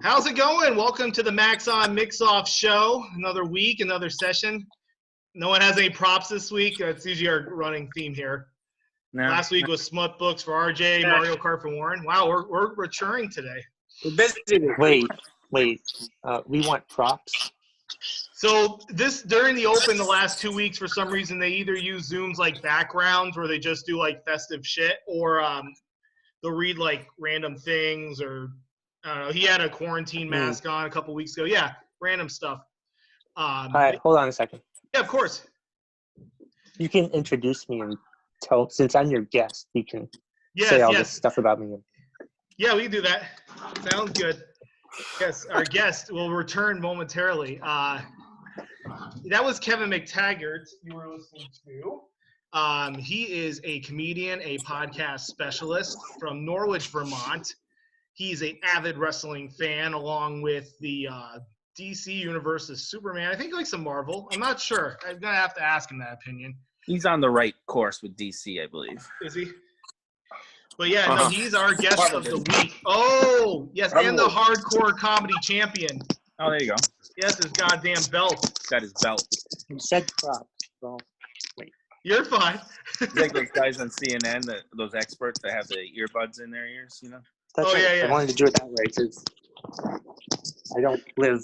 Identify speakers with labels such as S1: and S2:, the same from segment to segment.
S1: How's it going? Welcome to the Maxon Mixoff Show. Another week, another session. No one has any props this week. That's usually our running theme here. No. Last week was Smut Books for RJ, Mario Kart for Warren. Wow, we're maturing today.
S2: We're busy.
S3: Wait. We want props.
S1: So during the Open the last 2 weeks, for some reason, they either use Zoom's like backgrounds where they just do like festive shit, or they'll read like random things, or I don't know. He had a quarantine mask on a couple weeks ago. Yeah, random stuff.
S3: All right, hold on a second.
S1: Yeah, of course.
S3: You can introduce me and tell, since I'm your guest, you can say all this stuff about me.
S1: Yeah, we can do that. Sounds good. Yes, our guest will return momentarily. That was Kevin McTaggart you were listening to. He is a comedian, a podcast specialist from Norwich, Vermont. He's an avid wrestling fan, along with the DC Universe's Superman. I think he likes some Marvel. I'm not sure. I'm going to have to ask him that opinion.
S2: He's on the right course with DC, I believe.
S1: Is he? But yeah, no, he's our guest of the week. Oh, yes, and the hardcore comedy champion.
S2: Oh, there you go.
S1: Yes, his goddamn belt.
S2: Got his belt.
S3: You said props. So, wait.
S1: You're fine.
S2: It's like those guys on CNN, those experts that have the earbuds in their ears, you know?
S3: That's right.
S1: Yeah.
S3: I wanted to do it that way because I don't live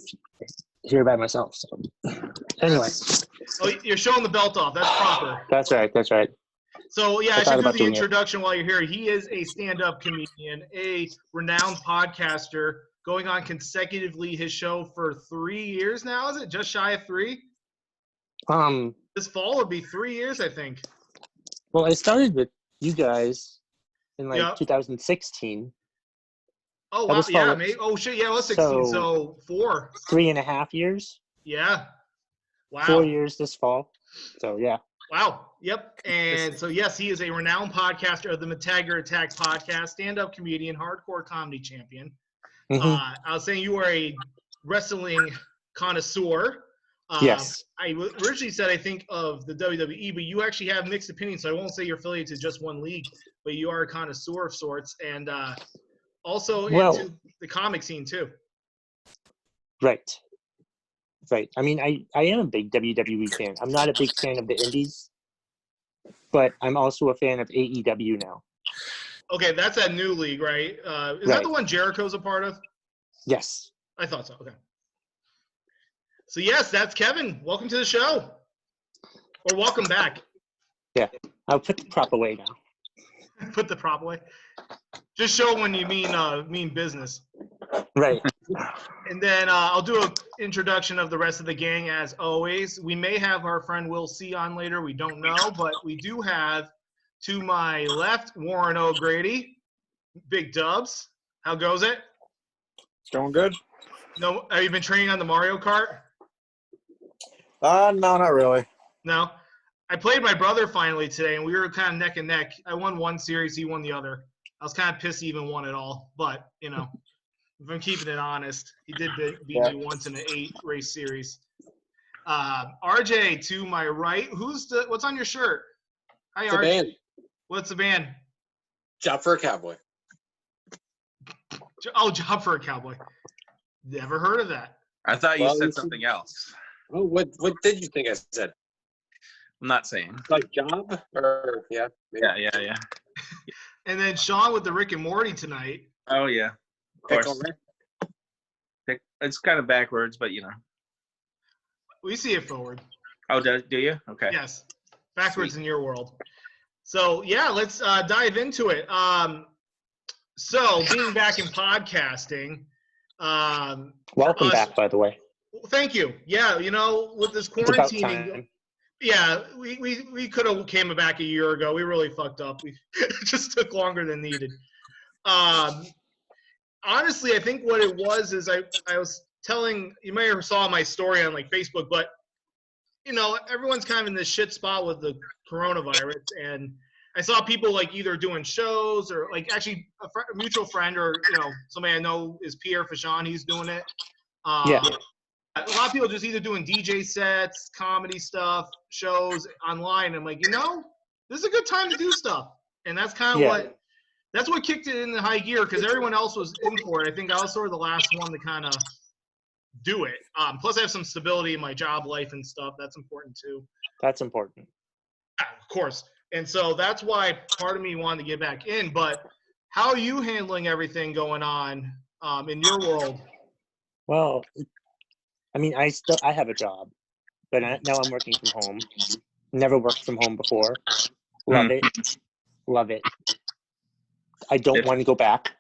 S3: here by myself. So anyway.
S1: Oh, you're showing the belt off. That's proper.
S3: That's right.
S1: So, yeah, I should do the introduction while you're here. He is a stand-up comedian, a renowned podcaster, going on consecutively his show for 3 years now. Is it just shy of 3? This fall would be 3 years, I think.
S3: Well, I started with you guys in 2016.
S1: Oh, wow. Yeah, maybe. Oh, shit. Yeah, it was 16. So 4.
S3: 3.5 years.
S1: Yeah. Wow.
S3: 4 years this fall. So, yeah.
S1: Wow. Yep. And so, yes, he is a renowned podcaster of the McTaggart Attack podcast, stand-up comedian, hardcore comedy champion. I was saying you are a wrestling connoisseur.
S3: Yes.
S1: I originally said I think of the WWE, but you actually have mixed opinions, so I won't say you're affiliated to just one league, but you are a connoisseur of sorts, and also into the comic scene too.
S3: Right. I mean, I am a big WWE fan. I'm not a big fan of the indies, but I'm also a fan of AEW now.
S1: Okay, that's that new league, right? Is that the one Jericho's a part of?
S3: Yes.
S1: I thought so. Okay. So, yes, that's Kevin. Welcome to the show. Or welcome back.
S3: Yeah. I'll put the prop away now.
S1: Put the prop away? Just show when you mean business.
S3: Right.
S1: And then I'll do an introduction of the rest of the gang as always. We may have our friend Will C on later. We don't know. But we do have, to my left, Warren O'Grady. Big dubs. How goes it?
S4: It's going good.
S1: No, have you been training on the Mario Kart?
S4: No, not really.
S1: No. I played my brother finally today, and we were kind of neck and neck. I won one series, he won the other. I was kind of pissed he even won it all, but, you know, if I'm keeping it honest, he did beat me once in an 8-race series. RJ, to my right, what's on your shirt? Hi,
S4: it's RJ. A band.
S1: What's the band?
S4: Job for a Cowboy.
S1: Oh, Job for a Cowboy. Never heard of that.
S2: I thought you said something else.
S4: Oh, what did you think I said?
S2: I'm not saying.
S4: Like job? Or yeah. Maybe.
S2: Yeah.
S1: And then Shawn with the Rick and Morty tonight.
S2: Oh, yeah. Of course. It's kind of backwards, but, you know.
S1: We see it forward.
S2: Oh, do you? Okay.
S1: Yes. Backwards in your world. So, yeah, let's dive into it. So, being back in podcasting.
S3: Welcome back, by the way.
S1: Thank you. Yeah, you know, with this quarantining. Yeah, we could have came back a year ago. We really fucked up. It just took longer than needed. Honestly, I think what it was is I was telling, you may have saw my story on like Facebook, but you know, everyone's kind of in this shit spot with the coronavirus, and I saw people like either doing shows or like actually a mutual friend or, you know, somebody I know is Pierre Fashawn. He's doing it.
S3: Yeah.
S1: A lot of people just either doing DJ sets, comedy stuff, shows online. I'm like, you know, this is a good time to do stuff. And that's kind of what That's what kicked it into high gear because everyone else was in for it. I think I was sort of the last one to kind of do it. Plus, I have some stability in my job life and stuff. That's important too.
S3: That's important.
S1: Yeah, of course. And so that's why part of me wanted to get back in. But how are you handling everything going on in your world?
S3: Well, I mean, I have a job, but now I'm working from home. Never worked from home before. Love it. Love it. I don't want to go back.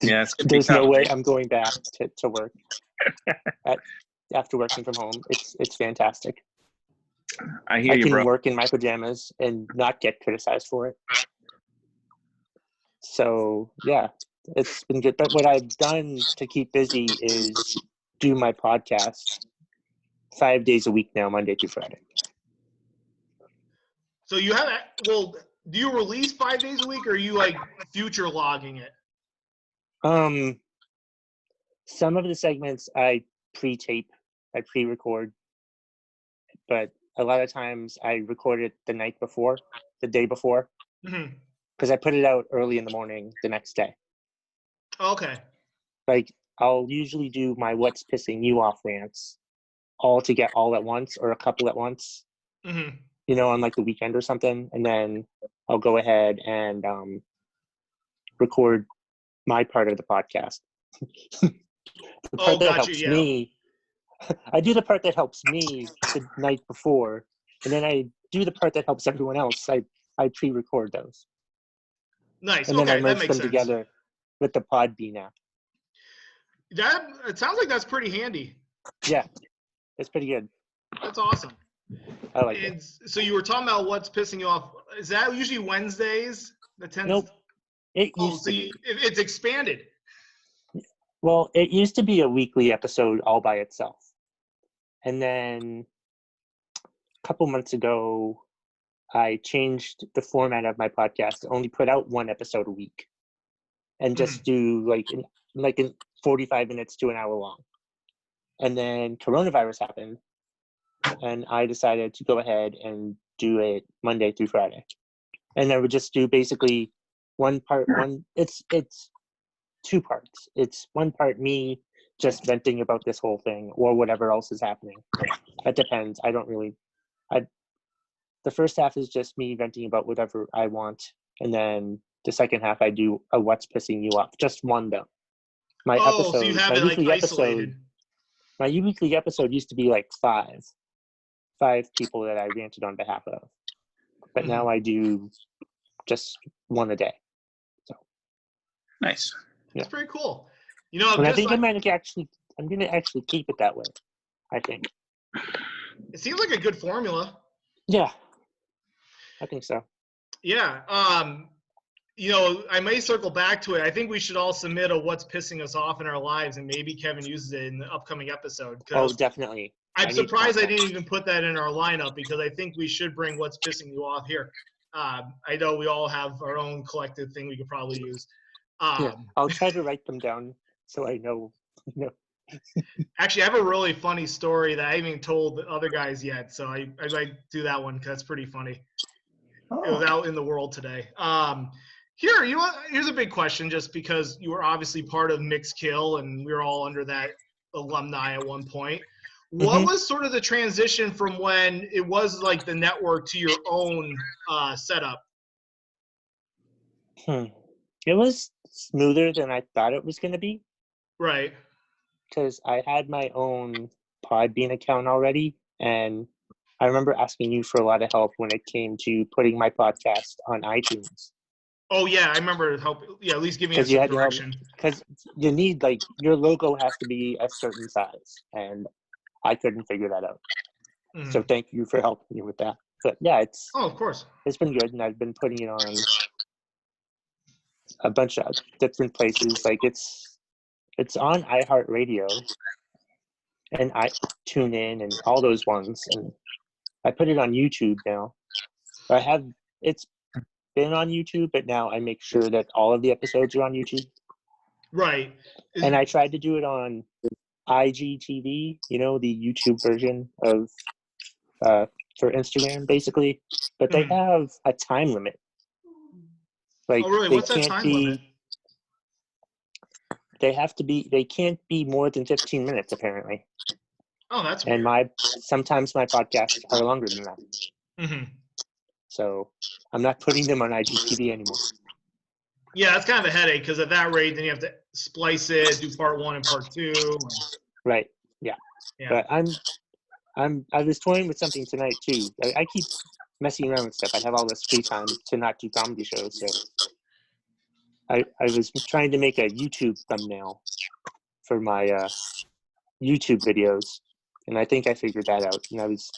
S2: Yeah,
S3: There's no way I'm going back to work after working from home. It's fantastic.
S2: I hear
S3: I
S2: you,
S3: can
S2: bro.
S3: work in my pajamas and not get criticized for it. So yeah, it's been good. But what I've done to keep busy is do my podcast 5 days a week now, Monday through Friday.
S1: So you have, well, do you release 5 days a week or are you like future logging it?
S3: Some of the segments I pre-tape, I pre-record, but a lot of times I record it the night before, the day before, because I put it out early in the morning the next day.
S1: Okay.
S3: Like I'll usually do my what's pissing you off rants all at once or a couple at once, you know, on like the weekend or something. And then I'll go ahead and record my part of the podcast. The part that helps me. I do the part that helps me the night before, and then I do the part that helps everyone else. I pre-record those.
S1: Nice.
S3: And then
S1: Okay,
S3: I merge
S1: that makes
S3: them
S1: sense.
S3: together with the Podbean app.
S1: It sounds like that's pretty handy.
S3: Yeah, it's pretty good.
S1: That's awesome.
S3: I like it.
S1: So you were talking about what's pissing you off. Is that usually Wednesdays?
S3: Nope. It used to
S1: so
S3: be.
S1: It's expanded.
S3: Well, it used to be a weekly episode all by itself. And then a couple months ago, I changed the format of my podcast to only put out one episode a week and just do like in 45 minutes to an hour long. And then coronavirus happened and I decided to go ahead and do it Monday through Friday. And I would just do basically it's 2 parts. It's one part me just venting about this whole thing or whatever else is happening. That depends. The first half is just me venting about whatever I want. And then the second half, I do a what's pissing you off. Just one though.
S1: So you have it like isolated.
S3: My weekly episode used to be like 5 people that I ranted on behalf of. But now I do just one a day. So
S2: nice.
S1: That's pretty cool. You know,
S3: I think I'm going to actually keep it that way. I think.
S1: It seems like a good formula.
S3: Yeah, I think so.
S1: Yeah. You know, I may circle back to it. I think we should all submit a what's pissing us off in our lives, and maybe Kevin uses it in the upcoming episode.
S3: Oh, definitely.
S1: I'm surprised I didn't even put that in our lineup because I think we should bring what's pissing you off here. I know we all have our own collective thing we could probably use.
S3: Yeah, I'll try to write them down so I know.
S1: Actually, I have a really funny story that I haven't even told the other guys yet, so I might do that one because that's pretty funny. It was out in the world today. Here's a big question, just because you were obviously part of Mixed Kill, and we were all under that alumni at one point. What was sort of the transition from when it was like the network to your own setup?
S3: It was smoother than I thought it was going to be.
S1: Right.
S3: Because I had my own Podbean account already, and I remember asking you for a lot of help when it came to putting my podcast on iTunes.
S1: Oh yeah, I remember help. Yeah, at least give me some direction.
S3: Because you need your logo has to be a certain size, and I couldn't figure that out. So thank you for helping me with that. But yeah,
S1: of course,
S3: it's been good, and I've been putting it on a bunch of different places. Like it's on iHeartRadio, and I tune in and all those ones, and I put it on YouTube now. It's been on YouTube, but now I make sure that all of the episodes are on YouTube.
S1: Right.
S3: And I tried to do it on IGTV, the YouTube version of for Instagram, basically. But they have a time limit. Like,
S1: Oh, really?
S3: they
S1: What's that
S3: can't
S1: time limit?
S3: They can't be more than 15 minutes, apparently.
S1: Oh, that's
S3: And
S1: weird.
S3: sometimes my podcasts are longer than that.
S1: Mm-hmm.
S3: So I'm not putting them on IGTV anymore.
S1: Yeah, that's kind of a headache because at that rate, then you have to splice it, do part 1 and part 2.
S3: Right. Yeah.
S1: Yeah.
S3: But I was toying with something tonight too. I keep messing around with stuff. I have all this free time to not do comedy shows, so I was trying to make a YouTube thumbnail for my YouTube videos, and I think I figured that out. And I was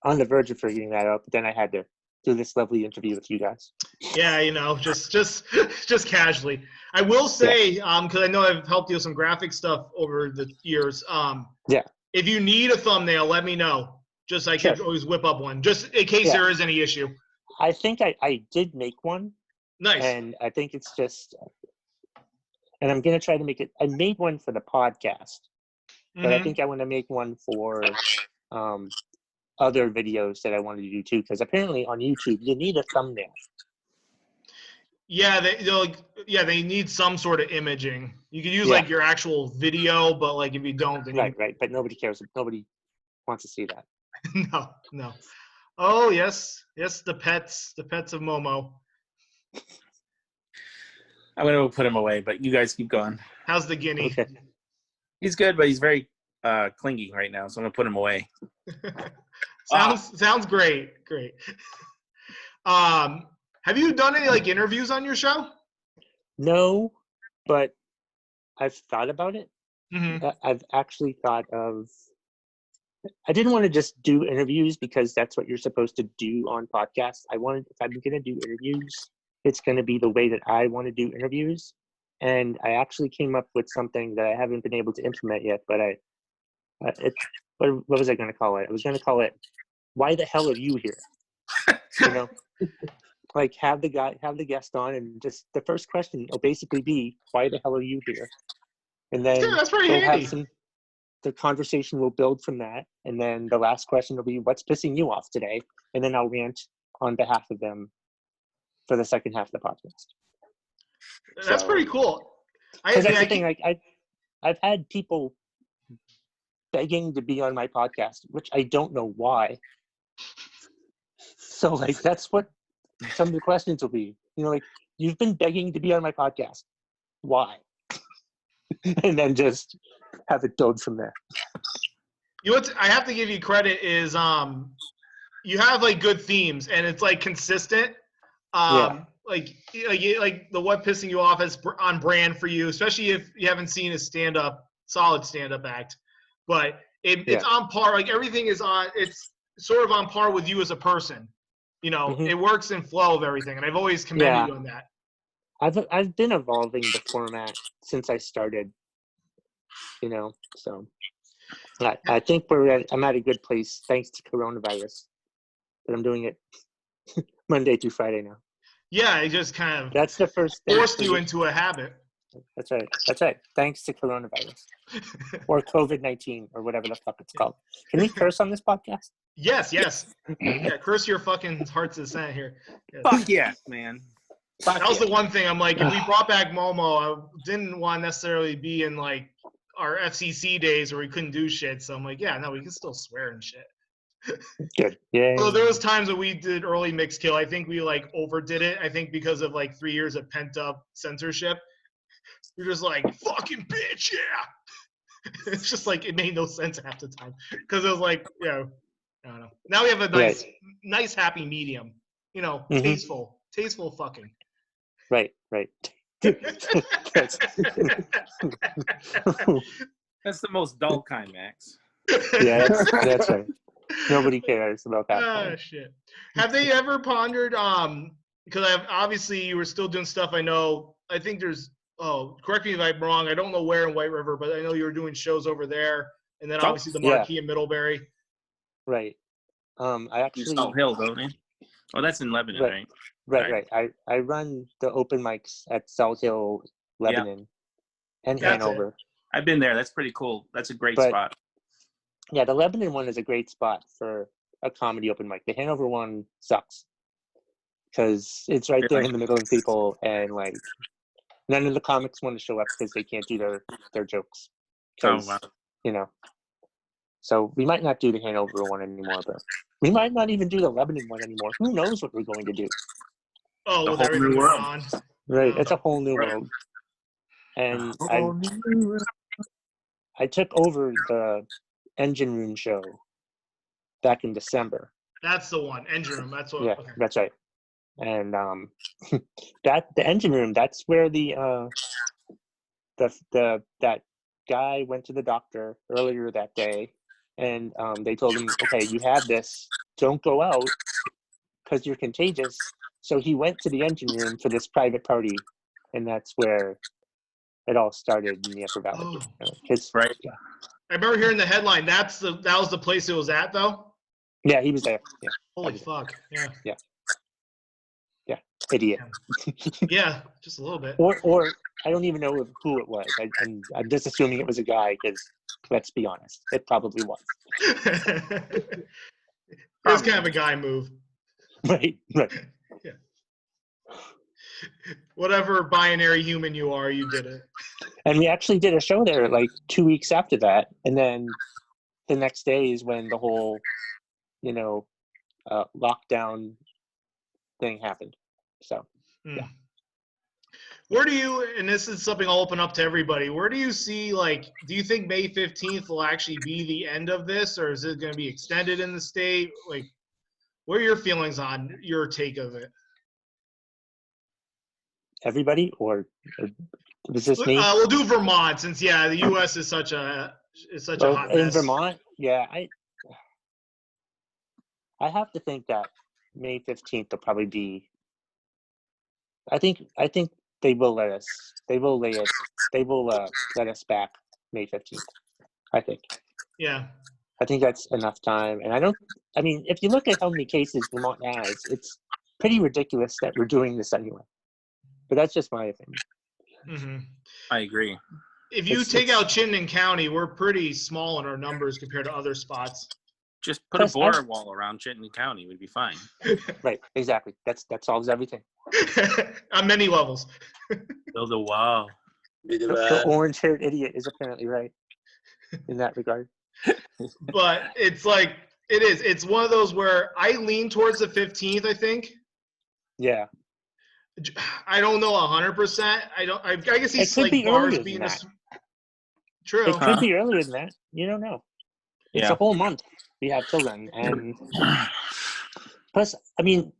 S3: on the verge of figuring that out, but then I had to do this lovely interview with you guys.
S1: Yeah, just casually. I will say, because I know I've helped you with some graphic stuff over the years.
S3: Yeah.
S1: If you need a thumbnail, let me know. Just I can always whip up one, just in case there is any issue.
S3: I think I did make one.
S1: Nice.
S3: And I think it's just, and I'm gonna try to make it. I made one for the podcast, but I think I want to make one for other videos that I wanted to do too, because apparently on YouTube you need a thumbnail.
S1: Yeah, they need some sort of imaging. You can use like your actual video, but like if you don't, then
S3: right. But nobody cares. Nobody wants to see that.
S1: No. Oh yes, the pets of Momo.
S2: I'm gonna put him away, but you guys keep going.
S1: How's the guinea?
S3: Okay.
S2: He's good, but he's very clingy right now, so I'm gonna put him away.
S1: Sounds great. Have you done any like interviews on your show?
S3: No, but I've thought about it.
S1: Mm-hmm.
S3: I've actually thought of. I didn't want to just do interviews because that's what you're supposed to do on podcasts. If I'm going to do interviews, it's going to be the way that I want to do interviews. And I actually came up with something that I haven't been able to implement yet, but what was I going to call it? I was going to call it, "Why the hell are you here?" You know, like have the guest on, and just the first question will basically be, "Why the hell are you here?" And then
S1: that's pretty handy.
S3: The conversation will build from that, and then the last question will be, "What's pissing you off today?" And then I'll rant on behalf of them for the second half of the podcast.
S1: That's pretty cool.
S3: Because that's the thing. Like I've had people begging to be on my podcast, which I don't know why. So like that's what some of the questions will be. You know, like, you've been begging to be on my podcast. Why? And then just have it build from there.
S1: You know what I have to give you credit is you have like good themes and it's like consistent. Like the what pissing you off is on brand for you, especially if you haven't seen a solid stand-up act. But it's on par. Like everything is on. It's sort of on par with you as a person. You know, it works in flow of everything, and I've always commended you on that.
S3: I've been evolving the format since I started. You know, so I think I'm at a good place thanks to coronavirus. But I'm doing it Monday through Friday now.
S1: Yeah, it just kind of
S3: that's the first
S1: forced you into a habit.
S3: That's right. Thanks to coronavirus or COVID-19 or whatever the fuck it's called. Can we curse on this podcast?
S1: Yes. Yeah, curse your fucking heart's content here. Yes.
S2: Fuck yeah, man.
S1: That was the one thing I'm like, if we brought back Momo, I didn't want to necessarily be in like our FCC days where we couldn't do shit. So I'm like, yeah, no, we can still swear and shit.
S3: Good. Yeah.
S1: So there was times when we did early mix kill. I think we like overdid it. I think because of like 3 years of pent up censorship. You're just like, fucking bitch, yeah. It's just like, it made no sense half the time. Because it was like, you know, I don't know. Now we have a nice happy medium. You know, tasteful fucking.
S3: Right.
S2: That's the most dull kind, Max.
S3: Yeah, that's right. Nobody cares about that.
S1: Oh, shit. Have they ever pondered, because obviously you were still doing stuff, I think there's, correct me if I'm wrong, I don't know where in White River, but I know you were doing shows over there, and then obviously the Marquee in Middlebury.
S3: Right. I actually...
S2: Salt Hill, don't you? Oh, that's in Lebanon, right?
S3: Right. I run the open mics at South Hill, Lebanon, and Hanover.
S2: I've been there. That's pretty cool. That's a great spot.
S3: Yeah, the Lebanon one is a great spot for a comedy open mic. The Hanover one sucks. because it's right there in the middle of people, and like none of the comics want to show up because they can't do their jokes.
S2: Oh, wow.
S3: You know. So we might not do the Hanover one anymore, but we might not even do the Lebanon one anymore. Who knows what we're going to do?
S1: Oh,
S2: The
S1: with
S2: whole
S1: everything
S2: new
S1: going
S2: world.
S1: on.
S3: Right,
S1: Yeah.
S3: it's a whole new
S2: Right.
S3: world. And
S2: Oh,
S3: I took over the Engine Room show back in December.
S1: That's the one. Engine Room. That's what.
S3: Yeah,
S1: Okay.
S3: that's right. And that the Engine Room, that's where that guy went to the doctor earlier that day, and they told him, okay, you have this, don't go out because you're contagious. So he went to the Engine Room for this private party, and that's where it all started in the Upper Valley.
S1: Oh.
S2: right.
S1: I remember hearing the headline. That was the place it was at, though.
S3: Yeah, he was there. Yeah.
S1: Holy fuck! Yeah.
S3: Idiot.
S1: Yeah, just a little bit.
S3: Or I don't even know who it was. I'm just assuming it was a guy because let's be honest, it probably was.
S1: It was kind of a guy move.
S3: Right.
S1: Yeah. Whatever binary human you are, you did it.
S3: And we actually did a show there like 2 weeks after that, and then the next day is when the whole, lockdown thing happened. So. Yeah.
S1: Where do you, and this is something I'll open up to everybody, where do you see, do you think May 15th will actually be the end of this, or is it going to be extended in the state? Like, what are your feelings on your take of it?
S3: Everybody, or was this me?
S1: We'll do Vermont, since, the U.S. is such a hot mess.
S3: In Vermont, yeah, I have to think that May 15th will probably be. I think they will let us. They will let us back May 15th. I think.
S1: Yeah.
S3: I think that's enough time, and I mean, if you look at how many cases Vermont has, it's pretty ridiculous that we're doing this anyway. But that's just my opinion.
S1: Mm-hmm.
S2: I agree.
S1: If you take out Chittenden County, we're pretty small in our numbers compared to other spots.
S2: Just put a border wall around Chittenden County. We'd be fine.
S3: Right, exactly. That solves everything.
S1: On many levels.
S2: Build a wall.
S3: The orange-haired idiot is apparently right in that regard.
S1: But it's it's one of those where I lean towards the 15th, I think.
S3: Yeah.
S1: I don't know 100%. I guess these bars being true.
S3: It could be earlier than that. You don't know. It's a whole month we have till then, and plus, I mean,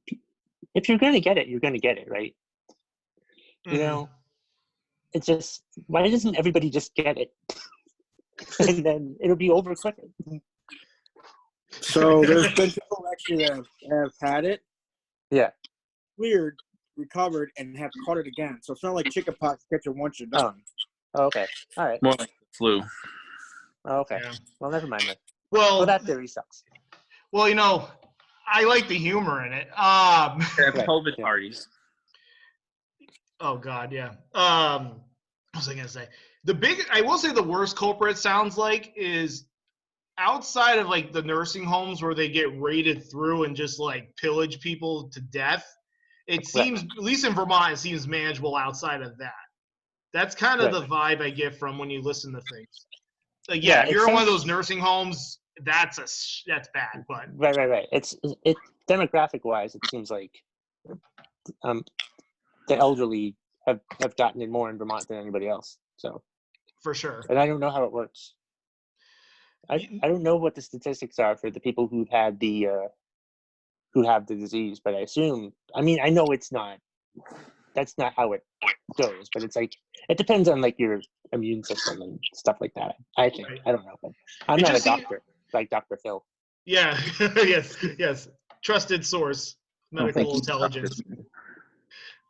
S3: if you're going to get it, you're going to get it, right?
S1: Mm-hmm.
S3: It's just, why doesn't everybody just get it, and then it'll be over quicker?
S5: So there's been people actually that have had it.
S3: Yeah.
S5: Cleared, recovered, and have caught it again. So it's not like chickenpox, catch it once you're done.
S3: Oh, okay. All right.
S2: More like the flu.
S3: Oh, okay.
S1: Yeah.
S3: Well, never mind then.
S1: Well,
S3: that theory sucks.
S1: Well, I like the humor in it.
S2: COVID parties.
S1: Oh God, yeah. What was I gonna say? I will say the worst culprit sounds like is outside of the nursing homes where they get raided through and just pillage people to death. It seems, at least in Vermont, it seems manageable outside of that. That's kind of the vibe I get from when you listen to things. If you're in one of those nursing homes, that's bad. But
S3: right. It's demographic wise, it seems like the elderly have gotten it more in Vermont than anybody else. So
S1: for sure.
S3: And I don't know how it works. I don't know what the statistics are for the people who have the disease, but I assume. I mean, I know it's not. That's not how it goes, but it's it depends on your immune system and stuff like that. I think. Right. I don't know, but I'm not a doctor like Dr. Phil.
S1: Yeah. yes. Trusted source, medical intelligence.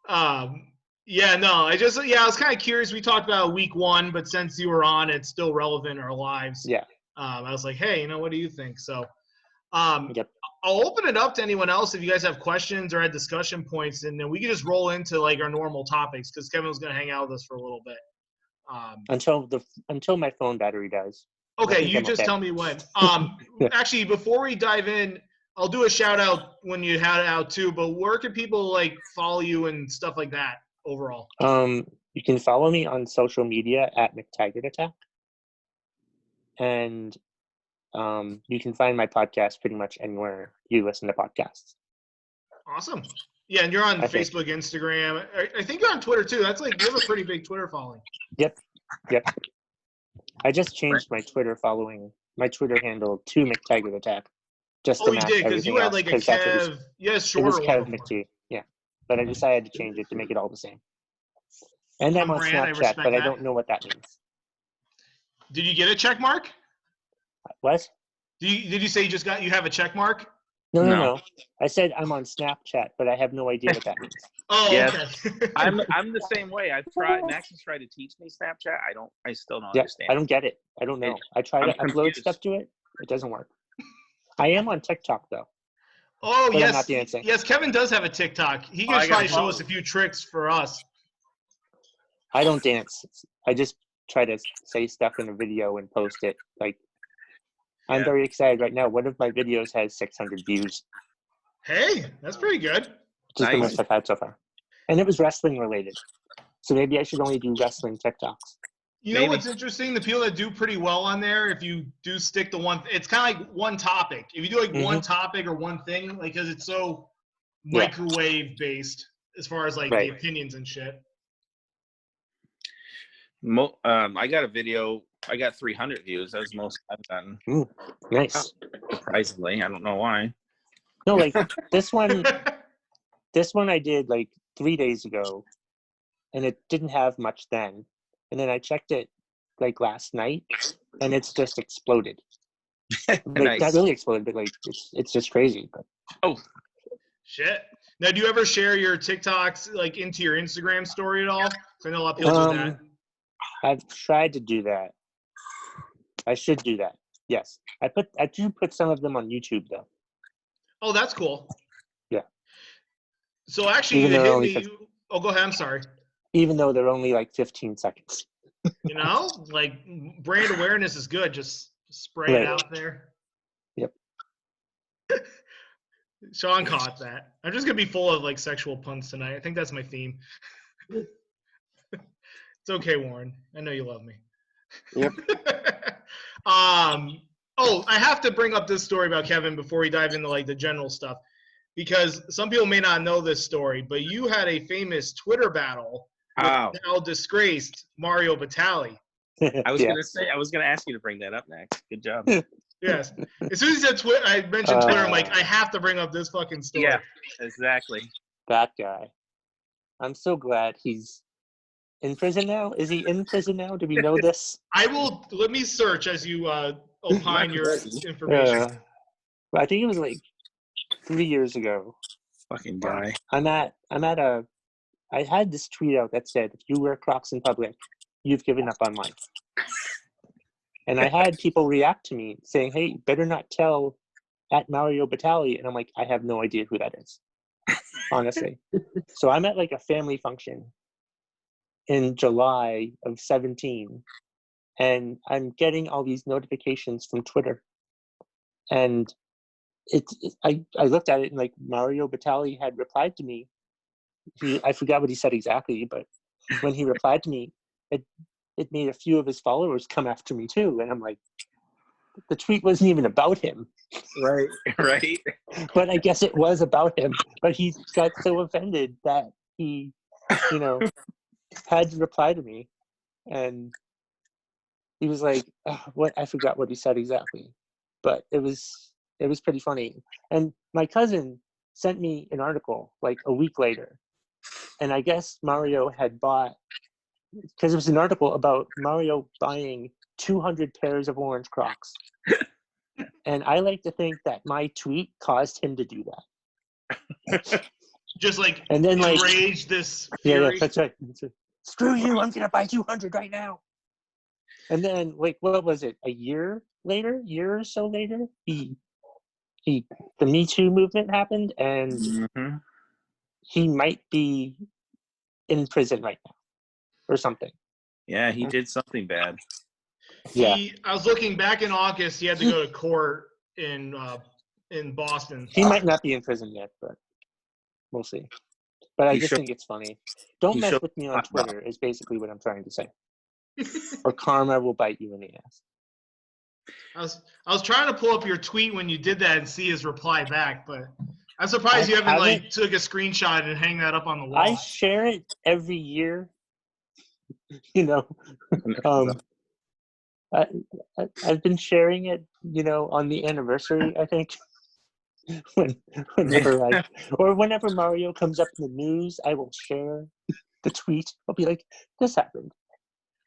S1: Yeah, no, I was kind of curious. We talked about week 1, but since you were on, it's still relevant in our lives.
S3: Yeah.
S1: I was like, hey, what do you think? So,
S3: Yep.
S1: I'll open it up to anyone else if you guys have questions or had discussion points, and then we can just roll into our normal topics because Kevin was going to hang out with us for a little bit.
S3: Until my phone battery dies.
S1: Okay, you just tell me when. Actually, before we dive in, I'll do a shout out when you had it out too. But where can people like follow you and stuff like that overall?
S3: You can follow me on social media at McTaggart Attack, and you can find my podcast pretty much anywhere you listen to podcasts.
S1: Awesome. Yeah, and you're on Facebook, Instagram. I think you're on Twitter too. That's like you have a pretty big Twitter following.
S3: Yep. I just changed my Twitter handle to McTaggart Attack. Just to
S1: you
S3: match
S1: did because you had
S3: everything
S1: like a
S3: else, 'cause that's
S1: Kev. Yes,
S3: it was
S1: shorter
S3: Kev
S1: one.
S3: McTaggart. Yeah, but I decided to change it to make it all the same. And I'm on
S1: Brand, I
S3: Snapchat,
S1: respect
S3: but I
S1: that.
S3: don't know what that means.
S1: Did you get a check mark?
S3: What?
S1: Did you say you have a check mark?
S3: No. I said I'm on Snapchat, but I have no idea what that means.
S1: Oh,
S2: Yes.
S1: okay.
S2: I'm the same way. Max has tried to teach me Snapchat. I still don't understand.
S3: I don't get it. I don't know. I try to upload stuff to it. It doesn't work. I am on TikTok though.
S1: Oh,
S3: but
S1: yes.
S3: I'm not dancing.
S1: Yes, Kevin does have a TikTok. He can try to show us a few tricks for us.
S3: I don't dance. I just try to say stuff in a video and post it. Like, I'm very excited right now. One of my videos has 600 views.
S1: Hey, that's pretty good.
S3: Just the most I've had so far. And it was wrestling related. So maybe I should only do wrestling TikToks.
S1: You know what's interesting? The people that do pretty well on there, if you do stick to one, it's kind of like one topic. If you do like one topic or one thing, like because it's so microwave based as far as like the opinions and shit.
S2: I got a video. I got 300 views. That was the most I've done.
S3: Ooh, nice.
S2: Surprisingly, I don't know why.
S3: No, like this one I did like 3 days ago, and it didn't have much then. And then I checked it like last night, and it's just exploded. Like not really exploded, but like it's just crazy. But
S1: shit. Now, do you ever share your TikToks like into your Instagram story at all? 'Cause I know a lot of people do that.
S3: I've tried to do that. I should do that. Yes, I do put some of them on YouTube though.
S1: Oh, that's cool.
S3: Yeah.
S1: So actually, you hit me. Oh, go ahead. I'm sorry.
S3: Even though they're only like 15 seconds.
S1: You know, like brand awareness is good. Just spray it out there.
S3: Yep.
S1: Shawn caught that. I'm just gonna be full of like sexual puns tonight. I think that's my theme. It's okay, Warren. I know you love me.
S3: Yep.
S1: Oh, I have to bring up this story about Kevin before we dive into like the general stuff, because some people may not know this story, but you had a famous Twitter battle with now disgraced Mario Batali.
S2: I was gonna ask you to bring that up next. Good job.
S1: Yes. As soon as he said I mentioned Twitter, I'm like, I have to bring up this fucking story.
S2: Yeah, exactly.
S3: That guy. I'm so glad he's in prison now. Is he in prison now? Do we know this?
S1: Let me search as you opine your information.
S3: I think it was like 3 years ago.
S2: Fucking guy.
S3: I had this tweet out that said, if you wear Crocs in public, you've given up on life. And I had people react to me saying, hey, better not tell at Mario Batali. And I'm like, I have no idea who that is, honestly. So I'm at like a family function in July of 17, and I'm getting all these notifications from Twitter. And I looked at it and like Mario Batali had replied to me. I forgot what he said exactly, but when he replied to me, it made a few of his followers come after me too. And I'm like, the tweet wasn't even about him.
S2: Right.
S3: But I guess it was about him. But he got so offended that he, had to reply to me. And he was like, I forgot what he said exactly. But it was pretty funny. And my cousin sent me an article like a week later. And I guess Mario had bought, because it was an article about Mario buying 200 pairs of orange Crocs. And I like to think that my tweet caused him to do that.
S1: Just like,
S3: and then
S1: enrage this fury.
S3: Yeah, that's right. Screw you, I'm gonna buy 200 right now. And then like, what was it, a year or so later, the Me Too movement happened, and he might be in prison right now or something.
S2: Yeah, he did something bad.
S3: Yeah.
S1: I was looking back in August, he had to go to court in in Boston.
S3: He might not be in prison yet, but we'll see. But I
S2: He
S3: just
S2: should-
S3: think it's funny. Don't
S2: he
S3: mess
S2: should-
S3: with me on Twitter is basically what I'm trying to say. Or karma will bite you in the ass.
S1: I was trying to pull up your tweet when you did that and see his reply back, but I'm surprised you haven't like took a screenshot and hang that up on the wall.
S3: I share it every year. You know, I've been sharing it, you know, on the anniversary, I think. Whenever Mario comes up in the news, I will share the tweet. I'll be like, this happened.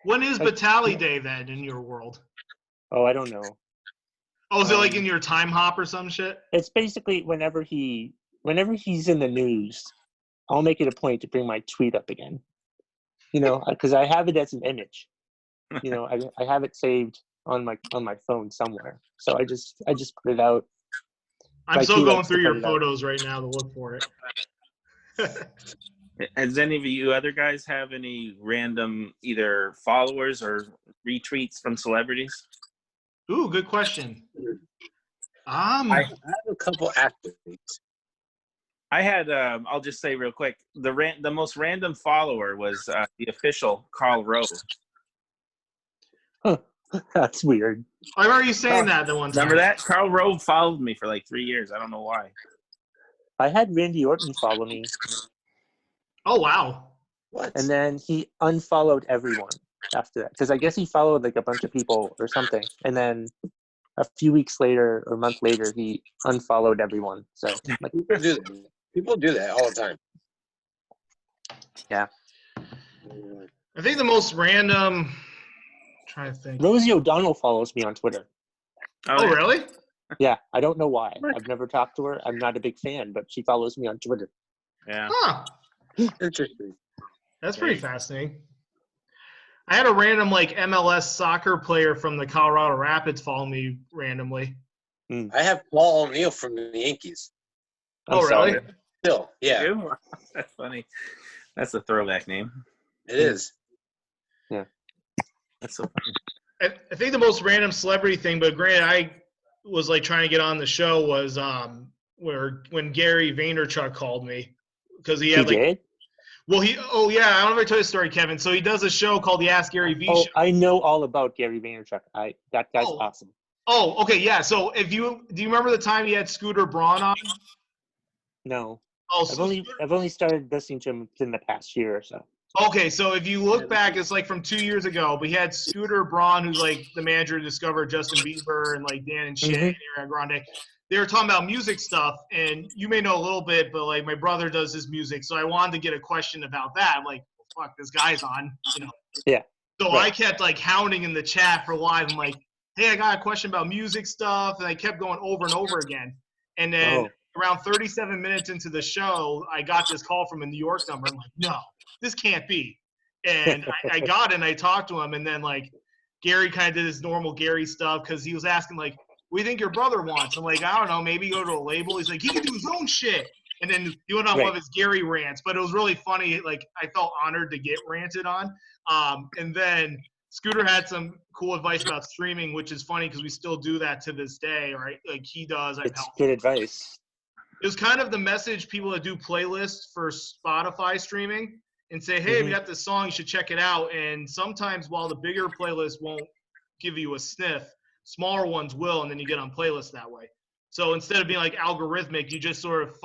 S1: When is Batali Day then in your world?
S3: Oh, I don't know.
S1: Oh, is it like in your time hop or some shit?
S3: It's basically whenever he's in the news, I'll make it a point to bring my tweet up again. You know, because I have it as an image. You know, I have it saved on my phone somewhere. So I just put it out.
S1: I'm so going through your photos right now to look for it.
S2: Does any of you other guys have any random either followers or retweets from celebrities?
S1: Ooh, good question.
S4: I have a couple athletes.
S2: I had, I'll just say real quick, the most random follower was the official Karl Rove.
S3: That's weird.
S1: I remember you saying that the one time.
S2: Remember that? Karl Rove followed me for like 3 years. I don't know why.
S3: I had Randy Orton follow me.
S1: Oh, wow.
S4: What?
S3: And then he unfollowed everyone after that. Because I guess he followed like a bunch of people or something. And then a few weeks later or a month later, he unfollowed everyone. So like,
S4: People do that all the time.
S3: Yeah.
S1: I think the most random. I'm trying to think.
S3: Rosie O'Donnell follows me on Twitter.
S1: Oh,
S2: yeah.
S1: really?
S3: Yeah, I don't know why. I've never talked to her. I'm not a big fan, but she follows me on Twitter.
S2: Yeah.
S1: Huh.
S4: Interesting.
S1: That's pretty fascinating. I had a random like MLS soccer player from the Colorado Rapids follow me randomly.
S4: I have Paul O'Neill from the Yankees.
S1: Oh, really?
S4: Still, yeah,
S2: You? That's funny. That's a throwback name.
S4: it is.
S3: Yeah.
S2: That's so funny.
S1: I think the most random celebrity thing, but granted, I was like trying to get on the show was when Gary Vaynerchuk called me because he had like.
S3: did?
S1: Well, I don't know if I told you the story, Kevin. So he does a show called the Ask Gary V
S3: Oh,
S1: Show.
S3: I know all about Gary Vaynerchuk. That guy's awesome.
S1: Oh, okay, yeah. So do you remember the time he had Scooter Braun on?
S3: No.
S1: Oh,
S3: I've only started listening to him in the past year or so.
S1: Okay, so if you look back, it's like from 2 years ago. But he had Scooter Braun, who's like the manager to discover Justin Bieber and like Dan and Shay and Ariana Grande. They were talking about music stuff, and you may know a little bit, but like my brother does his music, so I wanted to get a question about that. I'm like, well, fuck, this guy's on, you know.
S3: Yeah.
S1: So
S3: right.
S1: I kept like hounding in the chat for live. I'm like, hey, I got a question about music stuff, and I kept going over and over again. And then around 37 minutes into the show, I got this call from a New York number. I'm like, no, this can't be. And I got it, and I talked to him, and then like Gary kind of did his normal Gary stuff because he was asking like, what do you think your brother wants? I'm like, I don't know, maybe go to a label. He's like, he can do his own shit. And then he went on one of his Gary rants, but it was really funny. Like, I felt honored to get ranted on. And then Scooter had some cool advice about streaming, which is funny because we still do that to this day, right? Like he does.
S3: It's good advice.
S1: It was kind of the message people that do playlists for Spotify streaming and say, hey, we got this song, you should check it out. And sometimes while the bigger playlists won't give you a sniff, smaller ones will, and then you get on playlists that way. So instead of being like algorithmic, you just sort of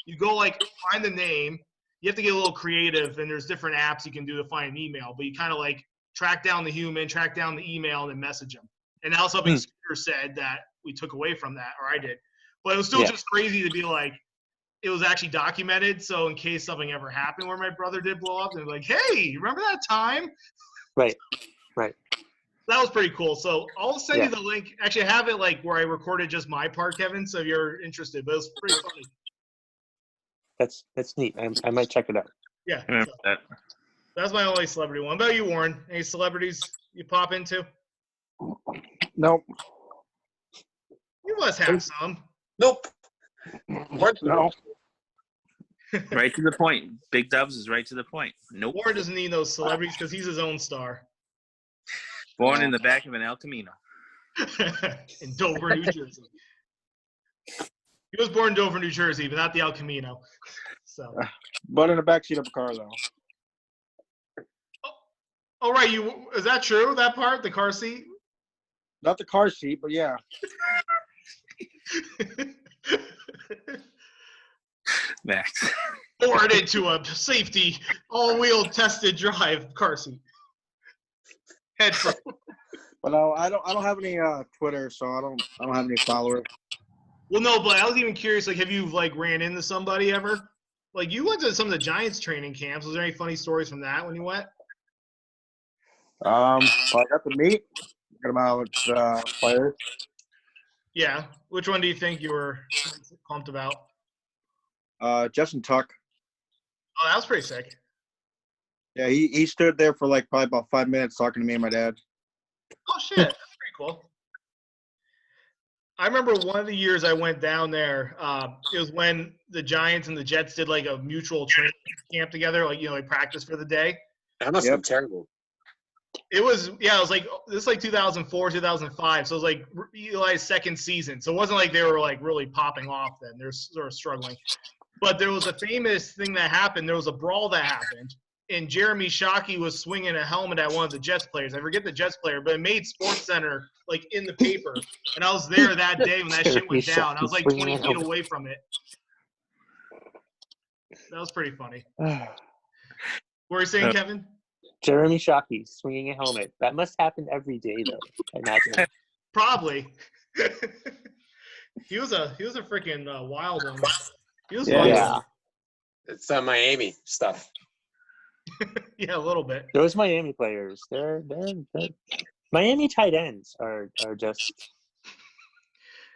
S1: you go like find the name. You have to get a little creative, and there's different apps you can do to find an email. But you kind of like track down the human, track down the email, and then message them. And that was something Scooter said that we took away from that, or I did. But it was still just crazy to be like, it was actually documented. So in case something ever happened where my brother did blow up, and like, hey, remember that time?
S3: Right.
S1: That was pretty cool. So I'll send you the link. Actually, I have it like where I recorded just my part, Kevin. So if you're interested, but it was pretty funny.
S3: That's neat. I might check it out.
S1: Yeah. So that's my only celebrity one. What about you, Warren? Any celebrities you pop into?
S5: Nope.
S1: You must have some.
S4: Nope.
S5: No.
S2: Right to the point. Big Dubs is right to the point. Nope.
S1: Warren doesn't need those celebrities because he's his own star.
S2: Born in the back of an El Camino.
S1: In Dover, New Jersey. He was born in Dover, New Jersey, but not the El Camino. So.
S5: But in the backseat of a car, though.
S1: Oh, right. Is that true? That part, the car seat?
S5: Not the car seat, but yeah.
S2: Max.
S1: Poured into a safety, all-wheel tested drive car seat. Headphone.
S5: But no, I don't have any Twitter, so I don't have any followers.
S1: Well, no, but I was even curious. Like, have you ran into somebody ever? Like, you went to some of the Giants training camps. Was there any funny stories from that when you went?
S5: I got to meet about players.
S1: Yeah. Which one do you think you were pumped about?
S5: Justin Tuck.
S1: Oh, that was pretty sick.
S5: Yeah, he stood there for like probably about 5 minutes talking to me and my dad.
S1: Oh, shit. That's pretty cool. I remember one of the years I went down there, it was when the Giants and the Jets did like a mutual training camp together, like, like practice for the day.
S4: That must have been terrible.
S1: It was like, this is like 2004, 2005. So it was like Eli's second season. So it wasn't like they were like really popping off then. They're sort of struggling. But there was a famous thing that happened. There was a brawl that happened. And Jeremy Shockey was swinging a helmet at one of the Jets players. I forget the Jets player, but it made SportsCenter like in the paper. And I was there that day when that shit went down. I was like 20 feet away from it. That was pretty funny. What were you saying, Kevin?
S3: Jeremy Shockey swinging a helmet. That must happen every day, though. I imagine.
S1: Probably. He was a freaking wild one. He was
S3: Yeah.
S4: It's Miami stuff.
S1: Yeah, a little bit.
S3: Those Miami players, they're Miami tight ends are just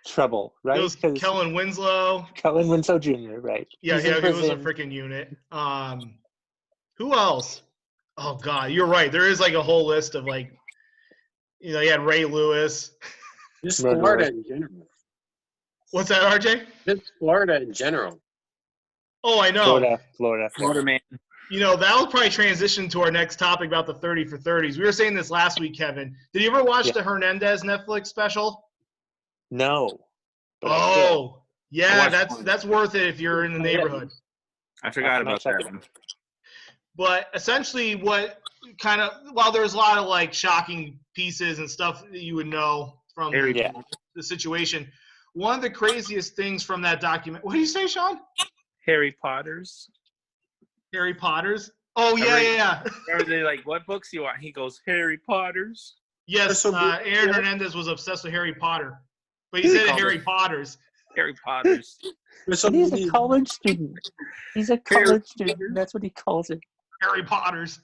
S3: trouble, right?
S1: Those Kellen Winslow.
S3: Kellen Winslow Jr., right?
S1: Yeah,
S3: He's in
S1: he was a
S3: prison.
S1: freaking unit. Who else? Oh God, you're right. There is like a whole list of like, you had Ray Lewis.
S4: Just
S3: Red
S4: Florida
S3: Lewis.
S4: in general.
S1: What's that, RJ?
S4: Just Florida in general.
S1: Oh, I know.
S3: Florida.
S2: Man.
S1: That will probably transition to our next topic about the 30 for 30s. We were saying this last week, Kevin. Did you ever watch the Hernandez Netflix special?
S3: No. But
S1: Oh, yeah,
S2: I watched
S1: that's worth it if you're in the neighborhood.
S2: I forgot about that one.
S1: But essentially while there's a lot of like shocking pieces and stuff that you would know from the situation, one of the craziest things from that document, what do you say, Shawn?
S2: Harry Potter's.
S1: Harry Potter's? Oh, yeah.
S2: Are they like, what books do you want? He goes, Harry Potter's.
S1: Yes, Aaron Hernandez was obsessed with Harry Potter. But he said Harry Potter's.
S2: Harry Potter's.
S3: He's a college student. He's a college student. That's what he calls it.
S1: Harry Potter's.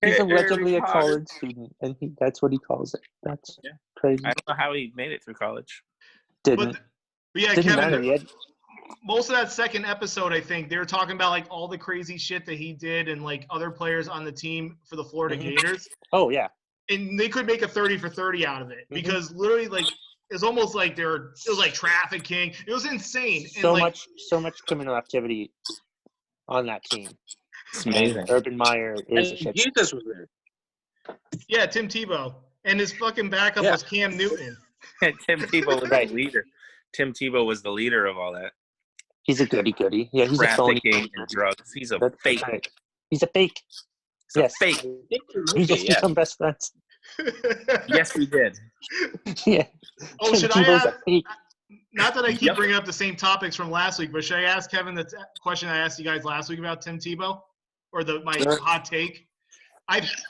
S3: He's allegedly a college student, and that's what he calls it. That's crazy.
S2: I don't know how he made it through college.
S3: Didn't
S1: Kevin,
S3: matter yet.
S1: Most of that second episode, I think, they were talking about like all the crazy shit that he did and like other players on the team for the Florida Gators.
S3: Oh, yeah.
S1: And they could make a 30 for 30 out of it because literally like it's almost like it was like trafficking. It was insane.
S3: So much criminal activity on that team.
S2: It's amazing.
S3: And Urban Meyer is a shit.
S4: Jesus was there.
S1: Yeah, Tim Tebow. And his fucking backup was Cam Newton.
S2: Tim Tebow was the leader. Tim Tebow was the leader of all that.
S3: He's a goody. Yeah, he's a phony.
S2: Trafficking and drugs. He's a fake.
S3: Right. He's a fake.
S2: He's a fake.
S3: We just become best friends.
S2: Yes, we did.
S3: Yeah.
S1: Oh, should
S3: Tebow's
S1: I ask?
S3: a fake.
S1: Not that I keep bringing up the same topics from last week, but should I ask Kevin the question I asked you guys last week about Tim Tebow? Or my hot take?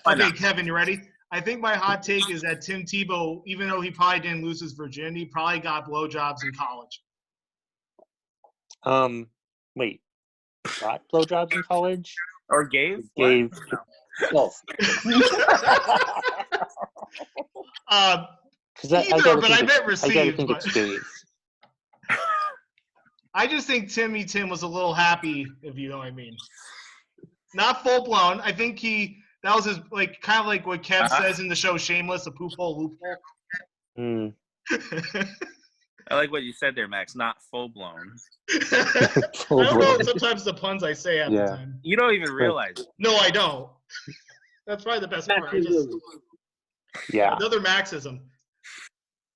S1: Okay, Kevin, you ready? I think my hot take is that Tim Tebow, even though he probably didn't lose his virginity, probably got blowjobs in college.
S3: Wait. Got blowjobs in college?
S2: Or gave?
S3: Gave.
S4: Both.
S1: Either, but I meant received.
S3: I gotta think experience.
S1: I just think Tim was a little happy, if you know what I mean. Not full blown. I think that was his like kind of like what Kev says in the show Shameless, a poop hole loophole.
S3: Mm.
S2: I like what you said there, Max. Not full blown.
S1: I don't know sometimes the puns I say half the time.
S2: You don't even realize it.
S1: No, I don't. That's probably the best part. Another Maxism.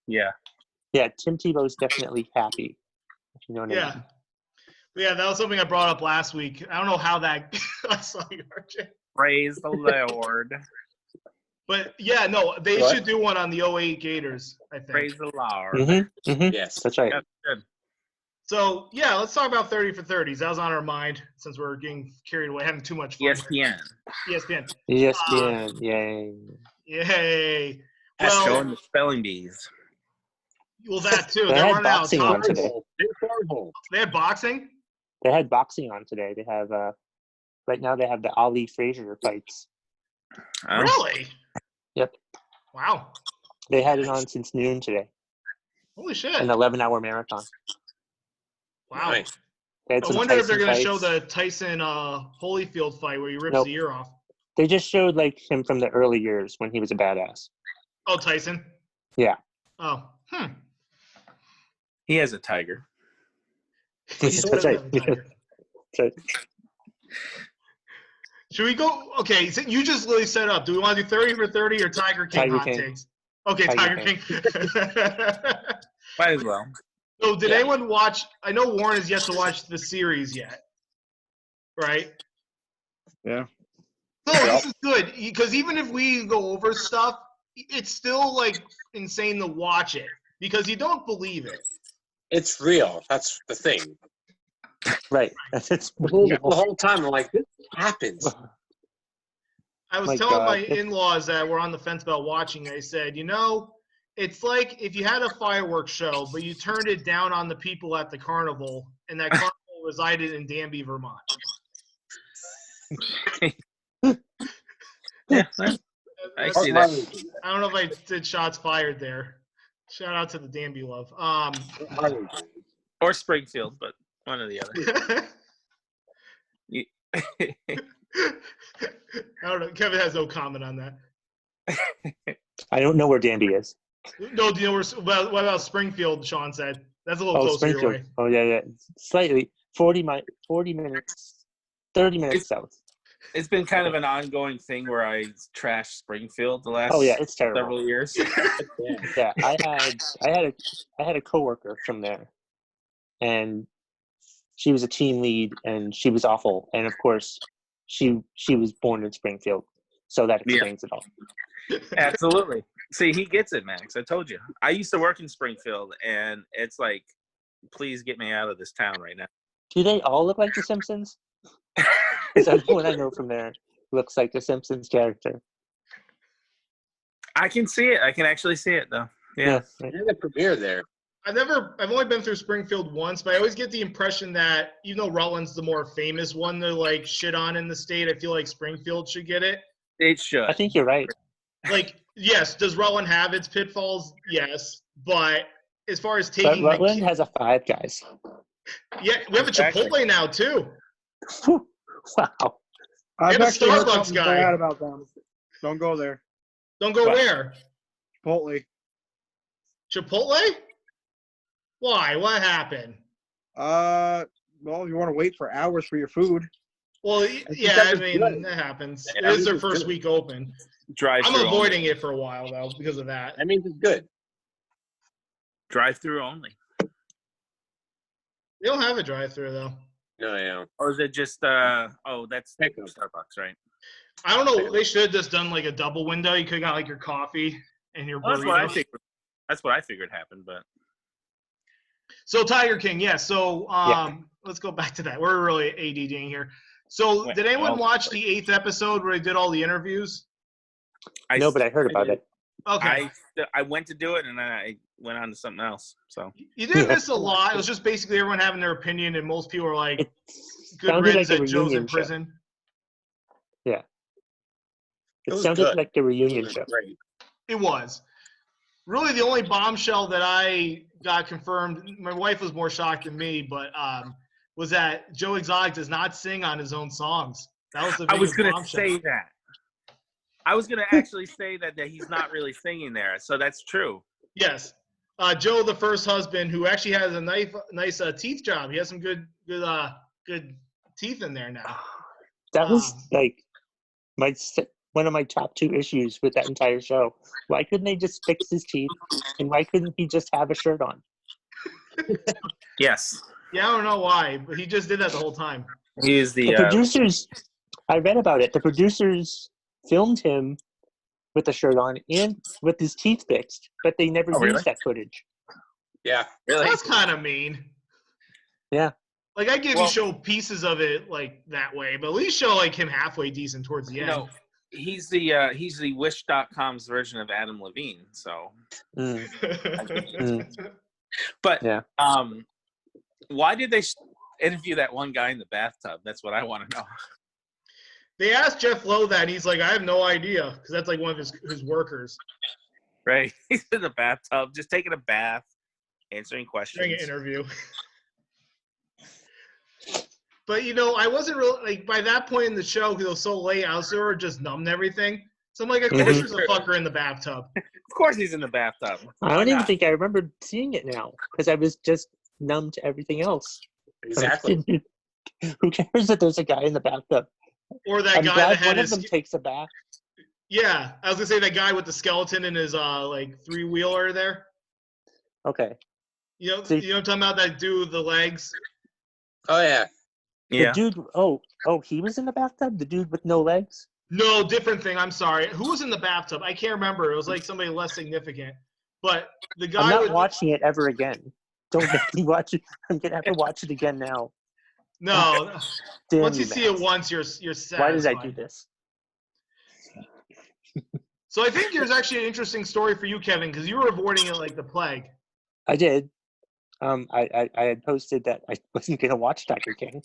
S2: Yeah.
S3: Yeah, Tim Tebow's definitely happy If you know what I
S1: Yeah.
S3: mean.
S1: Yeah, that was something I brought up last week. I don't know how that I saw you, RJ.
S2: Praise the Lord.
S1: But yeah, no, they
S4: What?
S1: should do one on the '08 Gators, I think.
S2: Praise the Lord.
S3: Mm-hmm. Mm-hmm.
S4: Yes.
S3: That's right.
S2: Yeah, good.
S1: So yeah, let's talk about 30 for 30s. That was on our mind since we're getting carried away, having too much fun.
S2: ESPN.
S1: ESPN.
S3: ESPN. Yay.
S1: Yay.
S4: That's
S1: Well,
S2: Showing the spelling bees.
S1: well, that too.
S3: They
S1: They're
S3: had
S1: running out of
S3: boxing on
S1: topics.
S3: today.
S1: They had boxing?
S3: They had boxing on today. They have right now they have the Ali Frazier fights.
S2: Oh,
S1: Really?
S3: Yep.
S1: Wow.
S3: They had it on since noon today.
S1: Holy shit.
S3: An 11-hour marathon.
S1: Wow.
S4: Nice.
S3: They had
S1: I
S3: some
S1: wonder if they're
S3: Tyson
S1: going to show
S3: fights.
S1: the Tyson Holyfield fight where he rips
S3: Nope.
S1: the ear off.
S3: They just showed like him from the early years when he was a badass.
S1: Oh, Tyson?
S3: Yeah.
S1: Oh.
S2: he has a tiger.
S1: He just
S3: That's
S1: doesn't
S3: right.
S1: have a tiger.
S3: So,
S1: Should we go? Okay, so you just literally set up. Do we want to do 30 for 30 or Tiger King
S3: Tiger
S1: hot
S3: King.
S1: takes? Okay,
S3: Tiger
S1: Tiger King.
S2: Might as well.
S1: So did
S4: Yeah.
S1: anyone watch? I know Warren has yet to watch the series yet, right?
S5: Yeah.
S1: No, this is good because even if we go over stuff, it's still like insane to watch it because you don't believe it.
S4: It's real. That's the thing.
S3: right. It's
S4: The whole time, I'm like, this happens.
S1: I was
S3: My
S1: telling
S3: God.
S1: my in-laws that were on the fence about watching. I said, it's like if you had a fireworks show, but you turned it down on the people at the carnival, and that carnival resided in Danby, Vermont.
S2: Yeah, I see that.
S1: I don't know if I did shots fired there. Shout out to the Danby love.
S2: Or Springfield, but one or the other.
S1: I don't know. Kevin has no comment on that.
S3: I don't know where Danby is.
S1: No, do you know what about Springfield? Sean said that's a little closer your way.
S3: Oh yeah. Slightly 40 minutes, 30 minutes south.
S2: It's been kind of an ongoing thing where I trash Springfield the last
S3: Oh yeah, it's terrible.
S2: several years.
S3: Yeah, I had a coworker from there, and she was a team lead, and she was awful. And of course, she was born in Springfield, so that explains it all.
S2: Absolutely. See, he gets it, Max. I told you. I used to work in Springfield, and it's like, please get me out of this town right now.
S3: Do they all look like the Simpsons? Because everyone I know from there looks like the Simpsons character.
S2: I can see it. I can actually see it, though. Yeah.
S3: Right.
S4: I had a premiere there.
S1: I've only been through Springfield once, but I always get the impression that even though Rutland's the more famous one to like shit on in the state, I feel like Springfield should get it.
S2: It should.
S3: I think you're right.
S1: Like, yes, does Rutland have its pitfalls? Yes, but as far as
S3: But
S1: taking
S3: Rutland has a Five Guys.
S1: yeah, we have a
S2: Exactly.
S1: Chipotle now too.
S3: Whew. Wow.
S5: I've
S1: have a
S5: actually heard
S1: Starbucks
S5: something
S1: guy.
S5: bad about them. Don't go there.
S1: Don't go
S2: What?
S1: where?
S5: Chipotle.
S1: Chipotle? Why? What happened?
S5: Well, if you want to wait for hours for your food.
S1: Well, yeah,
S4: that
S1: I
S4: was
S1: mean,
S4: good.
S1: that happens.
S2: Yeah,
S1: It is their
S4: this is
S1: first
S4: good.
S1: week open.
S2: Drive-through
S1: I'm avoiding
S2: only.
S1: it for a while, though, because of that.
S4: That means it's good.
S2: Drive-through only.
S1: They don't have a drive-through, though.
S4: No, yeah.
S2: Or is it just, that's
S4: Pickup.
S2: Starbucks, right?
S1: I don't know. They should have just done, like, a double window. You could have got, like, your coffee and your
S2: Well, that's what I
S1: burrito.
S2: figured. That's what I figured happened, but
S1: So, Tiger King, yeah. So,
S3: Yeah.
S1: let's go back to that. We're really ADDing here. So,
S2: Wait,
S1: did anyone
S2: well-
S1: watch the 8th episode where they did all the interviews?
S3: No, but I heard about it.
S1: Okay.
S2: I went to do it, and then I went on to something else. So
S1: You did miss a lot. It was just basically everyone having their opinion, and most people were like,
S3: It
S1: good
S3: sounded
S1: riddance
S3: like a
S1: that Joe's in
S3: reunion show.
S1: prison.
S3: It
S4: was
S3: sounded
S4: good.
S3: like the
S4: It
S3: reunion
S4: was
S3: show.
S4: great.
S1: It was. Really, the only bombshell that I got confirmed, my wife was more shocked than me, but was that Joe Exotic does not sing on his own songs. That was the
S2: I was
S1: biggest
S2: going to
S1: bombshell.
S2: say that. I was going to actually say that he's not really singing there. So that's true.
S1: Yes. Joe, the first husband, who actually has a nice teeth job. He has some good teeth in there now.
S3: That was like one of my top 2 issues with that entire show. Why couldn't they just fix his teeth? And why couldn't he just have a shirt on?
S2: Yes.
S1: Yeah, I don't know why, but he just did that the whole time.
S2: He is
S3: The producers, I read about it. The producers filmed him with a shirt on and with his teeth fixed, but they never
S2: Oh, really?
S3: used that footage.
S4: Yeah.
S2: Really?
S1: That's kind of mean.
S3: Yeah.
S1: Like I give
S2: Well-
S1: you show pieces of it like that way, but at least show like him halfway decent towards the end.
S2: No, he's the Wish.com's version of Adam Levine. So, but
S3: Yeah.
S2: why did they interview that one guy in the bathtub? That's what I want to know.
S1: They asked Jeff Lowe that, and he's like, I have no idea, because that's like one of his workers
S2: Right? He's in the bathtub, just taking a bath, answering questions.
S1: during an interview. But I wasn't really like by that point in the show because it was so late. I was sort of just numb to everything. So I'm like, of course there's a fucker in the bathtub.
S2: Of course, he's in the bathtub.
S3: I don't even think I remember seeing it now because I was just numb to everything else.
S4: Exactly.
S3: Who cares that there's a guy in the bathtub?
S1: Or that
S3: I'm
S1: guy
S3: glad
S1: that had
S3: one
S1: his
S3: of them takes a bath.
S1: yeah. I was gonna say that guy with the skeleton in his like 3-wheeler there.
S3: Okay.
S1: You know what I'm talking about? That dude with the legs.
S4: Oh yeah.
S2: Yeah.
S3: The dude. Oh, he was in the bathtub. The dude with no legs.
S1: No, different thing. I'm sorry. Who was in the bathtub? I can't remember. It was like somebody less significant. But the guy
S3: I'm not
S1: with
S3: watching it ever again. Don't make me watch it. I'm gonna have to watch it again now.
S1: no.
S3: Damn
S1: Once you see it
S3: Max.
S1: once, you're satisfied.
S3: Why did I do this?
S1: So I think there's actually an interesting story for you, Kevin, because you were avoiding it like the plague.
S3: I did. I had posted that I wasn't gonna watch Tiger King,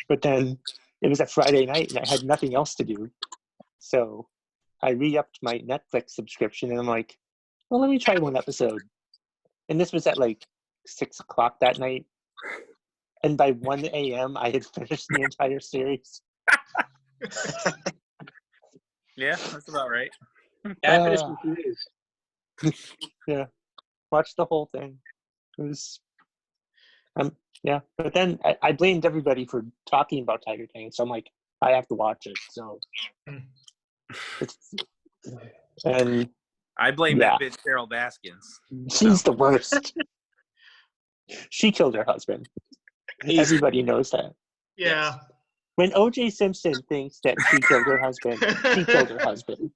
S3: but then it was a Friday night and I had nothing else to do, so I re-upped my Netflix subscription and I'm like, well, let me try one episode. And this was at like 6 o'clock that night, and by 1 a.m. I had finished the entire series.
S2: Yeah, that's about right.
S4: Yeah, I finished in 2 days.
S3: Yeah, watched the whole thing. It was, yeah. But then I blamed everybody for talking about Tiger King, so I'm like, I have to watch it. So, and
S2: I blame that bitch Carol Baskins.
S3: she's the worst. She killed her husband. Everybody knows that.
S1: Yeah.
S3: When O.J. Simpson thinks that she killed her husband, she killed her husband.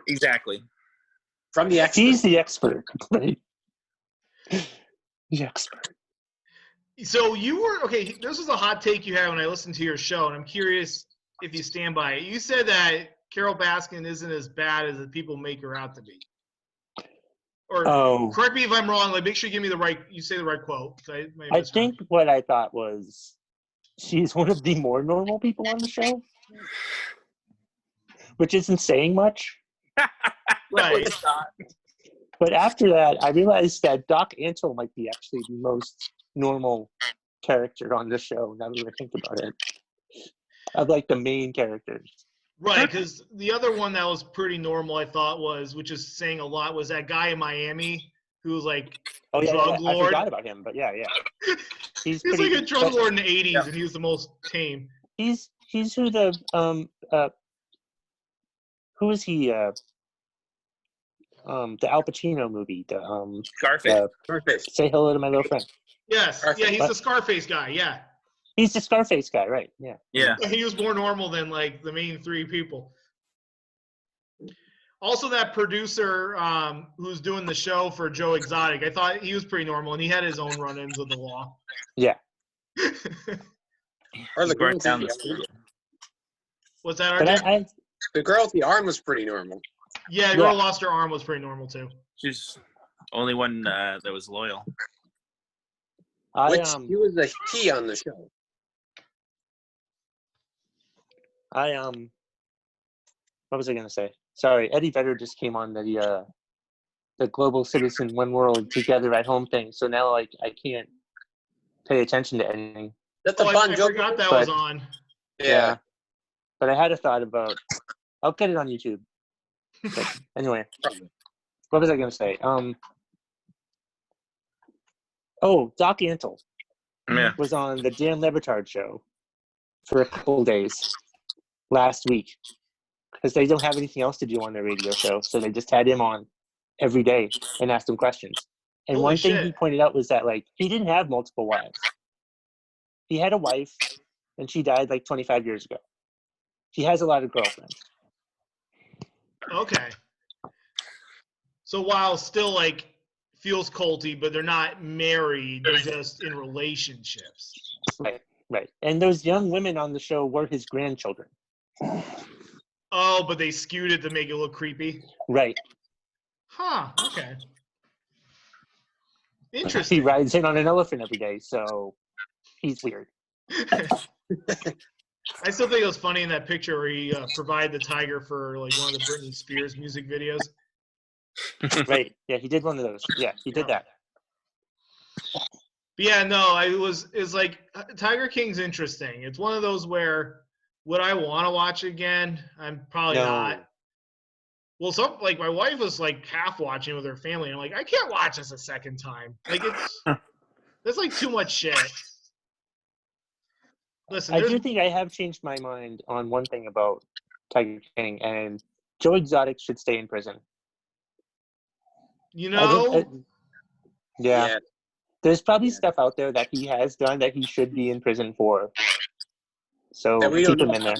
S2: Exactly.
S4: From the expert.
S3: He's the expert. Right? The expert.
S1: So you were okay. This was a hot take you had when I listened to your show, and I'm curious if you stand by it. You said that Carol Baskin isn't as bad as the people make her out to be. Or correct me if I'm wrong. Like, make sure you give me the right. You say the right quote.
S3: I think what I thought was she's one of the more normal people on the show, which isn't saying much.
S1: Right.
S3: But after that, I realized that Doc Antle might be actually the most normal character on the show, now that I think about it. Of like the main characters.
S1: Right, because the other one that was pretty normal, I thought which is saying a lot, was that guy in Miami who was like drug lord.
S3: I forgot about him, but yeah. He's
S1: like a drug lord in the 80s, and he was the most tame.
S3: He's who the who is he? The Al Pacino movie, the
S2: Scarface.
S3: Say hello to my little friend.
S1: Yes,
S4: Scarface.
S1: yeah, he's the Scarface guy. Yeah,
S3: he's the Scarface guy, right? Yeah.
S2: Yeah.
S1: He was more normal than like the main three people. Also, that producer who's doing the show for Joe Exotic, I thought he was pretty normal, and he had his own run-ins with the law.
S3: Yeah.
S4: Or the girl
S2: down the studio.
S1: What's that,
S3: But
S1: RJ?
S4: The girl with the arm was pretty normal.
S1: Yeah, the girl lost her arm was pretty normal too.
S2: She's only one that was loyal.
S4: Which he was a he on the show.
S3: What was I gonna say? Sorry, Eddie Vedder just came on the Global Citizen One World Together at Home thing. So now like I can't pay attention to anything.
S4: That's
S1: I forgot that was on.
S4: Yeah.
S3: But I had a thought about. I'll get it on YouTube. But anyway, what was I gonna say? Doc Antle was on the Dan Levitard show for a couple days last week because they don't have anything else to do on their radio show, so they just had him on every day and asked him questions. And
S1: Holy
S3: one thing he
S1: shit.
S3: pointed out was that like he didn't have multiple wives. He had a wife, and she died like 25 years ago. He has a lot of girlfriends.
S1: Okay. So while still like feels culty, but they're not married, they're just in relationships.
S3: Right. And those young women on the show were his grandchildren.
S1: Oh, but they skewed it to make it look creepy.
S3: Right.
S1: Huh. Okay.
S3: He
S1: Interesting.
S3: rides in on an elephant every day, so he's weird.
S1: I still think it was funny in that picture where he provided the tiger for like one of the Britney Spears music videos.
S3: Right. Yeah, he did one of those. Yeah, he did that.
S1: But yeah, no, it's like Tiger King's interesting. It's one of those where would I want to watch again? I'm probably not. Well, like my wife was like half watching with her family. And I'm like, I can't watch this a second time. Like it's like too much shit. Listen,
S3: I do think I have changed my mind on one thing about Tiger King, and Joe Exotic should stay in prison.
S1: You know?
S3: Yeah. There's probably stuff out there that he has done that he should be in prison for. So keep him in there.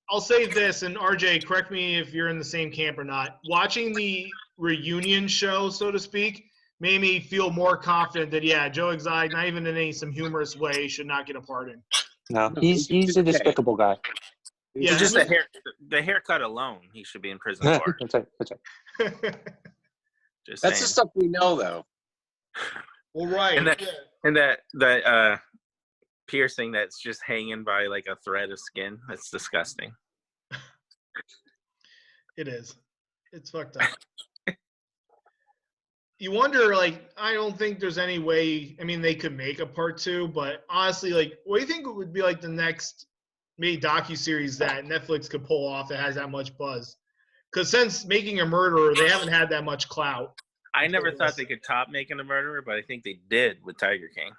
S1: I'll say this, and RJ, correct me if you're in the same camp or not. Watching the reunion show, so to speak, made me feel more confident that, yeah, Joe Exotic, not even in some humorous way, should not get a pardon.
S3: No, he's a despicable guy.
S1: Yeah,
S2: just the haircut alone, he should be in prison for.
S3: That's right.
S2: Just
S4: That's the stuff we know, though.
S1: Well, right.
S2: And that piercing that's just hanging by like a thread of skin. That's disgusting.
S1: It is. It's fucked up. You wonder, like, I don't think there's any way, I mean, they could make a part 2, but honestly, like, what do you think would be like the next maybe docuseries that Netflix could pull off that has that much buzz? Because since Making a Murderer, they haven't had that much clout.
S2: I never thought they could top Making a Murderer, but I think they did with Tiger King.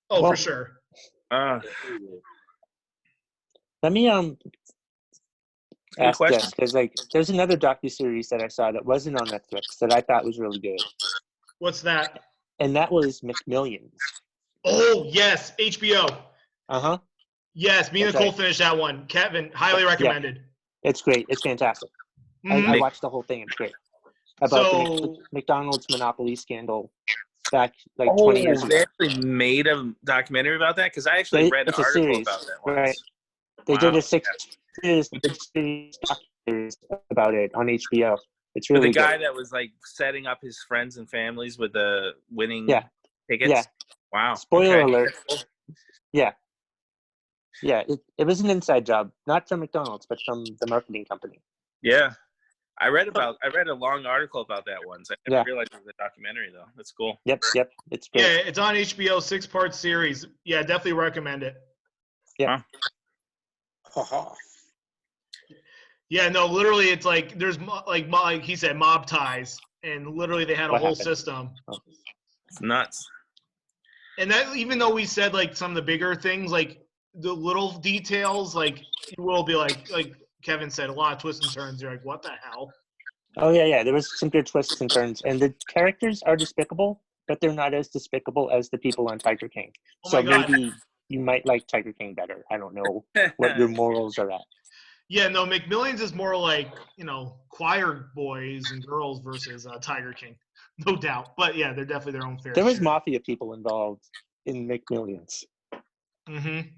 S1: Oh, for sure.
S3: Let me ask this, because like there's another docuseries that I saw that wasn't on Netflix that I thought was really good.
S1: What's that?
S3: And that was McMillions.
S1: Oh, yes, HBO.
S3: Uh-huh.
S1: Yes, me and Nicole finished that one. Kevin, highly recommended.
S3: Yeah. It's great. It's fantastic.
S1: Mm-hmm.
S3: I watched the whole thing. It's great. About the McDonald's monopoly scandal back like 20 years ago.
S2: They actually made a documentary about that? Because I actually read an article about that once.
S3: Right. They did a six-series about it on HBO. It's really
S2: the guy
S3: good.
S2: that was like setting up his friends and families with the winning tickets.
S3: Yeah.
S2: Wow.
S3: Spoiler alert. Yeah. Yeah. It was an inside job, not from McDonald's, but from the marketing company.
S2: Yeah. I read a long article about that once. I never realized it was a documentary though. That's cool.
S3: Yep. It's great.
S1: Yeah, it's on HBO, 6-part series. Yeah, definitely recommend it.
S3: Yeah.
S2: Wow.
S1: Yeah, no, literally, it's like there's like he said, mob ties, and literally they had a whole system.
S2: It's nuts.
S1: And that, even though we said like some of the bigger things, like the little details, like you will be like Kevin said, a lot of twists and turns. You're like, what the hell?
S3: Oh yeah. There was some good twists and turns, and the characters are despicable, but they're not as despicable as the people on Tiger King. So maybe you might like Tiger King better. I don't know what your morals are at.
S1: Yeah, no, McMillions is more like, choir boys and girls versus Tiger King, no doubt. But yeah, they're definitely their own fair share.
S3: There was mafia people involved in McMillions.
S1: Mm-hmm.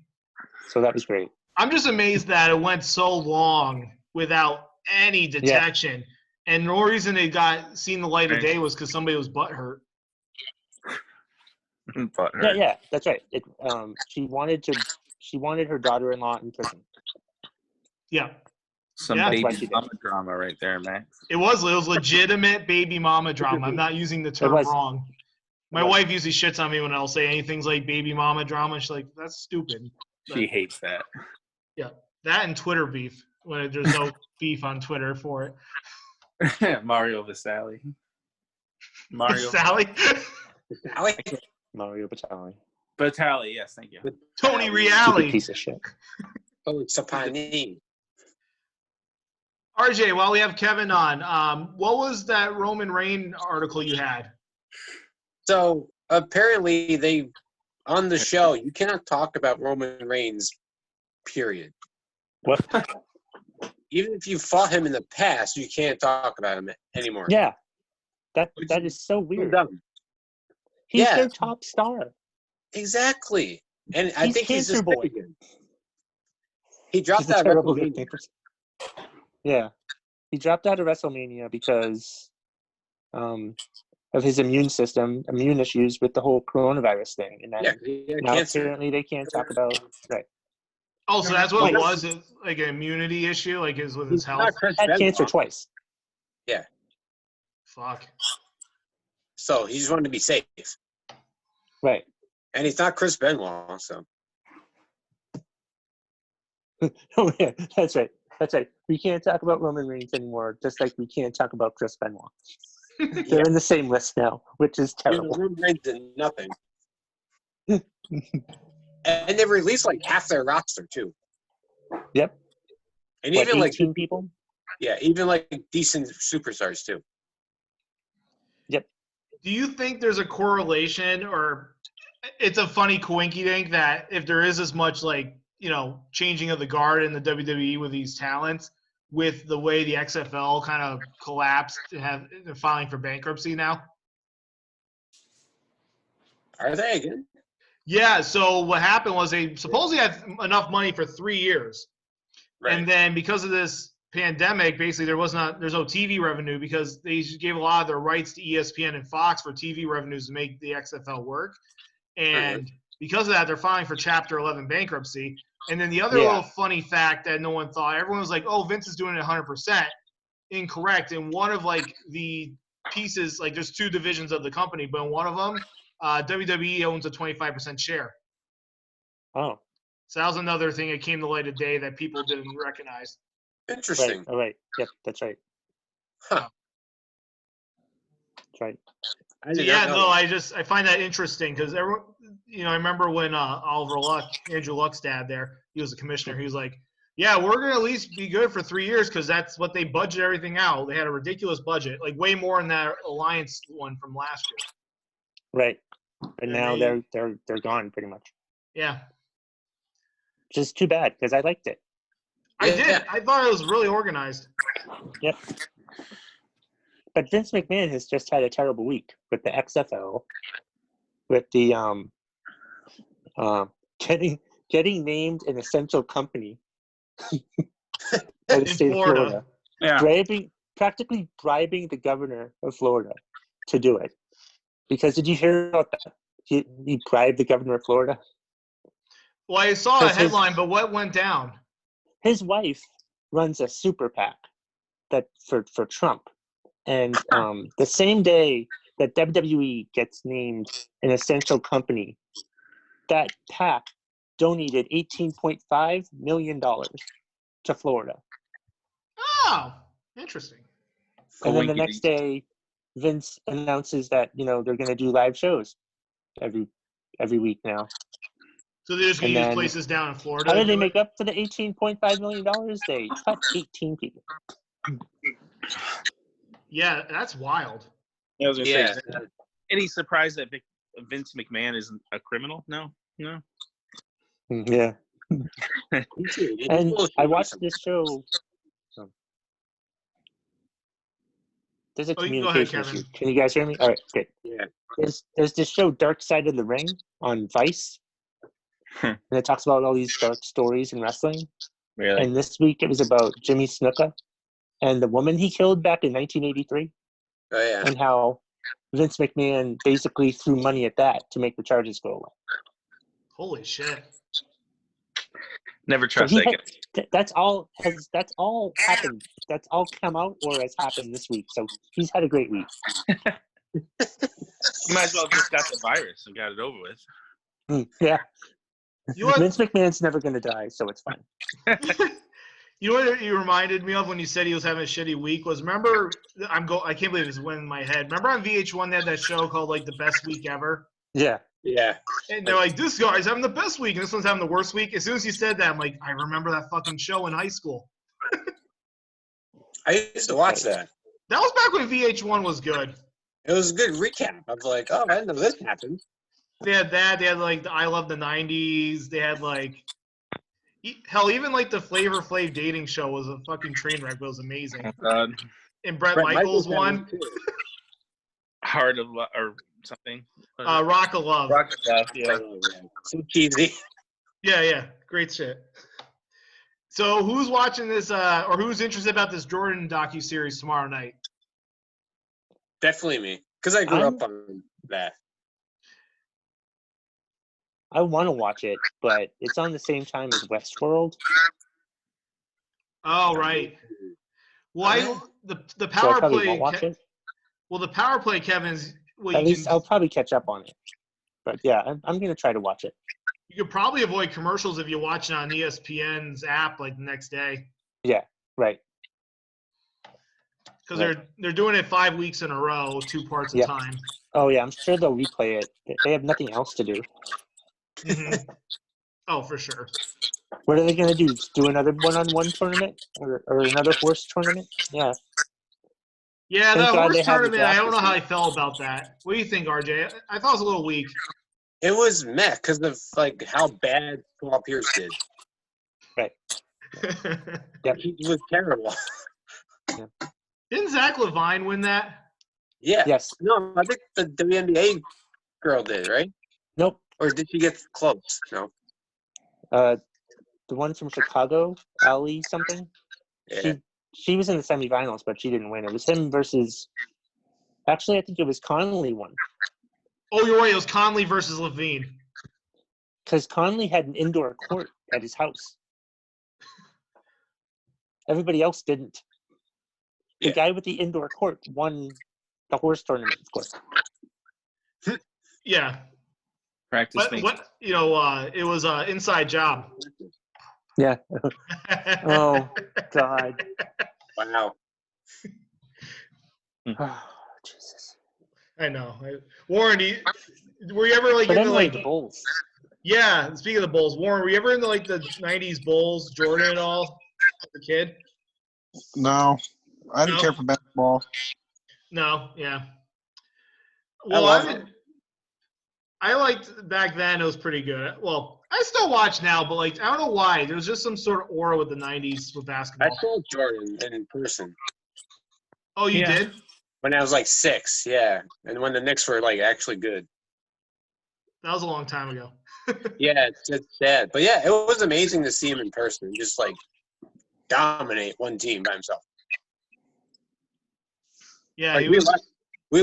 S3: So that was great.
S1: I'm just amazed that it went so long without any detection. Yeah. And the only reason it got seen the light of day was because somebody was butthurt.
S3: Yeah, that's right. She wanted her daughter-in-law in prison.
S1: Yeah.
S2: Some baby mama drama right there, Max.
S1: It was legitimate baby mama drama. I'm not using the term wrong. My wife usually shits on me when I'll say anything like baby mama drama. She's like, that's stupid.
S2: She hates that.
S1: Yeah. That and Twitter beef, when there's no beef on Twitter for it.
S2: Mario Vasali.
S1: Sally?
S3: Mario Batali.
S2: Batali, yes, thank you.
S1: Tony Reali.
S3: Piece of shit.
S4: Oh, it's a panini.
S1: RJ, while we have Kevin on, what was that Roman Reigns article you had?
S4: So apparently on the show, you cannot talk about Roman Reigns, period.
S3: What?
S4: Even if you fought him in the past, you can't talk about him anymore.
S3: Yeah. That is so weird.
S4: Dumb.
S3: He's
S4: Yeah.
S3: their top star.
S4: Exactly. And I
S3: He's
S4: think he's
S3: Cancer
S4: just
S3: Boy.
S4: He dropped
S3: He's a
S4: that
S3: terrible
S4: WrestleMania.
S3: nickname. Yeah. He dropped out of WrestleMania because of his immune issues with the whole coronavirus thing. And then
S4: Yeah, he had
S3: now
S4: cancer.
S3: apparently they can't talk about right.
S1: Oh, so that's what
S3: Wait.
S1: it was? It's like an immunity issue, like is with his
S4: He's
S1: health?
S4: not Chris
S3: Had cancer
S4: Benoit.
S3: twice.
S4: Yeah.
S1: Fuck.
S4: So he just wanted to be safe.
S3: Right.
S4: And he's not Chris Benoit, so.
S3: Oh yeah, that's right. That's right. We can't talk about Roman Reigns anymore, just like we can't talk about Chris Benoit. They're in the same list now, which is terrible.
S4: Roman Reigns did nothing. And they released like half their roster too.
S3: Yep.
S4: And
S3: What,
S4: even
S3: 18
S4: like
S3: people?
S4: yeah, even like decent superstars too.
S3: Yep.
S1: Do you think there's a correlation, or it's a funny coinky dink that if there is as much like, you know, changing of the guard in the WWE with these talents, with the way the XFL kind of collapsed and they're filing for bankruptcy now?
S4: Are they again?
S1: Yeah, so what happened was they supposedly had enough money for 3 years.
S4: Right.
S1: And then because of this pandemic, basically there's no TV revenue because they gave a lot of their rights to ESPN and Fox for TV revenues to make the XFL work. And because of that, they're filing for Chapter 11 bankruptcy. And then the other little funny fact that no one thought, everyone was like, oh, Vince is doing it 100%. Incorrect. And one of like the pieces, like there's 2 divisions of the company, but in one of them, WWE owns a 25% share.
S3: Oh.
S1: So that was another thing that came to light of day that people didn't recognize.
S4: Interesting.
S3: Right. All right. Yep, that's right.
S4: Huh.
S3: That's right.
S1: So yeah, no, I find that interesting because everyone, you know, I remember when Andrew Luck's dad there, he was a commissioner. He was like, yeah, we're going to at least be good for 3 years because that's what they budget everything out. They had a ridiculous budget, like way more than that Alliance one from last year.
S3: Right. But
S1: And
S3: now they're gone pretty much.
S1: Yeah.
S3: Which is too bad because I liked it.
S1: I did. I thought it was really organized.
S3: Yep. But Vince McMahon has just had a terrible week with the XFL, with the getting named an essential company by the state of Florida.
S2: Yeah.
S3: Practically bribing the governor of Florida to do it. Because did you hear about that? He bribed the governor of Florida.
S1: Well, I saw a headline, but what went down?
S3: His wife runs a super PAC for Trump. And the same day that WWE gets named an essential company, that PAC donated $18.5 million to Florida.
S1: Oh, interesting.
S3: And then the next day, Vince announces that, you know, they're going to do live shows every week now.
S1: So they're just going to use places down in Florida?
S3: How did they make up for the $18.5 million? They cut 18 people.
S1: Yeah, that's wild.
S2: I was gonna say, any surprise that Vince McMahon isn't a criminal? No.
S3: Yeah. And I watched this show. There's a communication issue. Can you guys hear me? All right, good.
S4: Yeah.
S3: There's this show, Dark Side of the Ring, on Vice. And it talks about all these dark stories in wrestling.
S2: Really?
S3: And this week it was about Jimmy Snuka and the woman he killed back in 1983.
S4: Oh, yeah.
S3: And how Vince McMahon basically threw money at that to make the charges go away.
S1: Holy shit.
S2: Never trust that guy.
S3: That's all happened. That's all come out or has happened this week. So he's had a great week.
S2: You might as well just got the virus and got it over with.
S3: Yeah.
S1: Vince
S3: McMahon's never going to die, so it's fine.
S1: You know what you reminded me of when you said he was having a shitty week was, remember, I can't believe this went in my head. Remember on VH1 they had that show called like The Best Week Ever?
S3: Yeah.
S4: Yeah.
S1: And they're like, this guy's having the best week and this one's having the worst week. As soon as you said that, I'm like, I remember that fucking show in high school.
S4: I used to watch that.
S1: That was back when VH1 was good.
S4: It was a good recap. I was like, oh, I didn't know this happened.
S1: They had that. They had like the I Love the '90s. They had like, hell, even like the Flavor Flav dating show was a fucking train wreck. But it was amazing. And Brett Michaels
S4: had
S1: won.
S4: one, too.
S2: Heart of Love or something.
S1: Rock of Love.
S2: Rock of Love, yeah.
S4: So cheesy.
S1: Yeah, great shit. So who's watching this, or who's interested about this Jordan docuseries tomorrow night?
S4: Definitely me, because I grew up on that.
S3: I want to watch it, but it's on the same time as Westworld.
S1: Oh, right. Well, the
S3: So I
S1: power
S3: probably
S1: play.
S3: won't watch it.
S1: Well, the power play, Kevin's. Well,
S3: At least I'll probably catch up on it. But yeah, I'm going to try to watch it.
S1: You could probably avoid commercials if you watch it on ESPN's app like the next day.
S3: Yeah, right.
S1: Because they're doing it 5 weeks in a row, 2 parts of time.
S3: Oh yeah, I'm sure they'll replay it. They have nothing else to do.
S1: Mm-hmm. Oh, for sure.
S3: What are they going to do? Just do another one-on-one tournament or another horse tournament? Yeah.
S1: Yeah,
S3: Thank
S1: that
S3: God
S1: horse
S3: they had the
S1: tournament, I don't know
S3: draft
S1: how I
S3: this
S1: felt about that. What do you think, RJ? I thought it was a little weak.
S4: It was meh because of like how bad Paul Pierce did.
S3: Right. Yep.
S4: He was terrible.
S1: Didn't Zach Levine win that?
S4: Yeah.
S3: Yes.
S4: No, I think the WNBA girl did, right?
S3: Nope.
S4: Or did she get close? No.
S3: The one from Chicago, Ali something.
S4: Yeah.
S3: She was in the semifinals, but she didn't win. It was him versus. Actually, I think it was Conley won
S1: Oh, you're right. It was Conley versus Levine.
S3: because Conley had an indoor court at his house. Everybody else didn't. The
S4: Yeah.
S3: guy with the indoor court won the horse tournament, of course.
S1: Yeah.
S2: Practice
S1: But
S2: makes
S1: what it was an inside job.
S3: Yeah. Oh God.
S4: Wow.
S3: Oh, Jesus.
S1: I know. Warren, were you ever like
S3: But
S1: into
S3: anyway,
S1: like
S3: the Bulls.
S1: Yeah, speaking of the Bulls, Warren, were you ever into like the '90s Bulls, Jordan at all, as a kid?
S5: No, I didn't
S1: No?
S5: care for basketball.
S1: No, yeah.
S4: I
S1: Well,
S4: love it.
S1: I liked back then. It was pretty good. Well, I still watch now, but like I don't know why. There's just some sort of aura with the '90s with
S4: I
S1: basketball.
S4: saw Jordan in person
S1: Oh, you
S2: Yeah.
S1: did?
S4: when I was like 6. Yeah, and when the Knicks were like actually good.
S1: That was a long time ago.
S4: Yeah, it's sad, but yeah, it was amazing to see him in person. Just like dominate one team by himself.
S1: Yeah,
S4: Like
S1: he
S4: we
S1: was.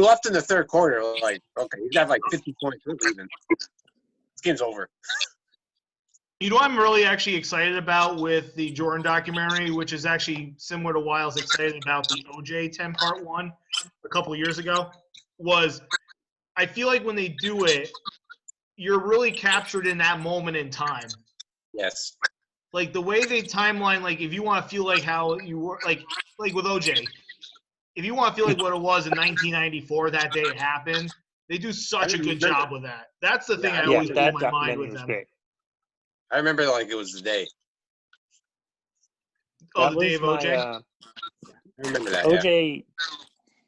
S4: left in the third quarter. Like, okay, he's got like 50 points. We're leaving. This game's over.
S1: You know what I'm really actually excited about with the Jordan documentary, which is actually similar to why I was excited about the OJ 10-part one a couple of years ago, was I feel like when they do it, you're really captured in that moment in time.
S4: Yes.
S1: Like the way they timeline, like if you want to feel like how you were, like with OJ, if you want to feel like what it was in 1994, that day it happened, they do such a good job with that. That's the thing I
S3: Yeah,
S1: always blew
S3: that
S1: my mind
S3: documentary
S1: with
S3: was
S1: them.
S3: great.
S4: I remember like it was the day.
S1: Oh,
S3: That
S1: the day of
S3: was
S1: OJ?
S4: I remember that. Yeah.
S3: OJ.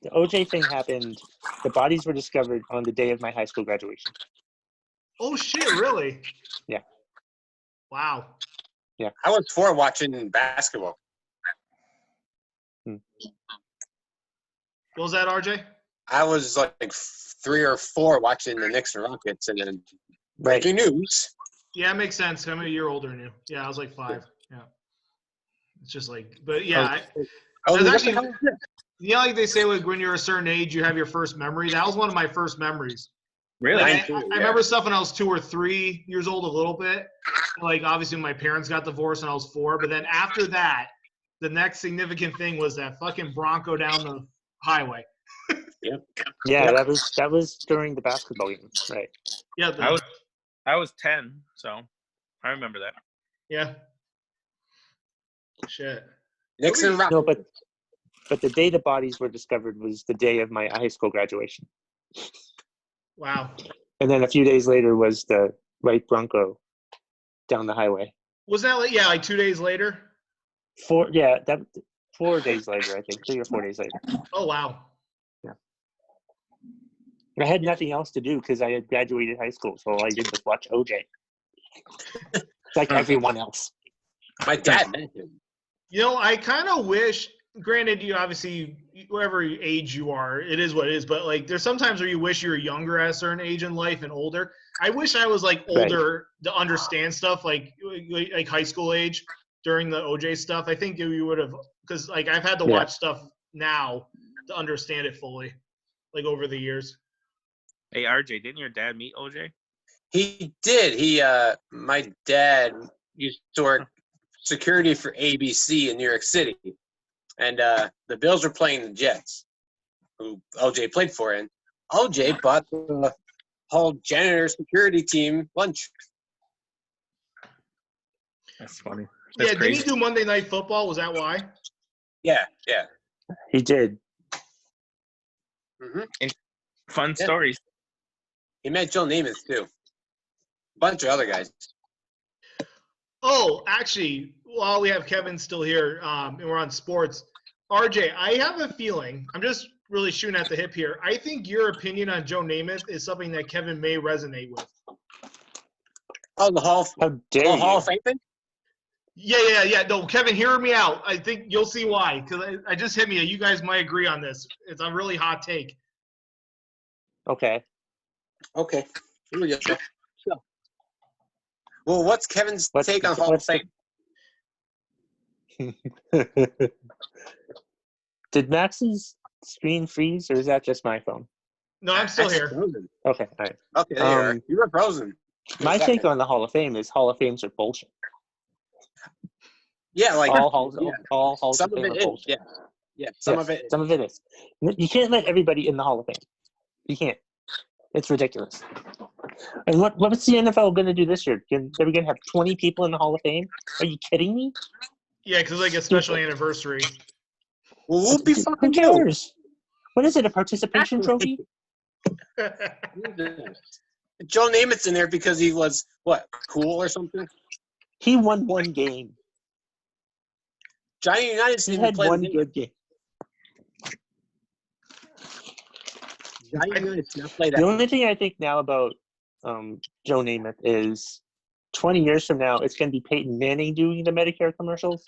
S3: The OJ thing happened. The bodies were discovered on the day of my high school graduation.
S1: Oh, shit, really?
S3: Yeah.
S1: Wow.
S4: I was 4 watching basketball.
S1: What was that, RJ?
S4: I was like 3 or 4 watching the Knicks and Rockets, and then
S3: Right.
S4: breaking news.
S1: Yeah, it makes sense. I'm a year older than you. Yeah, I was like 5. Yeah. It's just like, but yeah.
S4: Oh,
S1: That's
S4: what
S1: actually,
S4: the hell is this?
S1: you know, like they say, like when you're a certain age, you have your first memory. That was one of my first memories.
S2: Really?
S1: Like,
S4: Mine too,
S1: I
S4: yeah.
S1: remember stuff when I was 2 or 3 years old a little bit. Like, obviously, my parents got divorced when I was 4. But then after that, the next significant thing was that fucking Bronco down the highway.
S4: Yep.
S3: Yeah,
S4: Yep.
S3: that was during the basketball game, right?
S1: Yeah,
S2: I was 10, so I remember that.
S1: yeah. Shit.
S4: Knicks and Rockets.
S3: No, but the day the bodies were discovered was the day of my high school graduation,
S1: Wow.
S3: and then a few days later was the white Bronco down the highway.
S1: Was that like, yeah, like 2 days later?
S3: 4 days later, I think, 3 or 4 days later.
S1: Oh, wow.
S3: Yeah. But I had nothing else to do because I had graduated high school, so all I did was watch OJ. Like everyone else.
S4: My dad met him.
S1: You know, I kind of wish. Granted, you obviously, whatever age you are, it is what it is. But like, there's sometimes where you wish you were younger at a certain age in life and older. I wish I was like older to understand stuff, like high school age during the OJ stuff. I think you would have, because like I've had to watch stuff now to understand it fully, like over the years.
S2: Hey, RJ, didn't your dad meet OJ?
S4: He did. My dad used to work security for ABC in New York City. And the Bills were playing the Jets, who OJ played for. And OJ bought the whole janitor security team lunch.
S2: That's funny. That's
S1: Did he do Monday Night Football? Was that why?
S4: Yeah.
S3: He did.
S4: Mm-hmm.
S2: Fun stories.
S4: He met Joe Namath, too. A bunch of other guys.
S1: Oh, actually, while we have Kevin still here and we're on sports, RJ, I have a feeling, I'm just really shooting at the hip here. I think your opinion on Joe Namath is something that Kevin may resonate with.
S4: Oh, the Hall
S3: Hall
S4: of Fame thing?
S1: Yeah. No, Kevin, hear me out. I think you'll see why, because I just hit me. You guys might agree on this. It's a really hot take.
S3: Okay.
S4: Here we go. Well, what's Kevin's take on Hall of Fame?
S3: Did Max's screen freeze, or is that just my phone?
S1: No, I'm still here.
S4: Frozen.
S3: Okay, all right.
S4: Okay, there you are. You were frozen.
S3: My take on the Hall of Fame is Hall of Fames are bullshit.
S4: Yeah, like
S3: all halls of Fame are bullshit.
S4: Yeah, some of it.
S3: Some of it is. You can't let everybody in the Hall of Fame. You can't. It's ridiculous. And what's the NFL going to do this year? Are we going to have 20 people in the Hall of Fame? Are you kidding me?
S1: Yeah, because like a special anniversary.
S4: Well, we'll be fucking
S3: Who cares? What is it, a participation trophy?
S4: Joe Namath's in there because he was, cool or something?
S3: He won one game.
S4: Johnny Unitas
S3: He
S4: didn't
S3: had
S4: play
S3: one good game.
S4: Johnny Unitas did not play that.
S3: The only thing I think now about Joe Namath is 20 years from now, it's going to be Peyton Manning doing the Medicare commercials.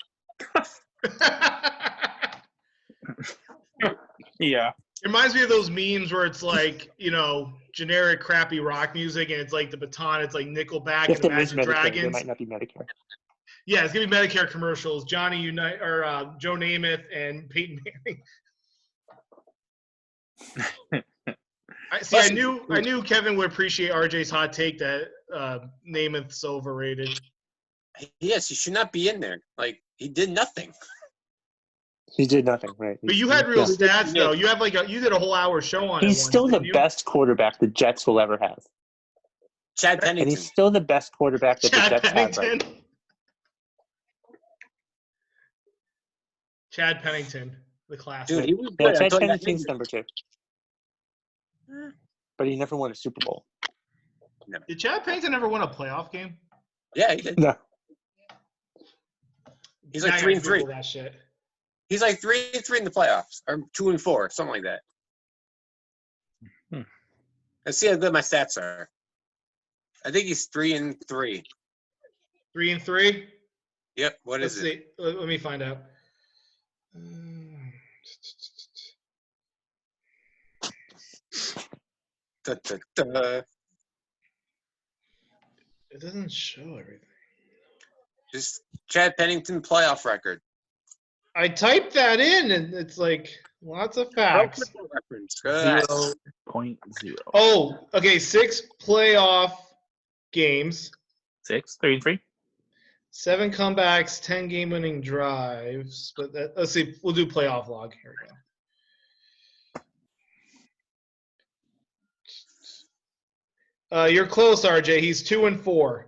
S2: Yeah.
S1: It reminds me of those memes where it's like, generic crappy rock music, and it's like the baton, it's like Nickelback
S3: If
S1: and
S3: there is
S1: Imagine
S3: Medicare,
S1: Dragons.
S3: there might not be Medicare.
S1: Yeah, it's gonna be Medicare commercials. Joe Namath and Peyton Manning. I knew Kevin would appreciate RJ's hot take that Namath's overrated.
S4: Yes, he should not be in there. Like, he did nothing.
S3: He did nothing, right?
S1: But you had real stats though. You have you did a whole hour show on it.
S3: He's still the best quarterback the Jets will ever have.
S4: Chad Pennington.
S3: And he's still the best quarterback that the Jets have right now.
S1: Chad Pennington, the classic.
S4: Dude, he was good.
S3: Chad Pennington's number 2. But he never won a Super Bowl.
S4: No.
S1: Did Chad Pennington ever win a playoff game?
S4: Yeah, he did.
S3: No.
S4: He's like 3-3.
S1: That shit.
S4: He's like 3-3 in the playoffs, or 2-4, something like that. Let's see how good my stats are. I think he's 3-3.
S1: 3-3.
S4: Yep. What is it?
S1: Let me find out. It doesn't show everything.
S4: Just Chad Pennington playoff record.
S1: I typed that in, and it's like lots of facts.
S2: 0.0.
S1: Oh, okay. 6 playoff games.
S2: 6, 3-3.
S1: 7 comebacks, 10 game-winning drives. But let's see. We'll do playoff log. Here we go. You're close, RJ. He's 2-4.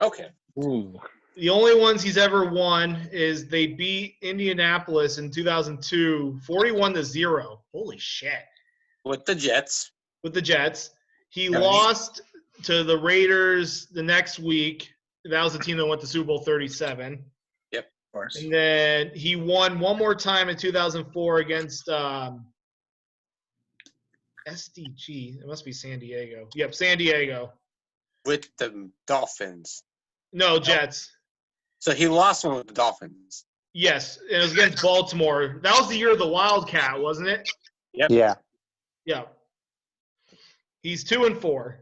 S4: Okay.
S2: Ooh.
S1: The only ones he's ever won is they beat Indianapolis in 2002, 41-0. Holy shit.
S4: With the Jets.
S1: With the Jets. He lost to the Raiders the next week. That was the team that went to Super Bowl 37.
S4: Yep, of course.
S1: And then he won one more time in 2004 against SDG. It must be San Diego. Yep, San Diego.
S4: with the Dolphins.
S1: No, Jets.
S4: So he lost one with the Dolphins.
S1: Yes, and it was against Baltimore. That was the year of the Wildcat, wasn't it?
S4: Yep.
S3: Yeah.
S1: Yeah. He's 2-4.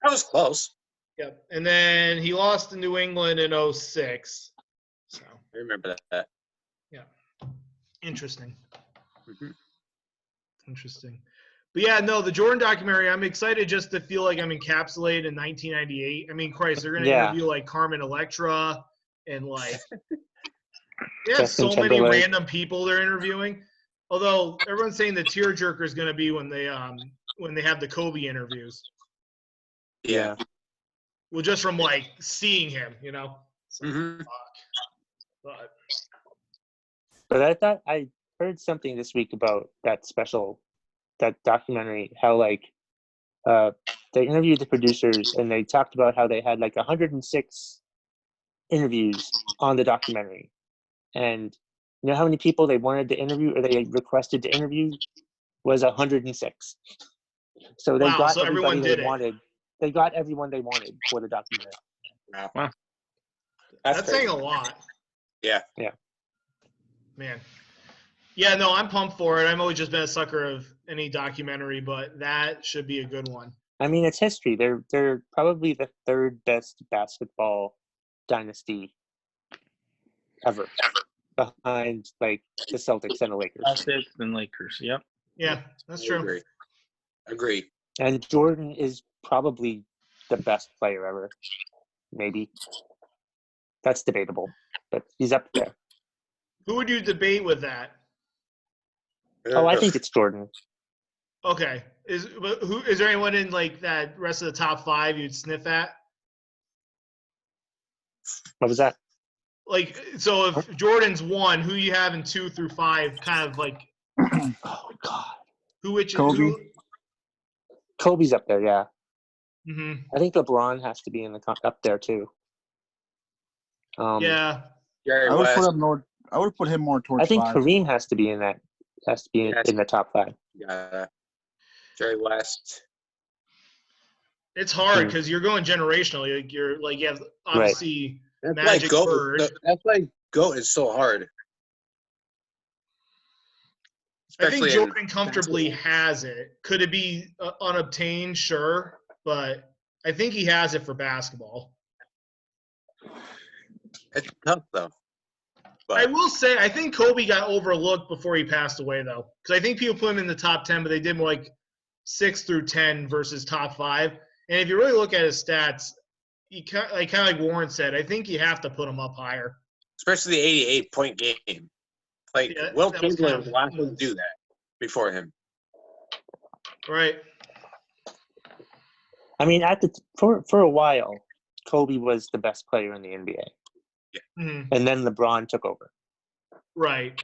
S4: That was close.
S1: Yep. And then he lost to New England in 06. So
S4: I remember that.
S1: interesting.
S4: Mhm.
S1: Interesting. But yeah, no, the Jordan documentary, I'm excited just to feel like I'm encapsulated in 1998. I mean, Christ, they're going to
S3: Yeah.
S1: interview like Carmen Electra and like they have
S3: Justin
S1: so many
S3: Timberlake.
S1: random people they're interviewing. Although everyone's saying the tearjerker is going to be when they have the Kobe interviews.
S4: Yeah.
S1: Well, just from like seeing him, you know. So,
S4: Mhm.
S1: but
S3: But I thought I heard something this week about that documentary, how like they interviewed the producers and they talked about how they had like 106 interviews on the documentary. And you know how many people they wanted to interview or they requested to interview was 106. So they
S1: Wow,
S3: got
S1: so everyone
S3: everybody
S1: did
S3: they
S1: it.
S3: wanted. They got everyone they wanted for the documentary.
S4: Wow.
S1: that's saying
S4: crazy.
S1: a lot.
S4: Yeah.
S1: Man. Yeah, no, I'm pumped for it. I've always just been a sucker of any documentary, but that should be a good one.
S3: I mean, it's history. They're probably the third best basketball dynasty ever, behind like the Celtics and the Lakers.
S2: Celtics and Lakers. Yep.
S1: Yeah, that's
S4: I
S1: true.
S4: Agree.
S3: And Jordan is probably the best player ever. Maybe. That's debatable, but he's up there.
S1: Who would you debate with that?
S3: Oh, I think it's Jordan.
S1: Okay. Is there anyone in like that rest of the top 5 you'd sniff at?
S3: What was that?
S1: Like, so if Jordan's 1, who you have in 2 through 5, kind of like
S3: Oh God,
S5: Kobe.
S3: Kobe's up there. Yeah,
S1: Mm-hmm.
S3: I think LeBron has to be in the up there too.
S1: Yeah.
S4: Jerry
S5: I would
S4: West.
S5: put him more towards
S3: I think
S5: 5.
S3: Kareem has to be in that. Has to be
S4: Yes.
S3: in the top 5.
S4: Jerry West.
S1: It's hard because you're going generational. You're like, you have obviously
S4: That's
S1: Magic
S4: why
S1: Bird.
S4: That's why GOAT is so hard.
S1: I think
S4: Especially in
S1: Jordan comfortably has it. Could it be unobtained? Sure. But I think he has it for basketball.
S4: It's tough though.
S1: I
S4: But
S1: will say, I think Kobe got overlooked before he passed away, though. Because I think people put him in the top 10, but they did more like 6 through 10 versus top 5. And if you really look at his stats, he kind of like Warren said, I think you have to put him up higher.
S4: especially the 88-point game. Like
S1: Yeah,
S4: Will
S1: that was
S4: Chamberlain
S1: kind
S4: was
S1: of
S4: the last one to
S1: nuts.
S4: do that before him.
S1: Right.
S3: I mean, for a while, Kobe was the best player in the NBA,
S1: Mhm.
S3: and then LeBron took over.
S1: Right.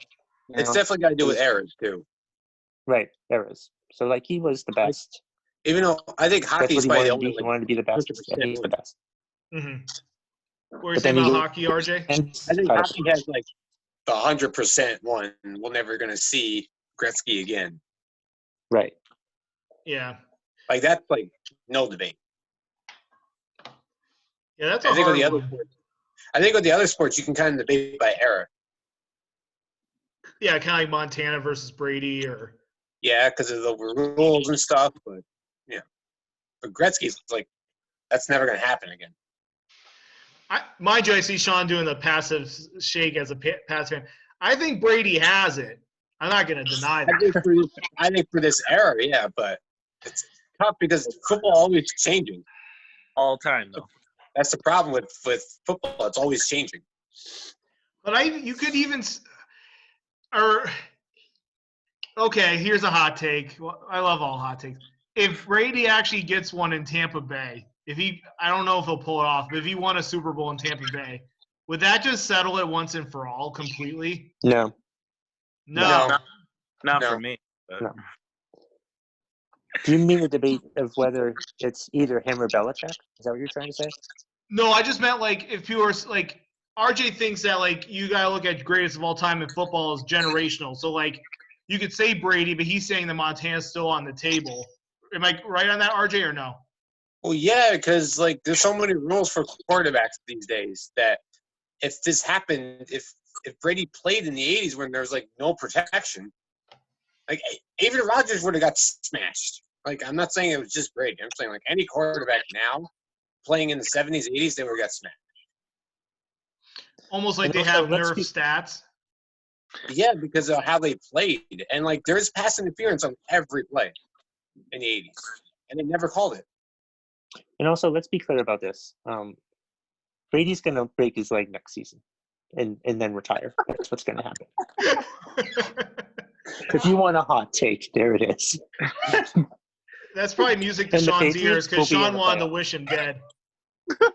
S3: You
S4: It's
S3: know?
S4: definitely got to do with errors too.
S3: Right, eras. So like he was the best.
S4: Even though I think
S3: That's
S4: hockey
S3: what
S4: is
S3: he
S4: probably
S3: wanted
S4: the
S3: to be.
S4: only
S3: He
S4: like
S3: wanted to be the best.
S4: 100%
S3: And he's the best.
S1: Mm-hmm. What were you
S3: But
S1: saying
S3: then he
S1: about
S3: did-
S1: hockey, RJ?
S3: And
S4: I think
S3: got
S4: hockey has like the 100% one. We're never gonna see Gretzky again.
S3: right.
S1: Yeah.
S4: Like that's like no debate.
S1: Yeah, that's a
S4: I think with
S1: hard
S4: the other
S1: one.
S4: sports, I think with the other sports you can kind of debate by era.
S1: Yeah, kind of like Montana versus Brady or
S4: Yeah, because of the rules and stuff. But yeah, but Gretzky's like that's never gonna happen again.
S1: mind you, I see Shawn doing the passive shake as a pass fan. I think Brady has it. I'm not going to deny that.
S4: I think for this era, yeah, but it's tough because football always changing.
S2: All time though.
S4: That's the problem with football. It's always changing.
S1: But you could even okay, here's a hot take. Well, I love all hot takes. If Brady actually gets one in Tampa Bay, I don't know if he'll pull it off, but if he won a Super Bowl in Tampa Bay, would that just settle it once and for all completely?
S3: No.
S1: No.
S2: Not
S4: No.
S2: for me. But
S3: No. Do you mean the debate of whether it's either him or Belichick? Is that what you're trying to say?
S1: No, I just meant like if people are like RJ thinks that like you gotta look at greatest of all time in football as generational. So like you could say Brady, but he's saying that Montana's still on the table. Am I right on that, RJ, or no?
S4: Well, yeah, because like there's so many rules for quarterbacks these days that if this happened, if Brady played in the '80s when there was like no protection, like even Rodgers would have got smashed. Like I'm not saying it was just Brady. I'm saying like any quarterback now playing in the '70s, '80s, they would have got smashed.
S1: Almost like
S3: And
S1: they
S3: also,
S1: have
S3: let's
S1: nerf
S3: be-
S1: stats.
S4: Yeah, because of how they played, and like there's pass interference on every play in the '80s, and they never called it.
S3: And also, let's be clear about this. Brady's going to break his leg next season and then retire. That's what's going to happen. If you want a hot take, there it is.
S1: That's probably music to
S3: And the
S1: Sean's
S3: Patriots
S1: ears because
S3: will be in
S1: Sean
S3: the
S1: wanted to
S3: playoffs.
S1: wish him dead.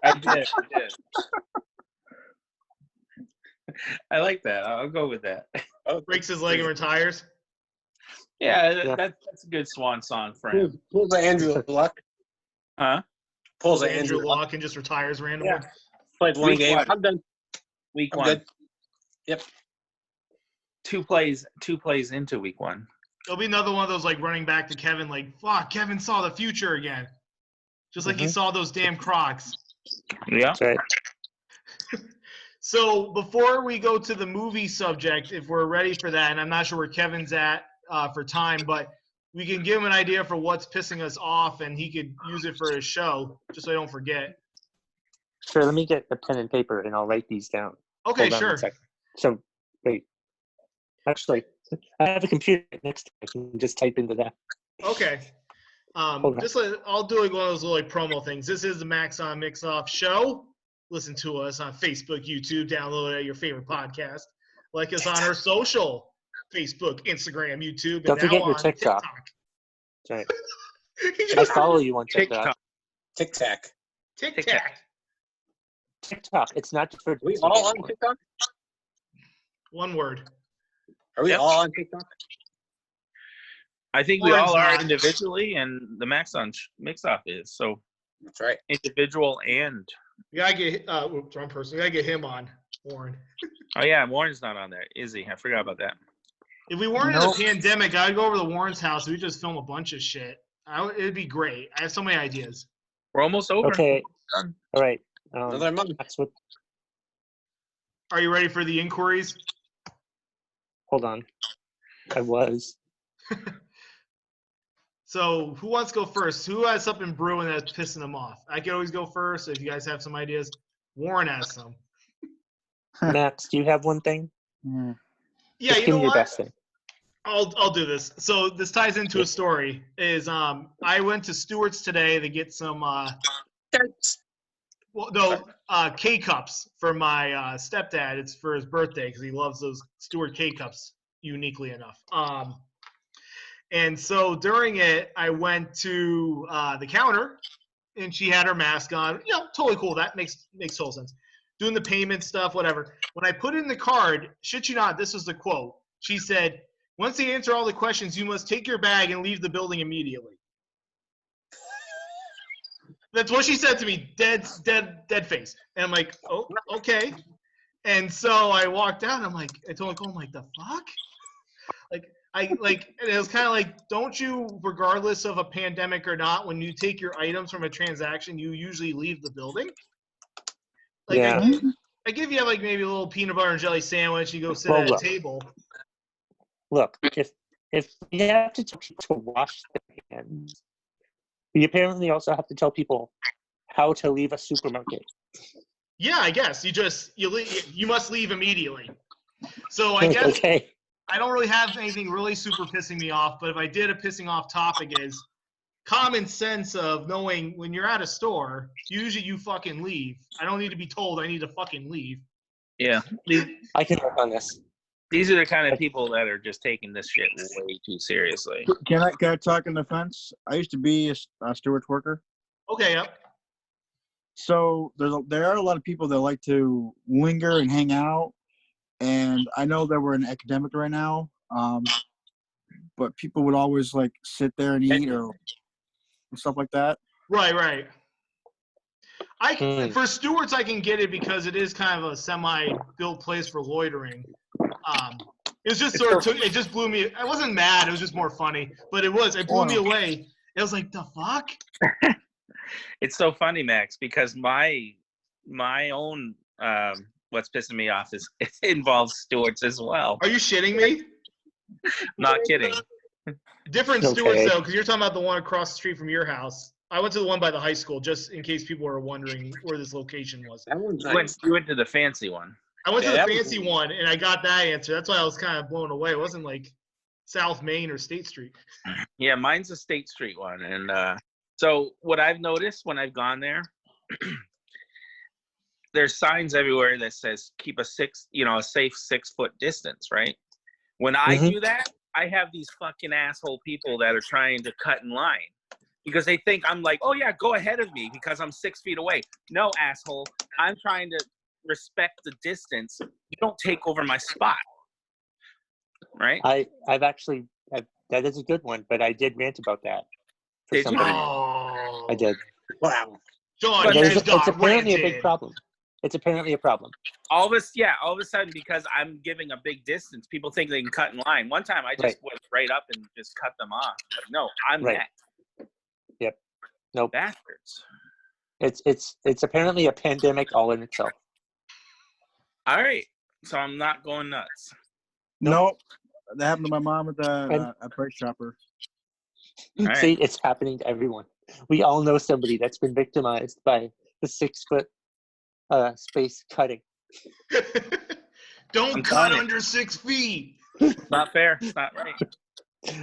S2: I did. I like that. I'll go with that.
S1: Breaks his leg and retires.
S3: Yeah.
S2: That's a good swan song for him.
S4: Pulls a Andrew Luck.
S2: Huh?
S4: Pulls a
S1: Andrew
S4: Andrew Luck.
S1: Luck and just retires randomly.
S4: Yeah. Played one
S2: Week
S4: game.
S2: one.
S4: I'm done.
S2: Week
S4: I'm
S2: one.
S4: good. Yep.
S2: Two plays into week one.
S1: It'll be another one of those like running back to Kevin, like, fuck, Kevin saw the future again. Just like he saw those damn Crocs.
S2: Yeah.
S3: That's right.
S1: So before we go to the movie subject, if we're ready for that, and I'm not sure where Kevin's at for time, but we can give him an idea for what's pissing us off, and he could use it for his show, just so I don't forget.
S3: Sure, let me get a pen and paper, and I'll write these down.
S1: Okay,
S3: Hold on
S1: sure.
S3: 1 second. So, wait. Actually, I have a computer next to me. I can just type into that.
S1: Okay.
S3: Hold on.
S1: I'll do like one of those little like promo things. This is the Maxon Mixoff Show. Listen to us on Facebook, YouTube, download it at your favorite podcast. Like us on our social, Facebook, Instagram, YouTube, and
S3: Don't forget
S1: now
S3: your
S1: on
S3: TikTok.
S1: TikTok.
S3: That's right. I follow you on TikTok.
S2: TikTok.
S4: Tic Tac.
S1: Tic Tac.
S3: TikTok. It's not just for.
S4: Are we all on TikTok?
S1: One word.
S4: Are we
S2: Yep.
S4: all on TikTok?
S2: I think we
S1: Warren's
S2: all are
S1: not.
S2: individually, and the Maxon Mixoff is so
S4: That's right.
S2: individual and.
S1: You gotta get wrong person. You gotta get him on, Warren.
S2: Oh yeah, Warren's not on there, is he? I forgot about that.
S1: If we weren't in
S5: Nope.
S1: the pandemic, I'd go over to Warren's house. We'd just film a bunch of shit. It'd be great. I have so many ideas.
S2: We're almost over.
S3: Okay.
S2: Done.
S3: All right.
S4: Another month.
S3: That's what.
S1: Are you ready for the inquiries?
S3: Hold on. I was.
S1: So who wants to go first? Who has something brewing that's pissing them off? I can always go first if you guys have some ideas. Warren has some.
S3: Max, do you have one thing?
S5: Hmm.
S1: Yeah,
S3: Just
S1: you
S3: give
S1: know
S3: me your
S1: what?
S3: best thing.
S1: I'll do this. So this ties into a story. Is I went to Stewart's today to get some K cups for my stepdad. It's for his birthday because he loves those Stewart K cups uniquely enough. And so during it, I went to the counter, and she had her mask on. You know, totally cool. That makes total sense. Doing the payment stuff, whatever. When I put in the card, shit you not, this was the quote. She said, "Once they answer all the questions, you must take your bag and leave the building immediately." That's what she said to me, dead face. And I'm like, oh, okay. And so I walked out. And I'm like, I told her, I'm like, the fuck? And it was kind of like, don't you, regardless of a pandemic or not, when you take your items from a transaction, you usually leave the building? Like,
S3: Yeah.
S1: I give you like maybe a little peanut butter and jelly sandwich. You go sit
S3: Well,
S1: at a
S3: look.
S1: table.
S3: Look, if you have to tell people to wash their hands, you apparently also have to tell people how to leave a supermarket.
S1: Yeah, I guess you must leave immediately. So I guess
S3: Okay.
S1: I don't really have anything really super pissing me off, but if I did, a pissing off topic is common sense of knowing when you're at a store, usually you fucking leave. I don't need to be told I need to fucking leave.
S2: Yeah.
S3: I can work on this.
S2: These are the kind of people that are just taking this shit way too seriously.
S5: Can I talk in defense? I used to be a Stewart's worker.
S1: Okay, yep.
S5: So there are a lot of people that like to linger and hang out, and I know that we're in academic right now, but people would always like sit there and eat or stuff like that.
S1: Right. For Stewart's, I can get it because it is kind of a semi-built place for loitering. It was just
S2: It's
S1: sort of
S2: so-
S1: it just blew me. I wasn't mad. It was just more funny. But it blew me away. It was like, the fuck?
S2: It's so funny, Max, because my own what's pissing me off is it involves Stewart's as well.
S1: Are you shitting me?
S2: Not kidding.
S1: Different
S3: Okay.
S1: Stewart's though, because you're talking about the one across the street from your house. I went to the one by the high school, just in case people were wondering where this location was.
S4: That one's
S2: You
S4: nice.
S2: went to the fancy one.
S1: I went
S4: Yeah,
S1: to the
S4: that was
S1: fancy one, and I got that answer. That's why I was kind of blown away. It wasn't like South Main or State Street.
S2: Yeah, mine's a State Street one, and so what I've noticed when I've gone there, there's signs everywhere that says keep a safe 6-foot distance, right? When I
S3: Mhm.
S2: do that, I have these fucking asshole people that are trying to cut in line because they think I'm like, oh yeah, go ahead of me because I'm 6 feet away. No, asshole, I'm trying to respect the distance. You don't take over my spot, right?
S3: That is a good one, but I did rant about that for
S2: Did you?
S3: somebody.
S1: Oh,
S3: I did.
S4: Wow.
S1: Sean
S2: But
S1: just
S3: It's
S1: got
S3: apparently a big
S1: ranted.
S3: problem. It's apparently a problem.
S2: All of a sudden, because I'm giving a big distance, people think they can cut in line. One time, I just
S3: Right.
S2: went right up and just cut them off. Like, no, I'm
S3: Right.
S2: next.
S3: Yep. Nope.
S2: Bastards.
S3: It's apparently a pandemic all in itself.
S2: All right, so I'm not going nuts.
S5: Nope. That happened to my mom at the
S3: And-
S5: at Price Chopper.
S2: All right.
S3: See, it's happening to everyone. We all know somebody that's been victimized by the 6-foot space cutting.
S1: Don't
S2: I'm
S1: cut
S2: telling you.
S1: under 6 feet.
S2: It's not fair. It's not right.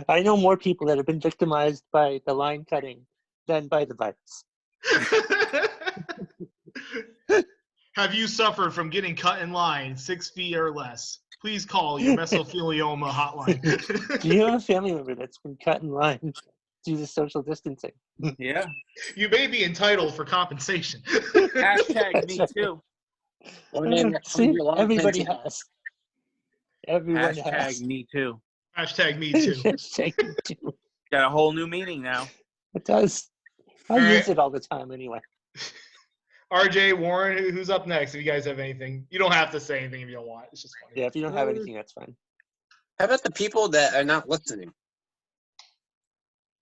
S3: I know more people that have been victimized by the line cutting than by the virus.
S1: Have you suffered from getting cut in line 6 feet or less? Please call your mesothelioma hotline.
S3: Do you have a family member that's been cut in line due to social distancing?
S2: Yeah.
S1: You may be entitled for compensation.
S2: Hashtag me too.
S3: See, everybody has. Everyone
S2: Hashtag
S3: has.
S2: me too.
S1: Hashtag me too.
S3: Hashtag me too.
S2: Got a whole new meaning now.
S3: It does. I
S1: All
S3: use
S1: right.
S3: it all the time anyway.
S1: RJ, Warren, who's up next? If you guys have anything, you don't have to say anything if you don't want. It's just funny.
S3: Yeah, if you don't have anything, that's fine.
S4: How about the people that are not listening?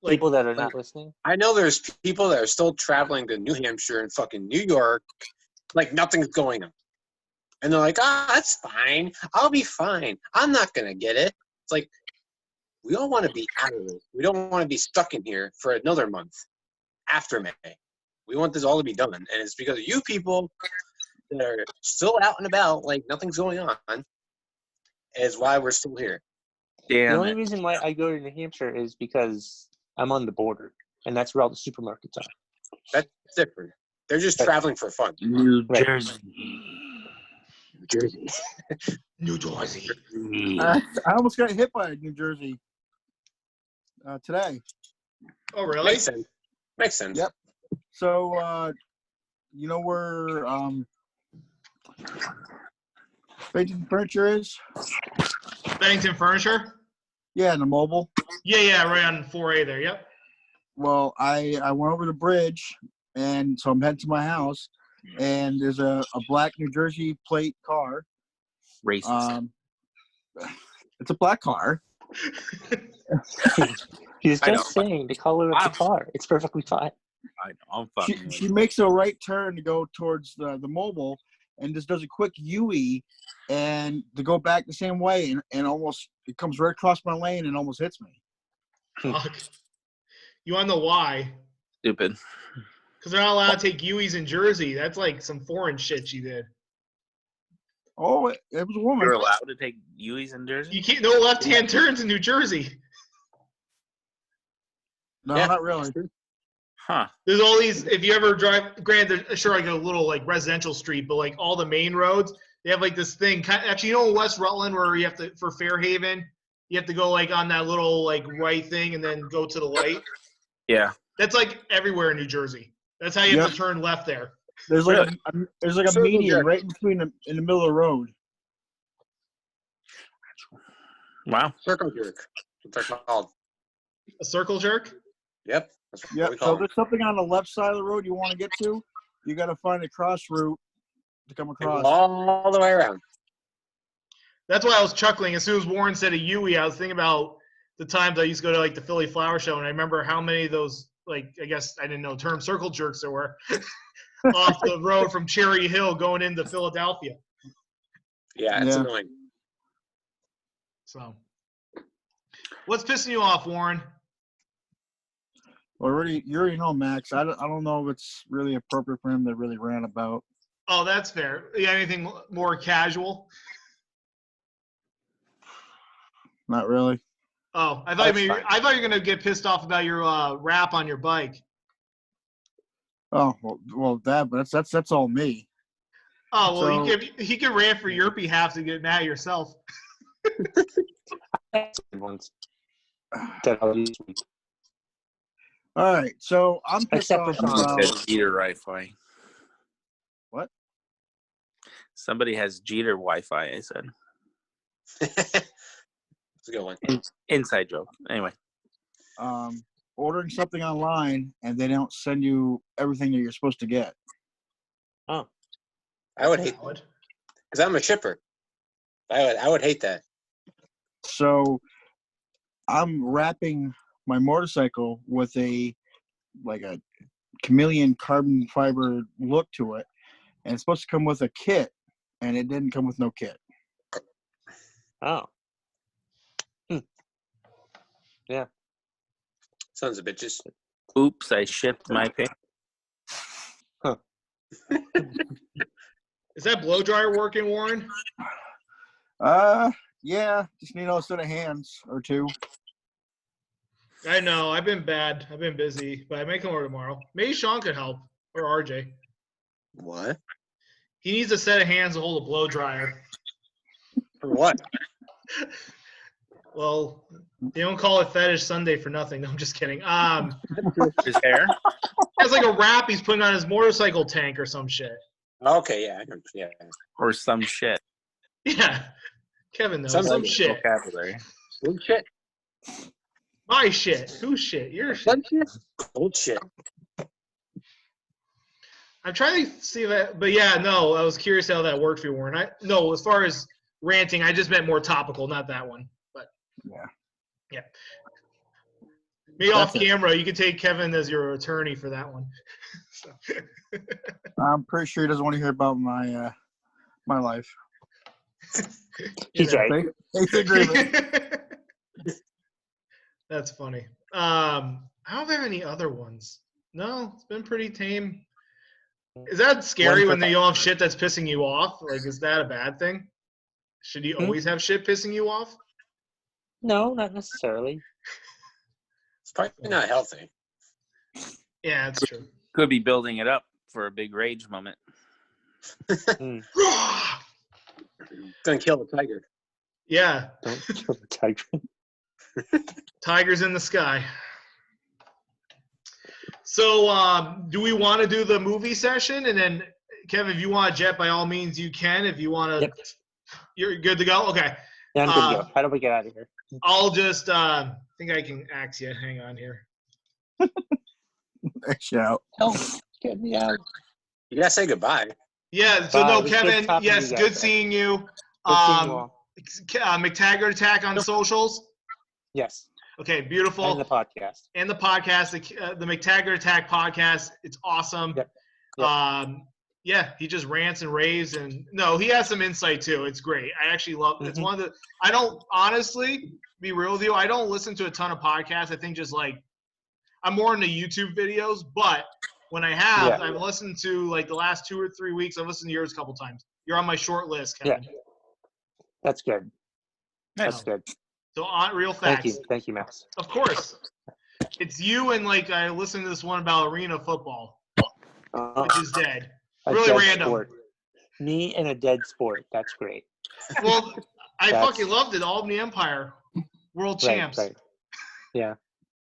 S1: Like,
S3: People that are not listening.
S4: I know there's people that are still traveling to New Hampshire and fucking New York, like nothing's going on. And they're like, that's fine. I'll be fine. I'm not going to get it. It's like, we all want to be out of this. We don't want to be stuck in here for another month after May. We want this all to be done. And it's because of you people that are still out and about, like nothing's going on, is why we're still here.
S3: The
S2: Damn
S3: only
S2: it.
S3: reason why I go to New Hampshire is because I'm on the border, and that's where all the supermarkets are.
S4: That's different. They're just traveling for fun.
S2: New
S3: Right.
S2: Jersey.
S4: Jersey.
S1: New Jersey.
S5: I almost got hit by New Jersey today.
S1: Oh, really?
S4: Makes sense. Makes sense.
S5: Yep. So, you know where Bennington Furniture is?
S1: Bennington Furniture?
S5: Yeah, in the mobile.
S1: Yeah, right on 4A there. Yep.
S5: Well, I went over the bridge, and so I'm heading to my house, and there's a black New Jersey plate car.
S2: Racist.
S5: It's a black car.
S3: He's
S2: I know.
S3: just saying the color of the car. It's perfectly fine.
S2: I know. I'm fucking with
S5: She
S2: you.
S5: makes a right turn to go towards the mobile, and just does a quick U-E, and to go back the same way, and almost it comes right across my lane and almost hits me.
S1: Fuck. You want to know why?
S2: Stupid.
S1: Because they're not allowed to take U's in Jersey. That's like some foreign shit she did.
S5: Oh, it was a woman.
S2: You're allowed to take U's in Jersey?
S1: You can't. No left-hand turns in New Jersey.
S5: No,
S4: Yeah.
S5: not really.
S2: Huh.
S1: There's all these. If you ever drive, granted, sure, like a little like residential street, but like all the main roads, they have like this thing. Actually, you know, in West Rutland, where you have to for Fairhaven, you have to go like on that little like right thing and then go to the light.
S2: Yeah.
S1: That's like everywhere in New Jersey. That's how you have
S5: Yep.
S1: to turn left there.
S5: There's like
S2: Really?
S5: there's like a
S4: Circle
S5: median
S4: jerk.
S5: right in between in the middle of the road.
S2: Wow.
S4: Circle jerk. That's what they're called.
S1: A circle jerk.
S4: Yep. That's what
S5: Yeah.
S4: we
S5: So
S4: call them.
S5: there's something on the left side of the road you want to get to. You got to find a cross route to come
S4: They go
S5: across.
S4: all the way around.
S1: That's why I was chuckling. As soon as Warren said a Yui, I was thinking about the times I used to go to like the Philly Flower Show, and I remember how many of those, like, I guess I didn't know the term, circle jerks there were off the road from Cherry Hill going into Philadelphia.
S4: Yeah, it's
S5: Yeah.
S4: annoying.
S1: So, what's pissing you off, Warren?
S5: Well, you already know Max. I don't know if it's really appropriate for him to really rant about.
S1: Oh, that's fair. Yeah, anything more casual?
S5: Not really.
S1: Oh, I thought
S3: That's fine.
S1: you were gonna get pissed off about your rap on your bike.
S5: Oh well, that. But that's all me.
S1: Oh well,
S5: So-
S1: he can rant for your behalf to get mad at yourself.
S3: Ones that I'll use.
S5: All right, so I'm pissed
S3: Except for
S5: off
S3: Shawn.
S5: about.
S2: Has Jeter Wi-Fi.
S5: What?
S2: Somebody has Jeter Wi-Fi. I said
S4: It's a good one.
S2: inside joke. Anyway,
S5: Ordering something online and they don't send you everything that you're supposed to get.
S3: Oh,
S4: I would hate because I'm a shipper. I would hate that.
S5: So I'm wrapping my motorcycle with a chameleon carbon fiber look to it, and it's supposed to come with a kit, and it didn't come with no kit.
S3: oh,
S4: Sons of bitches.
S2: oops! I shipped my pick.
S1: Is that blow dryer working, Warren?
S5: Yeah, just need a set of hands or two.
S1: I know. I've been bad. I've been busy, but I may come over tomorrow. Maybe Shawn could help, or RJ.
S4: What?
S1: He needs a set of hands to hold a blow dryer.
S4: For what?
S1: Well, they don't call it Fetish Sunday for nothing. No, I'm just kidding.
S2: His hair.
S1: Has like a wrap he's putting on his motorcycle tank or some shit.
S4: Okay, yeah, I know. Yeah.
S2: Or some shit.
S1: Yeah, Kevin knows
S4: Some
S1: some shit.
S2: Vocabulary.
S4: Old shit.
S1: My shit. Whose shit? Your shit.
S4: Some shit. Old shit.
S1: I'm trying to see that, but yeah, no. I was curious how that worked for you, Warren. No, as far as ranting, I just meant more topical, not that one. But yeah. Maybe off
S5: That's it.
S1: camera, you could take Kevin as your attorney for that one. So.
S5: I'm pretty sure he doesn't want to hear about my my life.
S3: he's right.
S5: It's agreement.
S1: That's funny. I don't have any other ones. No, it's been pretty tame. Is that scary when you don't have shit that's pissing you off? Like, is that a bad thing? Should you always have shit pissing you off?
S3: No, not necessarily.
S4: It's probably not healthy.
S1: Yeah, that's true.
S2: Could be building it up for a big rage moment.
S4: Gonna kill the tiger.
S1: Yeah,
S3: Don't kill the tiger.
S1: tigers in the sky. So, do we want to do the movie session? And then, Kevin, if you want to jet, by all means, you can. If you want to,
S3: Yep.
S1: You're good to go? Okay.
S3: Yeah, I'm good to go. How do we get out of here?
S1: I'll just, I think I can axe you. Hang on here.
S5: Shout.
S3: Help! Get me out.
S4: You gotta say goodbye.
S1: Yeah, so
S3: Bye.
S1: no,
S3: It was good
S1: Kevin,
S3: talking to
S1: yes,
S3: you
S1: good
S3: guys.
S1: seeing you.
S3: Good seeing you all.
S1: McTaggart Attack on socials.
S3: Yes,
S1: Okay, beautiful.
S3: and the podcast.
S1: And the podcast, the McTaggart Attack podcast. It's awesome.
S3: Yep. Yep.
S1: Yeah, he just rants and raves, and no, he has some insight too. It's great. I actually love. It's
S3: Mhm.
S1: one of the. I don't honestly be real with you. I don't listen to a ton of podcasts. I think just like I'm more into YouTube videos, but when I have,
S3: Yeah.
S1: I've listened to like the last 2 or 3 weeks. I've listened to yours a couple times. You're on my short list, Kevin.
S3: That's good. That's
S1: Nice.
S3: good.
S1: So on real facts.
S3: Thank you, Max.
S1: Of course. It's you and like I listened to this one about arena football, which is dead.
S3: A
S1: Really
S3: dead
S1: random.
S3: Sport. Me and a dead sport. That's great.
S1: Well, I
S3: That's-
S1: fucking loved it. Albany Empire, world champs.
S3: Right. Yeah.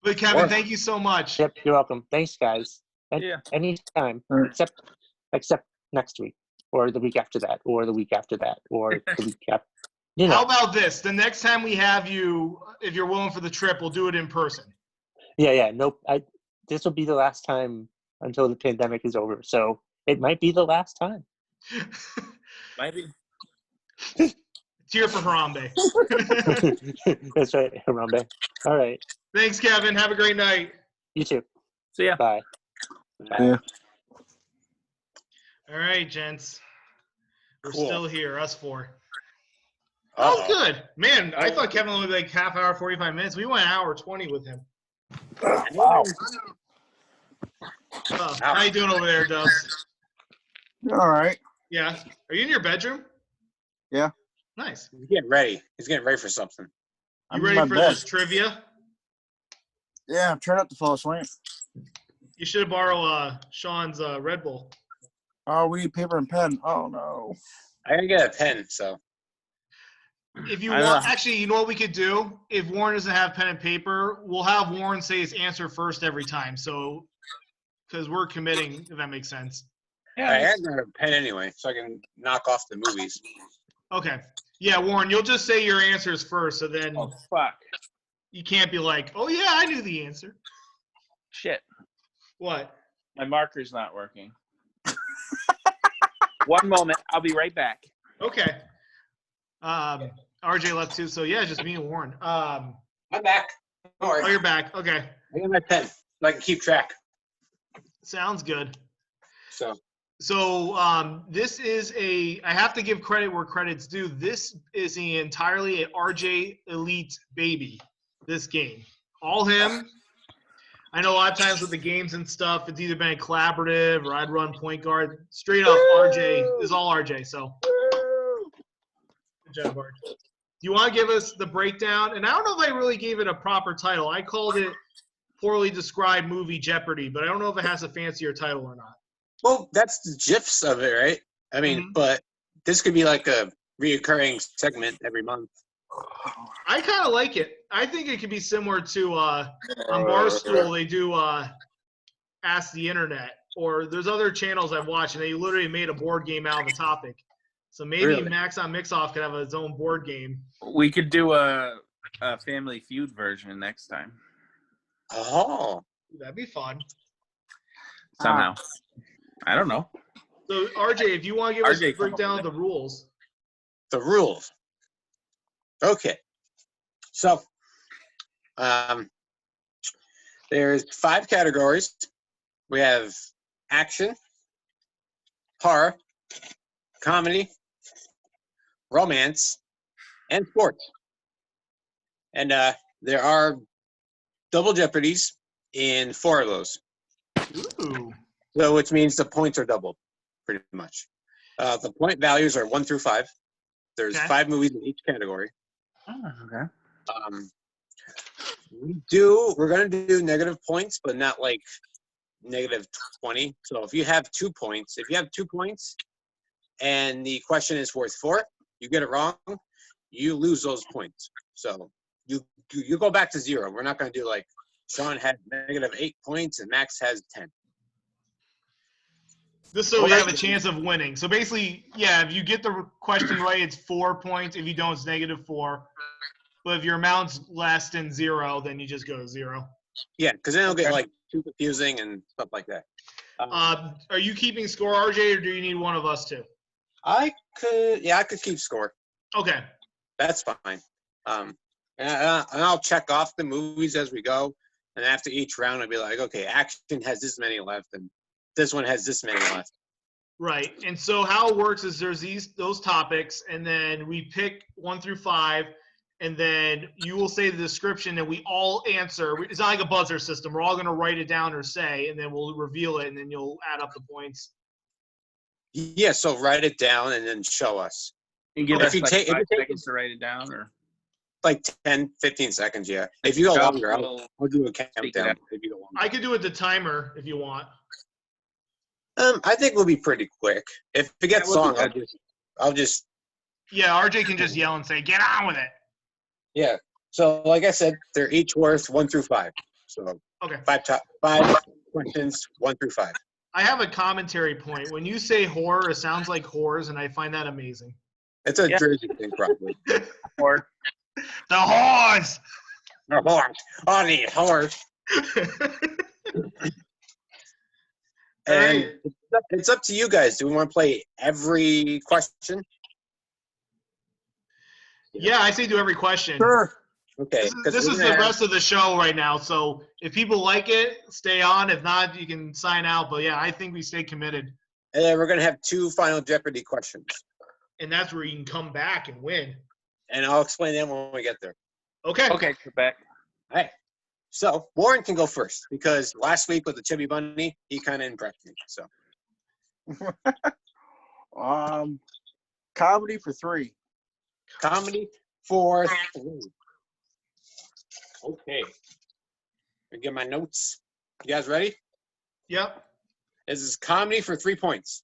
S1: But Kevin, thank you so much.
S3: Yep. You're welcome. Thanks, guys.
S2: Yeah.
S3: Anytime,
S5: All right.
S3: except next week, or the week after that, or the week after that, or the week after. You
S1: How
S3: know.
S1: about this? The next time we have you, if you're willing for the trip, we'll do it in person.
S3: Yeah. Nope. This will be the last time until the pandemic is over. So it might be the last time.
S2: Maybe.
S1: It's Cheer for Harambe.
S3: That's right, Harambe. All right.
S1: Thanks, Kevin. Have a great night.
S3: You too.
S2: See ya.
S3: Bye.
S5: Yeah.
S1: All right, gents. We're
S4: Cool.
S1: still here, us four. That was
S4: Uh-oh.
S1: good. Man, I thought Kevin would be like half hour, 45 minutes. We went an hour 20 with him.
S5: Wow.
S1: How you doing over there, Dubs?
S5: All right.
S1: Yeah. Are you in your bedroom?
S5: Yeah.
S1: Nice.
S4: He's getting ready. He's getting ready for something.
S1: You
S5: I'm
S1: ready
S5: in
S1: for
S5: my bed.
S1: this trivia?
S5: Yeah, I'm trying not to fall asleep.
S1: You should borrow Shawn's Red Bull.
S5: Oh, we need paper and pen. Oh no.
S4: I gotta get a pen, so.
S1: If you
S2: I
S1: want,
S2: know.
S1: actually, you know what we could do? If Warren doesn't have pen and paper, we'll have Warren say his answer first every time. So, because we're committing, if that makes sense.
S4: I had a pen anyway, so I can knock off the movies.
S1: Okay. Yeah, Warren, you'll just say your answers first, so then
S2: Oh, fuck.
S1: you can't be like, oh, yeah, I knew the answer.
S2: Shit.
S1: What?
S2: My marker's not working. One moment. I'll be right back.
S1: Okay. RJ left too, so yeah, just me and Warren.
S4: I'm back. Don't worry.
S1: Oh, you're back. Okay.
S4: I got my pen, so I can keep track.
S1: Sounds good.
S4: So.
S1: So this is I have to give credit where credit's due. This is entirely a RJ Elite baby, this game. All him. I know a lot of times with the games and stuff, it's either been a collaborative or I'd run point guard. Straight up, RJ is all RJ. So good job, RJ. Do you want to give us the breakdown? And I don't know if I really gave it a proper title. I called it Poorly Described Movie Jeopardy, but I don't know if it has a fancier title or not.
S4: Well, that's the gifs of it, right? I mean, but this could be like a reoccurring segment every month.
S1: I kind of like it. I think it could be similar to on Barstool, they do Ask the Internet, or there's other channels I've watched, and they literally made a board game out of the topic. So maybe
S4: Really?
S1: Maxon Mixoff could have his own board game.
S2: We could do a Family Feud version next time.
S4: Oh.
S1: That'd be fun.
S2: Somehow. I don't know.
S1: So, RJ, if you want to give us a
S2: RJ, come
S1: breakdown
S2: up
S1: of the rules.
S4: The rules. Okay. So, there's 5 categories. We have action, horror, comedy, romance, and sports. And there are double Jeopardies in 4 of those.
S1: Ooh.
S4: So, which means the points are doubled, pretty much. The point values are 1 through 5. There's
S1: Okay.
S4: 5 movies in each category.
S2: Oh, okay.
S4: We're gonna do negative points, but not like negative 20. So if you have 2 points, and the question is worth 4, you get it wrong, you lose those points. So you go back to 0. We're not gonna do like Shawn had negative 8 points and Max has 10.
S1: Just so we have a chance of winning. So basically, yeah, if you get the question right, it's 4 points. If you don't, it's negative 4. But if your amount's less than 0, then you just go to 0.
S4: Yeah, because then it'll get like too confusing and stuff like that.
S1: Are you keeping score, RJ, or do you need one of us to?
S4: I could keep score.
S1: Okay.
S4: That's fine. And I'll check off the movies as we go. And after each round, I'll be like, okay, action has this many left, and this one has this many left.
S1: Right. And so how it works is there's those topics, and then we pick 1 through 5, and then you will say the description, and we all answer. It's not like a buzzer system. We're all going to write it down or say, and then we'll reveal it, and then you'll add up the points.
S4: Yeah, so write it down and then show us.
S2: You give
S4: If
S2: us
S4: you
S2: like
S4: take- if
S2: 5
S4: you take-
S2: seconds to write it down, or
S4: Like 10, 15 seconds, yeah. If you go longer, I'll do a
S2: it
S4: countdown.
S2: out.
S4: If you go longer.
S1: I could do it the timer if you want.
S4: I think we'll be pretty quick. If it gets
S2: we'll
S4: long,
S2: do
S4: I'll just
S1: Yeah, RJ can just yell and say, get on with it.
S4: yeah. So like I said, they're each worth 1 through 5. So
S1: Okay.
S4: 5 questions, 1 through 5.
S1: I have a commentary point. When you say horror, it sounds like whores, and I find that amazing.
S4: It's a
S2: Yeah.
S4: Jersey thing, probably.
S2: or
S1: The whores!
S4: Or horse. Oh, the horse.
S1: All
S4: And
S1: right.
S4: it's up to you guys. Do we want to play every question?
S1: Yeah, I say do every question.
S5: Sure.
S4: Okay.
S1: This is the rest of the show right now. So if people like it, stay on. If not, you can sign out. But yeah, I think we stay committed.
S4: And then we're gonna have 2 final Jeopardy questions,
S1: And that's where you can come back and win.
S4: and I'll explain them when we get there.
S1: Okay.
S2: Okay, Quebec.
S4: All right. So Warren can go first because last week with the Chubby Bunny, he kind of impressed me. So
S5: Comedy for 3.
S4: comedy for 3. Okay. I get my notes. You guys ready?
S1: Yep.
S4: This is comedy for 3 points.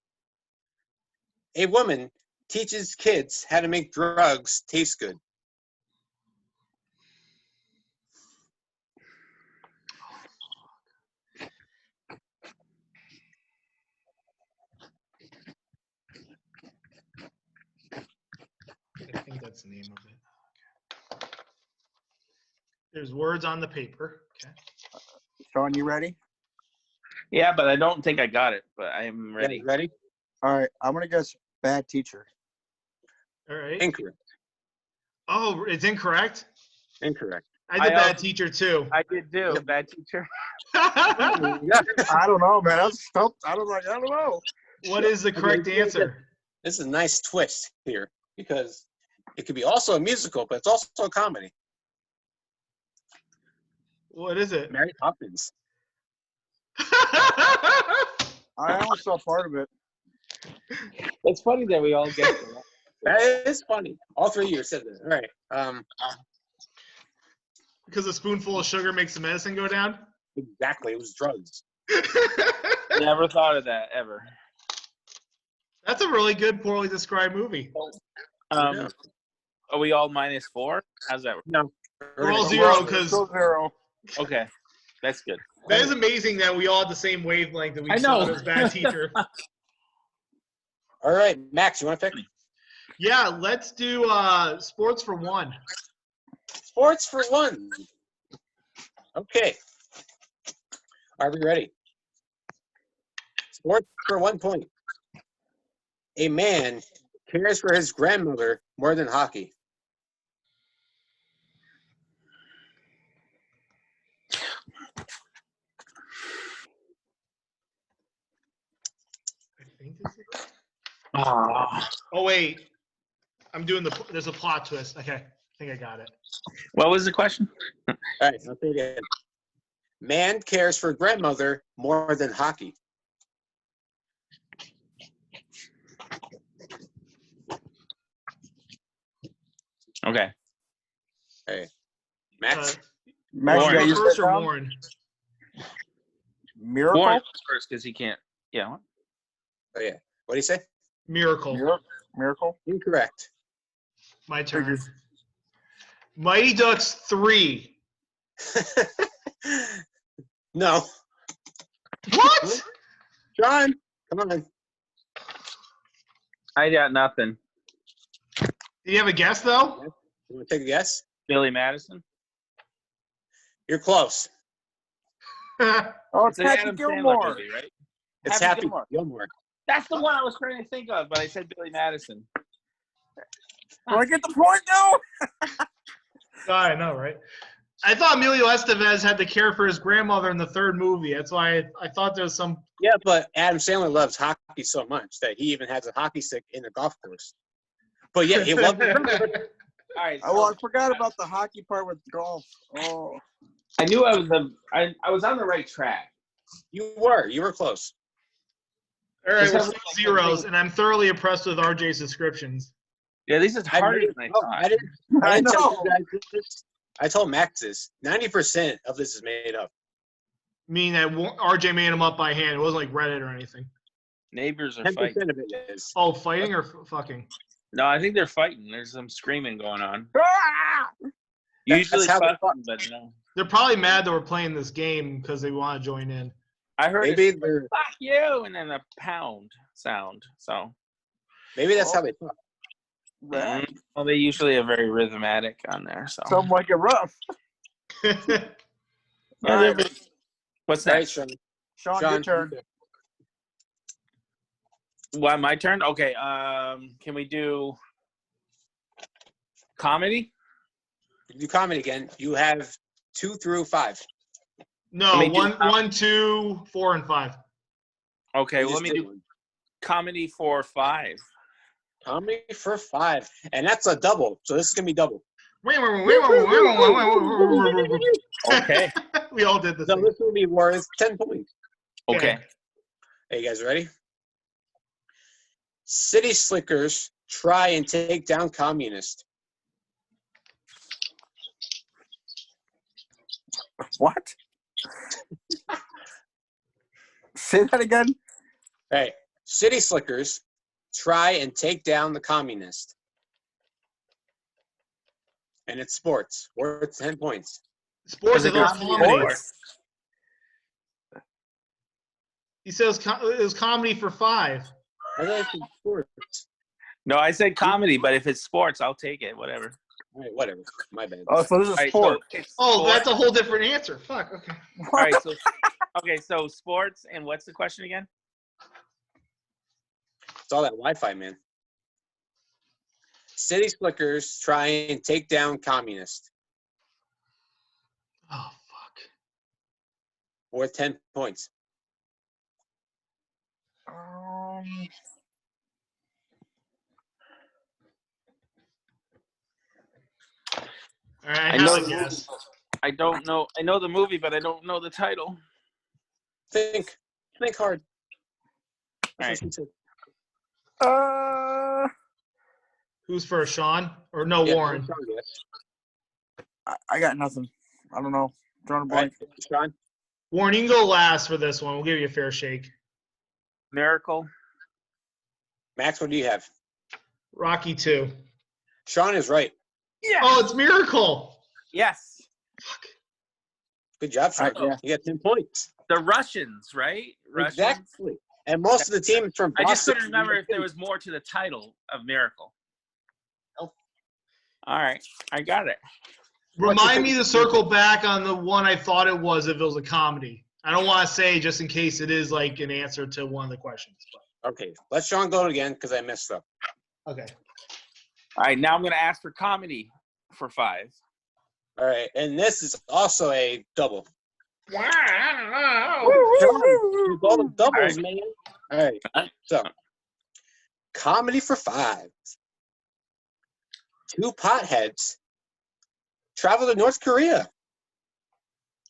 S4: A woman teaches kids how to make drugs taste good.
S1: I think that's the name of it. Okay. There's words on the paper. Okay.
S5: Shawn, you ready?
S2: Yeah, but I don't think I got it, but I am ready.
S4: Yeah, ready?
S5: All right. I'm gonna guess bad teacher.
S1: All right.
S4: Incorrect.
S1: Oh, it's incorrect?
S4: Incorrect.
S1: I did
S2: I
S1: bad
S2: also-
S1: teacher too.
S2: I did do. Bad teacher.
S4: Yeah.
S5: I don't know, man. That's stumped. I don't know.
S1: What is the correct
S4: Okay,
S1: answer?
S4: This is a nice twist here because it could be also a musical, but it's also a comedy.
S1: What is it?
S4: Mary Poppins.
S5: I only saw part of it.
S2: It's funny that we all get that.
S4: That is funny. All 3 of you said that. All right.
S1: Because a spoonful of sugar makes the medicine go down?
S4: Exactly. It was drugs.
S2: Never thought of that ever.
S1: That's a really good, poorly described movie.
S4: Yeah.
S2: Are we all -4? How's that work?
S4: No.
S1: We're all zero because
S5: Still 0.
S2: Okay, that's good.
S1: that is amazing that we all had the same wavelength that we
S2: I
S1: saw
S2: know.
S1: as bad teacher.
S4: All right, Max, you want to pick?
S1: Yeah, let's do sports for 1.
S4: Sports for 1. Okay. Are we ready? Sports for 1 point. A man cares for his grandmother more than hockey.
S1: I think this is it.
S2: Ah.
S1: Oh wait, I'm doing there's a plot twist. Okay, I think I got it.
S2: What was the question?
S4: All right, I'll say it again. Man cares for grandmother more than hockey.
S2: Okay.
S4: Hey, Max.
S5: Max,
S2: Warren.
S5: you got
S1: You
S5: your
S1: first
S5: first
S1: or Warren?
S5: Miracle?
S2: Warren first because he can't. Yeah. What?
S4: Oh yeah. What do you say?
S1: Miracle.
S5: Miracle?
S4: Incorrect.
S1: My turn.
S5: Figures.
S1: Mighty Ducks 3.
S4: No.
S1: What?
S4: John, come on.
S2: I got nothing.
S1: Do you have a guess though?
S4: You want to take a guess?
S2: Billy Madison.
S4: You're close.
S5: Oh, it's
S2: It's an
S5: Happy
S2: Adam Sandler
S5: Gilmore.
S2: movie, right?
S4: It's
S2: Happy
S4: Happy
S2: Gilmore.
S4: Gilmore.
S2: That's the one I was trying to think of, but I said Billy Madison.
S5: Do I get the point now?
S1: I know, right? I thought Emilio Estevez had to care for his grandmother in the 3rd movie. That's why I thought there was some.
S4: Yeah, but Adam Sandler loves hockey so much that he even has a hockey stick in the golf course. But yeah, he loves it.
S2: All right.
S5: Oh, well, I forgot about the hockey part with golf. Oh.
S2: I knew I was I was on the right track.
S4: You were close.
S1: All right,
S2: Just
S1: we're
S2: have
S1: still
S2: like
S1: zeros, and I'm thoroughly impressed with RJ's descriptions.
S2: Yeah, these is harder than I
S4: Oh,
S2: thought.
S4: I didn't
S5: I
S4: tell
S5: know.
S4: you guys this. I told Max this. 90% of this is made up.
S1: Meaning that RJ made them up by hand. It wasn't like Reddit or anything.
S2: Neighbors are
S4: 10%
S2: fighting.
S4: of it is.
S1: Oh, fighting or fucking?
S2: No, I think they're fighting. There's some screaming going on.
S5: Ah!
S2: Usually
S4: how they
S2: fucking, but no.
S1: They're probably mad that we're playing this game because they want to join in.
S2: I heard
S4: Maybe
S2: it's
S4: they're
S2: fuck you and then a pound sound. So
S4: maybe that's how they talk.
S2: well, they usually are very rhythmatic on there. So
S5: Something like it rough.
S2: Yeah,
S5: All right.
S2: they're- what's
S4: All
S2: that?
S4: right, Sean.
S5: Shawn, your turn.
S2: Why my turn? Okay. Can we do Comedy?
S4: You do comedy again. You have 2 through 5.
S1: No,
S2: Let me do
S1: 1, 2, 4, and 5.
S2: Okay,
S4: You
S2: well, let
S4: just
S2: me
S4: did
S2: do
S4: one.
S2: comedy for 5.
S4: Comedy for 5. And that's a double. So this is going to be double.
S2: Okay.
S1: We all did the
S4: So
S1: same.
S4: this will be worth 10 points.
S2: Okay.
S4: Hey, you guys ready? City slickers try and take down communists.
S5: What? Say that again.
S4: Hey, city slickers try and take down the communist. And it's sports. Worth 10 points.
S1: Sports
S2: Is
S1: is
S2: it
S1: all
S2: comedy or
S1: comedy.
S2: sports?
S1: He says it was comedy for 5.
S4: I thought it was sports.
S2: No, I said comedy, but if it's sports, I'll take it. Whatever.
S4: All right, whatever. My bad.
S5: Oh, so this is
S2: All right,
S5: sport.
S2: so it's
S1: Oh,
S2: sports.
S1: that's a whole different answer. Fuck. Okay.
S2: All right, so so sports, and what's the question again?
S4: It's all that Wi-Fi, man. City slickers try and take down communists.
S1: Oh fuck.
S4: Worth 10 points.
S1: All right,
S2: I know
S1: have a
S2: the
S1: guess.
S2: I don't know. I know the movie, but I don't know the title.
S4: Think hard.
S2: All right.
S4: That's what she said.
S1: Who's first, Shawn? Or no,
S4: Yeah,
S1: Warren?
S4: Sean, yes.
S5: I got nothing. I don't know. Drawing a
S4: All right,
S5: blank.
S4: Sean.
S1: Warren, you can go last for this one. We'll give you a fair shake.
S2: Miracle.
S4: Max, what do you have?
S1: Rocky 2.
S4: Sean is right.
S2: Yeah.
S1: Oh, it's Miracle.
S2: Yes.
S4: Good job, Sean.
S5: Yeah.
S4: You got 10 points.
S2: The Russians, right? Russians.
S4: Exactly. And most of the team is from
S2: I
S4: Boston.
S2: just couldn't remember if there was more to the title of Miracle.
S4: Oh.
S2: All right, I got it.
S1: Remind me to circle back on the one I thought it was if it was a comedy. I don't want to say just in case it is like an answer to one of the questions.
S4: Okay, let Sean go again because I messed up.
S1: Okay.
S2: All right, now I'm going to ask for comedy for 5.
S4: All right, and this is also a double.
S1: Wow.
S4: Sean, you got the doubles,
S2: All right.
S4: man. All right, so comedy for 5. 2 potheads travel to North Korea.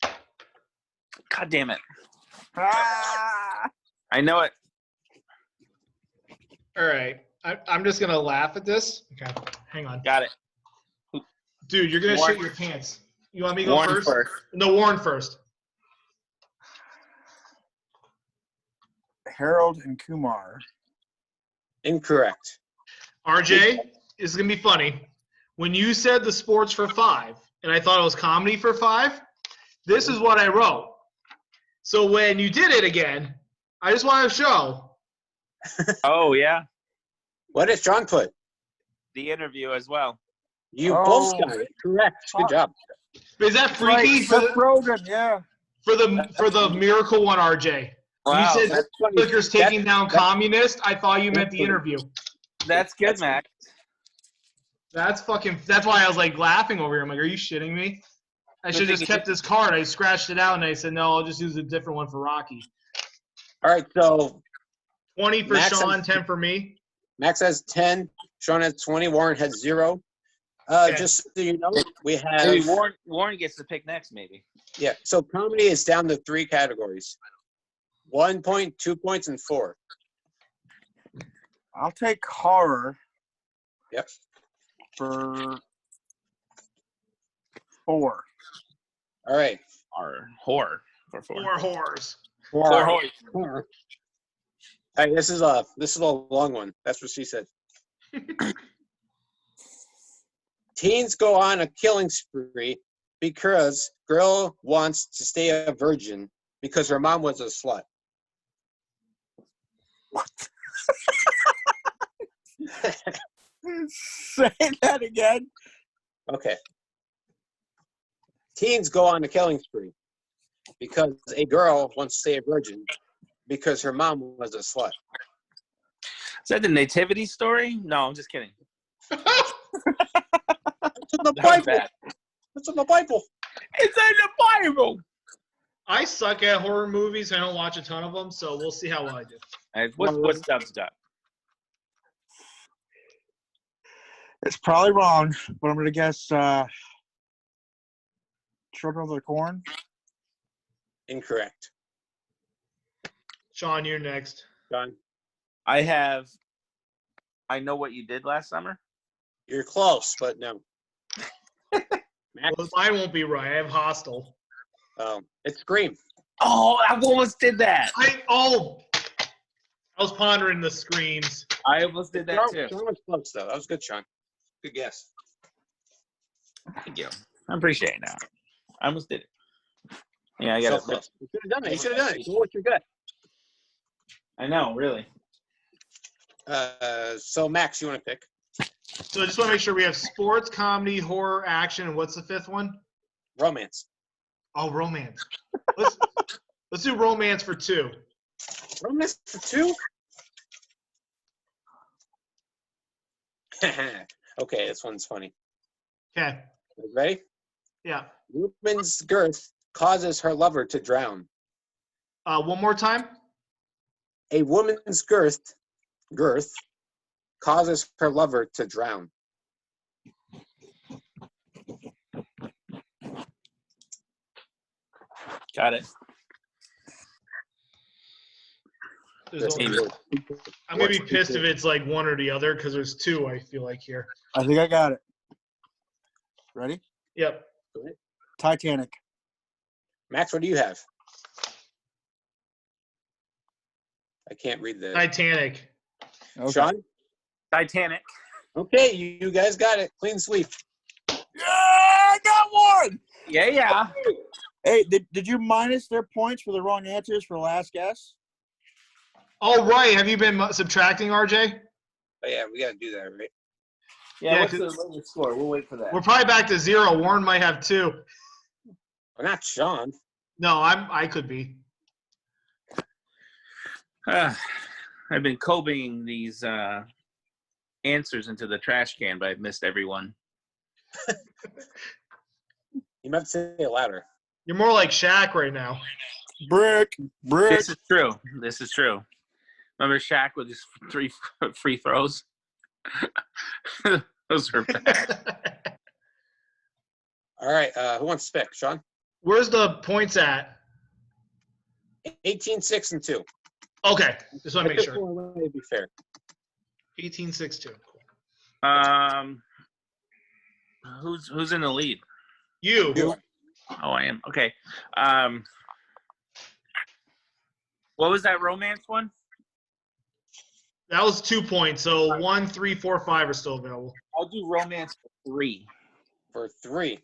S2: God damn it.
S5: Ah!
S2: I know it.
S1: All right. I'm just going to laugh at this. Okay. Hang on.
S2: Got it.
S1: Dude, you're going to
S2: Warren.
S1: shit your pants. You want me to go
S2: Warren
S1: first? No, Warren first.
S5: Harold and Kumar.
S4: Incorrect.
S1: RJ, this is going to be funny. When you said the sports for 5, and I thought it was comedy for 5, this is what I wrote. So when you did it again, I just want to show.
S2: Oh, yeah.
S4: What did Sean put?
S2: The interview as well.
S4: You
S5: Oh.
S4: both got it. Correct. Good job.
S1: Is that freaky
S5: Right,
S1: for
S5: Seth Rogen, yeah.
S1: the Miracle one, RJ? When
S2: Wow,
S1: you said
S4: That's funny.
S1: Clickers taking down
S4: that's-
S1: communists, I thought you meant the
S4: funny.
S1: interview.
S2: That's good,
S4: That's-
S2: Max.
S1: That's why I was like laughing over here. I'm like, are you shitting me? I should have just kept this card. I scratched it out and I said, no, I'll just use a different one for Rocky.
S4: All right, so
S1: 20 for
S4: Max
S1: Shawn,
S4: has-
S1: 10 for me.
S4: Max has 10, Sean has 20, Warren has 0.
S1: Okay.
S4: Just so you know, we
S2: Maybe
S4: have
S2: Warren gets to pick next, maybe.
S4: yeah. So comedy is down to 3 categories: 1 point, 2 points, and 4.
S5: I'll take horror
S4: Yep.
S5: for 4.
S4: All right.
S2: Or horror for 4.
S1: 4 whores.
S2: Horror.
S4: Hey, this is a long one. That's what she said. Teens go on a killing spree because girl wants to stay a virgin because her mom was a slut.
S5: Say that again.
S4: Okay. Teens go on a killing spree because a girl wants to stay a virgin because her mom was a slut.
S2: Is that the nativity story? No, I'm just kidding.
S4: What's in the
S2: That was
S4: Bible?
S2: bad.
S4: What's in the Bible?
S2: It's in the Bible.
S1: I suck at horror movies. I don't watch a ton of them, so we'll see how well I do.
S2: What's Dub's got?
S5: It's probably wrong, but I'm going to guess Children of the Corn.
S4: Incorrect.
S1: Shawn, you're next.
S4: John,
S2: I Know What You Did Last Summer.
S4: you're close, but no. Max,
S1: Well, mine won't be right. I have Hostel.
S4: it's Scream.
S2: Oh, I almost did that.
S1: I was pondering the screams.
S2: I almost did that too.
S4: Sean was close, though. That was good, Sean. Good guess.
S2: Thank you. I appreciate it now. I almost did it. Yeah, I
S4: So
S2: got it.
S4: close. You should have done it. You should have done it. You know what you're good.
S2: I know, really.
S4: So, Max, you want to pick?
S1: So I just want to make sure we have sports, comedy, horror, action, and what's the fifth one?
S4: Romance.
S1: Oh, romance. Let's do romance for 2.
S4: Romance for 2? Okay, this one's funny.
S1: Okay.
S4: Ready?
S1: Yeah.
S4: Woman's girth causes her lover to drown.
S1: One more time.
S4: A woman's girth causes her lover to drown.
S2: Got it.
S1: I'm gonna be pissed if it's like one or the other because there's 2. I feel like here.
S5: I think I got it. Ready?
S1: Yep.
S5: Titanic.
S4: Max, what do you have? I can't read the.
S1: Titanic.
S5: Okay.
S4: Sean?
S2: Titanic.
S4: Okay, you guys got it. Clean sweep.
S5: Yeah, I got one.
S2: Yeah.
S5: Hey, did you minus their points for the wrong answers for last guess?
S1: Oh, right. Have you been subtracting, RJ?
S4: Oh, yeah, we got to do that, right?
S2: Yeah,
S1: Yeah,
S2: what's the score? We'll wait for that.
S1: We're probably back to 0. Warren might have 2.
S4: Well, not Sean.
S1: No, I could be.
S2: I've been combing these answers into the trash can, but I've missed every one.
S4: You might have to say it louder.
S1: You're more like Shaq right now.
S5: Brick.
S2: This is true. This is true. Remember Shaq with his 3 free throws? Those are bad.
S4: All right, who wants to pick? Sean?
S1: Where's the points at?
S4: 18, 6, and 2.
S1: Okay. Just want to make sure.
S4: To be fair.
S1: 18, 6, 2. Cool.
S2: Who's in the lead?
S1: You.
S2: Oh, I am. Okay. What was that romance one?
S1: That was 2 points. So 1, 3, 4, 5 are still available.
S2: I'll do romance for 3.
S4: For 3.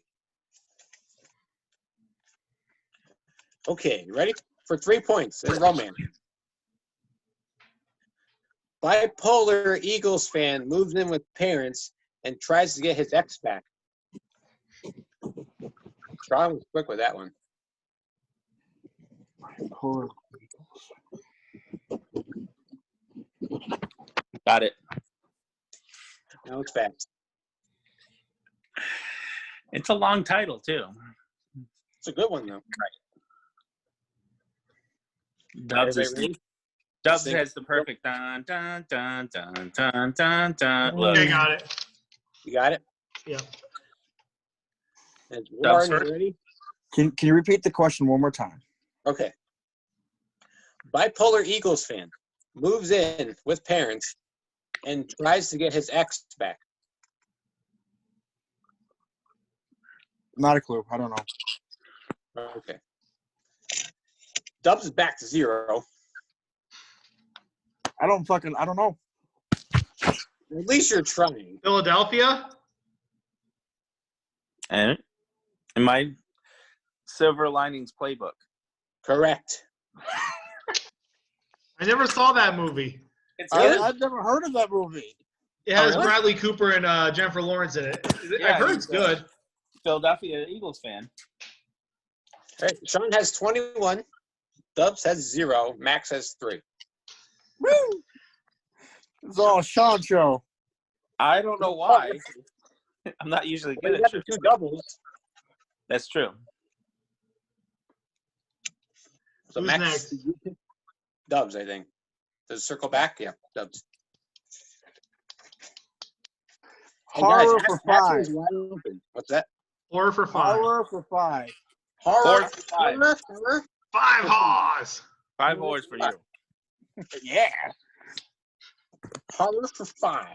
S4: Okay, you ready? For 3 points in romance. Bipolar Eagles fan moves in with parents and tries to get his ex back. Sean was quick with that one.
S2: Got it.
S4: Now it's fast.
S2: It's a long title too.
S4: It's a good one, though.
S2: Dubs
S4: Everybody
S2: Dubs
S4: Sing.
S2: has the perfect dun dun dun dun dun dun dun. Look,
S1: Okay, got it.
S4: You got it?
S1: Yep.
S4: And
S2: Dubs
S4: Warren,
S2: first.
S4: you ready?
S5: Can you repeat the question one more time?
S4: Okay. Bipolar Eagles fan moves in with parents and tries to get his ex back.
S5: Not a clue. I don't know.
S4: Okay. Dubs is back to 0.
S5: I don't know.
S4: At least you're trying.
S1: Philadelphia?
S2: and in my Silver Linings Playbook.
S4: Correct.
S1: I never saw that movie.
S2: It's good.
S5: I've never heard of that movie.
S1: It has
S2: really?
S1: Bradley Cooper and Jennifer Lawrence in it.
S2: Yeah,
S1: I've heard it's good.
S2: Philadelphia Eagles fan.
S4: All right. Sean has 21. Dubs has 0. Max has 3.
S5: Woo! It's all a Shawn show.
S2: I don't know why. I'm not usually
S4: Well,
S2: good
S4: you
S2: at
S4: got the
S2: trivia.
S4: 2 doubles.
S2: That's true.
S4: So
S1: Who's
S4: Max,
S1: next?
S4: you pick Dubs, I think. Does it circle back? Yeah, Dubs. And guys,
S5: Horror for 5.
S4: Axel's wide open. What's that?
S1: Horror for 5.
S5: Horror for 5.
S4: Horror
S2: for 5.
S4: Horror?
S1: 5 haws.
S2: 5 horrors for you.
S4: Yeah. Horror for 5.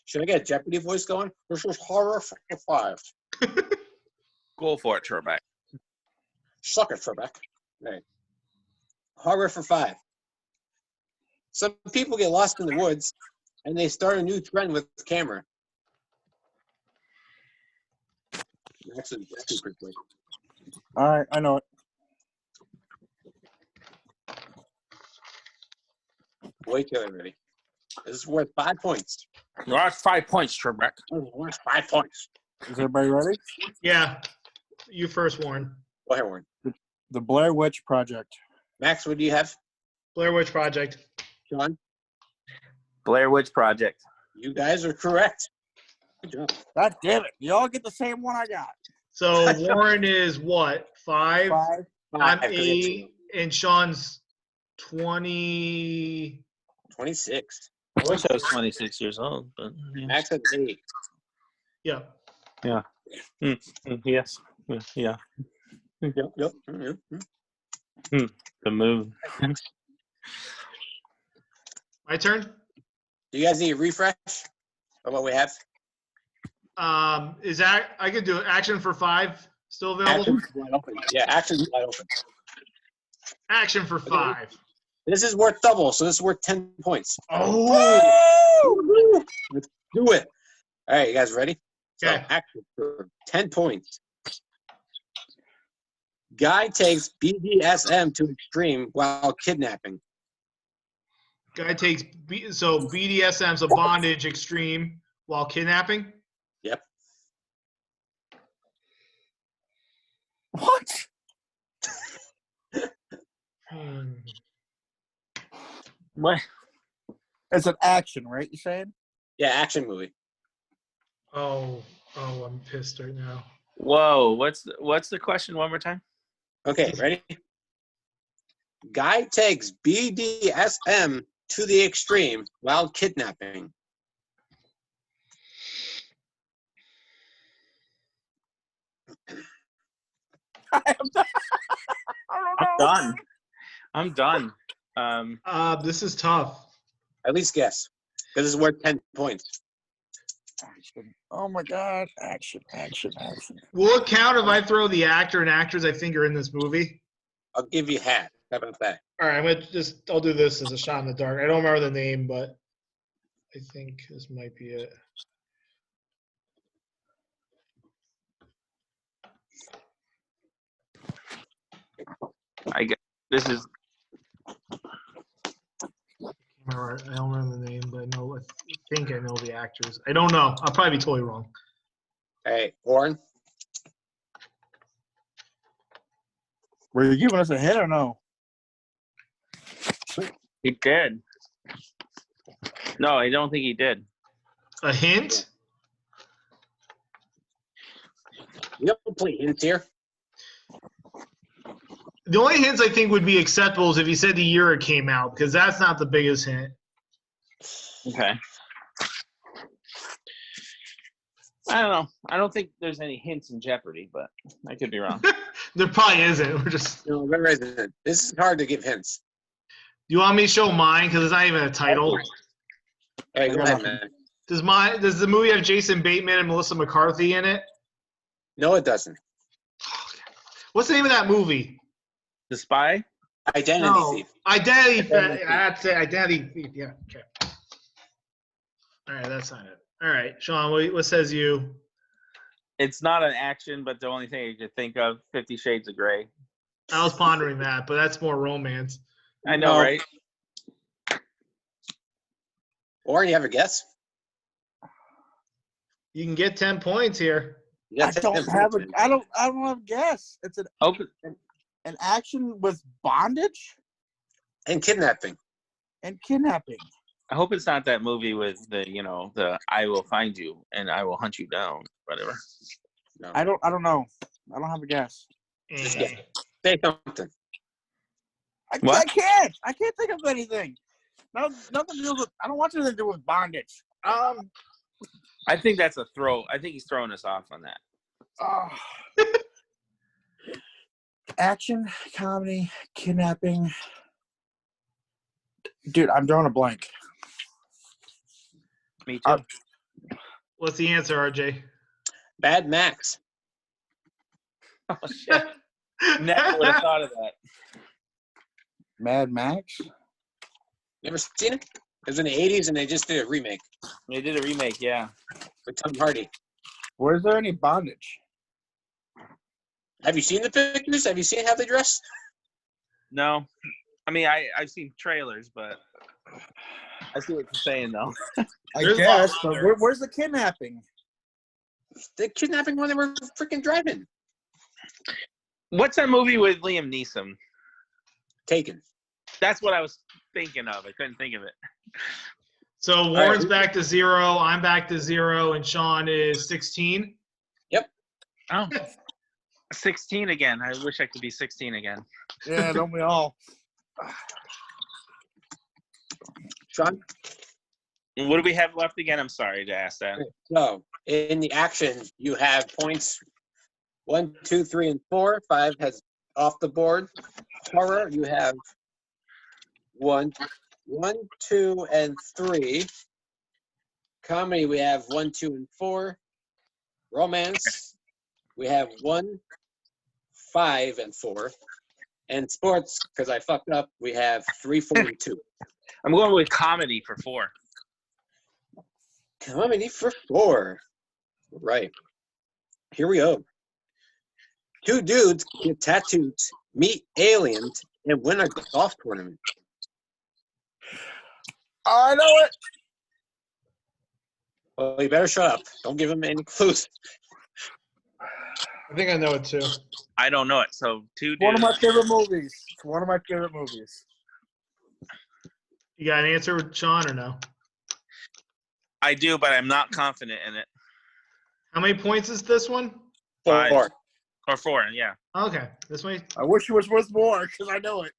S4: Should I get a Jeopardy voice going? This is horror for 5.
S2: Go for it, Trebek.
S4: Suck it, Trebek. Right. Horror for 5. Some people get lost in the woods, and they start a new trend with the camera. Actually, that's super quick.
S5: All right, I know it.
S4: Wait till they're ready. This is worth 5 points.
S2: No, that's 5 points, Trebek.
S4: This is worth 5 points.
S5: Is everybody ready?
S1: Yeah. You first, Warren.
S4: Go ahead, Warren.
S5: The Blair Witch Project.
S4: Max, what do you have?
S1: Blair Witch Project.
S4: Shawn?
S2: Blair Witch Project.
S4: You guys are correct. Good job.
S5: God damn it. You all get the same one I got.
S1: So Warren is what? 5?
S5: 5.
S1: I'm
S4: 5,
S1: 8, and Sean's 20.
S4: 26.
S2: I wish I was 26 years old, but
S4: Max has 8.
S1: Yeah.
S2: yes, yeah,
S4: Yep.
S2: the moon.
S1: My turn?
S4: Do you guys need a refresh of what we have?
S1: Is that I could do it. Action for 5 still available?
S4: Action's wide open. Yeah, action's wide open.
S1: Action for 5.
S4: This is worth double, so this is worth 10 points.
S1: Oh!
S4: Let's do it. All right, you guys ready? So,
S1: Okay.
S4: action for 10 points. Guy takes BDSM to extreme while kidnapping.
S1: Guy takes so BDSM, so bondage extreme while kidnapping.
S4: Yep.
S5: What?
S2: What?
S5: It's an action, right? You saying?
S4: Yeah, action movie.
S1: Oh, I'm pissed right now.
S2: Whoa! What's the question? One more time.
S4: Okay, ready? Guy takes BDSM to the extreme while kidnapping.
S2: I'm done.
S1: This is tough.
S4: At least guess. Because it's worth 10 points.
S5: Action. Oh my God. Action.
S1: Will it count if I throw the actor and actors I think are in this movie?
S4: I'll give you half. How about that?
S1: All right, I'll do this as a shot in the dark. I don't remember the name, but I think this might be it.
S2: I guess this is.
S1: I don't remember the name, but I think I know the actors. I don't know. I'll probably be totally wrong.
S4: Hey, Warren?
S5: Were you giving us a hint or no?
S2: He did. No, I don't think he did.
S1: A hint?
S4: You don't play hints here.
S1: The only hints I think would be acceptable is if you said the year it came out, because that's not the biggest hint.
S2: Okay. I don't know. I don't think there's any hints in Jeopardy, but I could be wrong.
S1: There probably isn't. We're just.
S4: No, there isn't. This is hard to give hints.
S1: Do you want me to show mine? Because it's not even a title.
S4: Hey, go ahead, man.
S1: Does the movie have Jason Bateman and Melissa McCarthy in it?
S4: No, it doesn't.
S1: What's the name of that movie?
S2: The Spy?
S4: Identity Thief.
S1: Identity Thief. That's it. Identity Thief. Yeah. Okay. All right, that's not it. All right, Sean, what says you?
S2: It's not an action, but the only thing I could think of, 50 Shades of Grey.
S1: I was pondering that, but that's more romance.
S2: I know, right?
S4: Warren, you have a guess?
S1: You can get 10 points here.
S4: You
S5: I
S4: got 10
S5: don't have
S4: points,
S5: a. I don't have a guess. It's
S2: Open.
S5: an action with bondage
S4: And kidnapping.
S5: and kidnapping.
S2: I hope it's not that movie with the I will find you and I will hunt you down, whatever.
S4: No.
S5: I don't know. I don't have a guess.
S4: Just guess. Say something.
S2: What?
S5: I can't think of anything. No, nothing to do with. I don't want anything to do with bondage.
S2: I think that's a throw. I think he's throwing us off on that.
S5: Action, comedy, kidnapping. Dude, I'm drawing a blank.
S2: Me too.
S1: What's the answer, RJ?
S4: Bad Max.
S2: Oh shit! Never would have thought of that.
S5: Mad Max?
S4: Never seen it? It was in the 80s, and they just did a remake
S2: They did a remake, yeah.
S4: with Tom Hardy.
S5: Where's there any bondage?
S4: Have you seen the pictures? Have you seen how they dress?
S2: No, I mean I've seen trailers, but I see what you're saying though.
S5: I
S1: There's
S5: guess,
S1: lots
S5: but
S1: there.
S5: where's the kidnapping?
S4: The kidnapping when they were freaking driving.
S2: What's that movie with Liam Neeson?
S4: Taken.
S2: That's what I was thinking of. I couldn't think of it.
S1: So Warren's back to 0, I'm back to 0, and Shawn is 16.
S2: Oh, 16 again. I wish I could be 16 again.
S5: Yeah, don't we all?
S4: Shawn?
S2: What do we have left again? I'm sorry to ask that.
S4: So, in the action, you have points 1, 2, 3, and 4. 5 has off the board. Horror, you have 1, 2, and 3. Comedy, we have 1, 2, and 4. Romance, we have 1, 5, and 4. And sports, because I fucked up, we have 3, 4, and 2.
S2: I'm going with comedy for 4.
S4: Comedy for 4. Right. Here we go. 2 dudes get tattoos, meet aliens, and win a golf tournament.
S5: I know it.
S4: Well, you better shut up. Don't give him any clues.
S1: I think I know it too.
S2: I don't know it. So 2
S5: One of
S2: dudes.
S5: my favorite movies. It's one of my favorite movies.
S1: You got an answer, Shawn, or no?
S2: I do, but I'm not confident in it.
S1: How many points is this one?
S2: 5.
S4: 4.
S2: Or 4, yeah.
S1: Okay, this way.
S5: I wish it was worth more because I know it.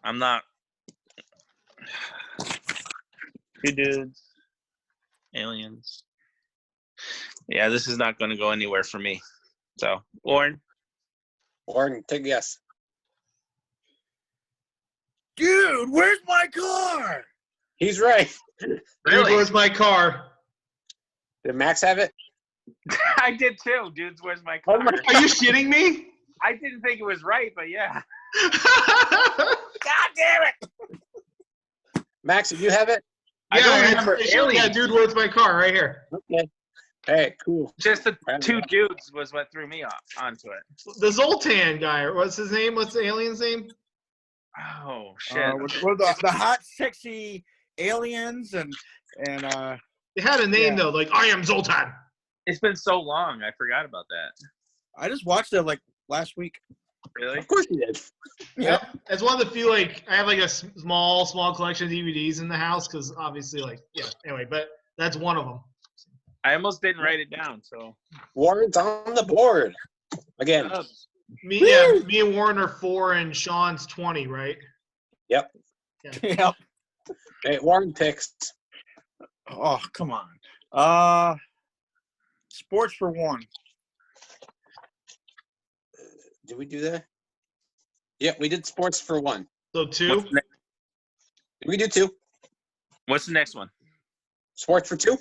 S2: I'm not. 2 dudes. Aliens. Yeah, this is not going to go anywhere for me. So, Lauren.
S4: Or take a guess.
S5: Dude, where's my car?
S4: He's right.
S1: Dude, where's my car?
S4: Did Max have it?
S2: I did too. Dudes, where's my car?
S4: Oh my
S1: Are you shitting me?
S2: I didn't think it was right, but yeah.
S5: God damn it!
S4: Max, did you have it?
S2: I don't
S1: it's-
S2: remember
S1: it should- yeah,
S2: aliens.
S1: dude, where's my car? Right here.
S4: Okay. Hey, cool.
S2: Just the 2 dudes was what threw me onto it.
S1: The Zoltan guy. What's his name? What's the alien's name?
S2: Oh shit!
S5: With the hot, sexy aliens and
S1: It had a name
S5: Yeah.
S1: though, like I am Zoltan.
S2: It's been so long, I forgot about that.
S5: I just watched it like last week.
S2: Really?
S4: Of course he did.
S1: Yeah, it's one of the few I have like a small collection of DVDs in the house because obviously anyway, but that's one of them.
S2: I almost didn't write it down. So
S4: Warren's on the board. Again.
S1: Me and Warren are 4 and Shawn's 20, right?
S4: Yep.
S5: Yep.
S4: Hey, Warren picks.
S5: Oh, come on. Sports for 1.
S4: Did we do that? Yep, we did sports for 1.
S1: So 2.
S2: what's the,
S4: Did we do 2?
S2: what's the next one?
S4: Sports for 2?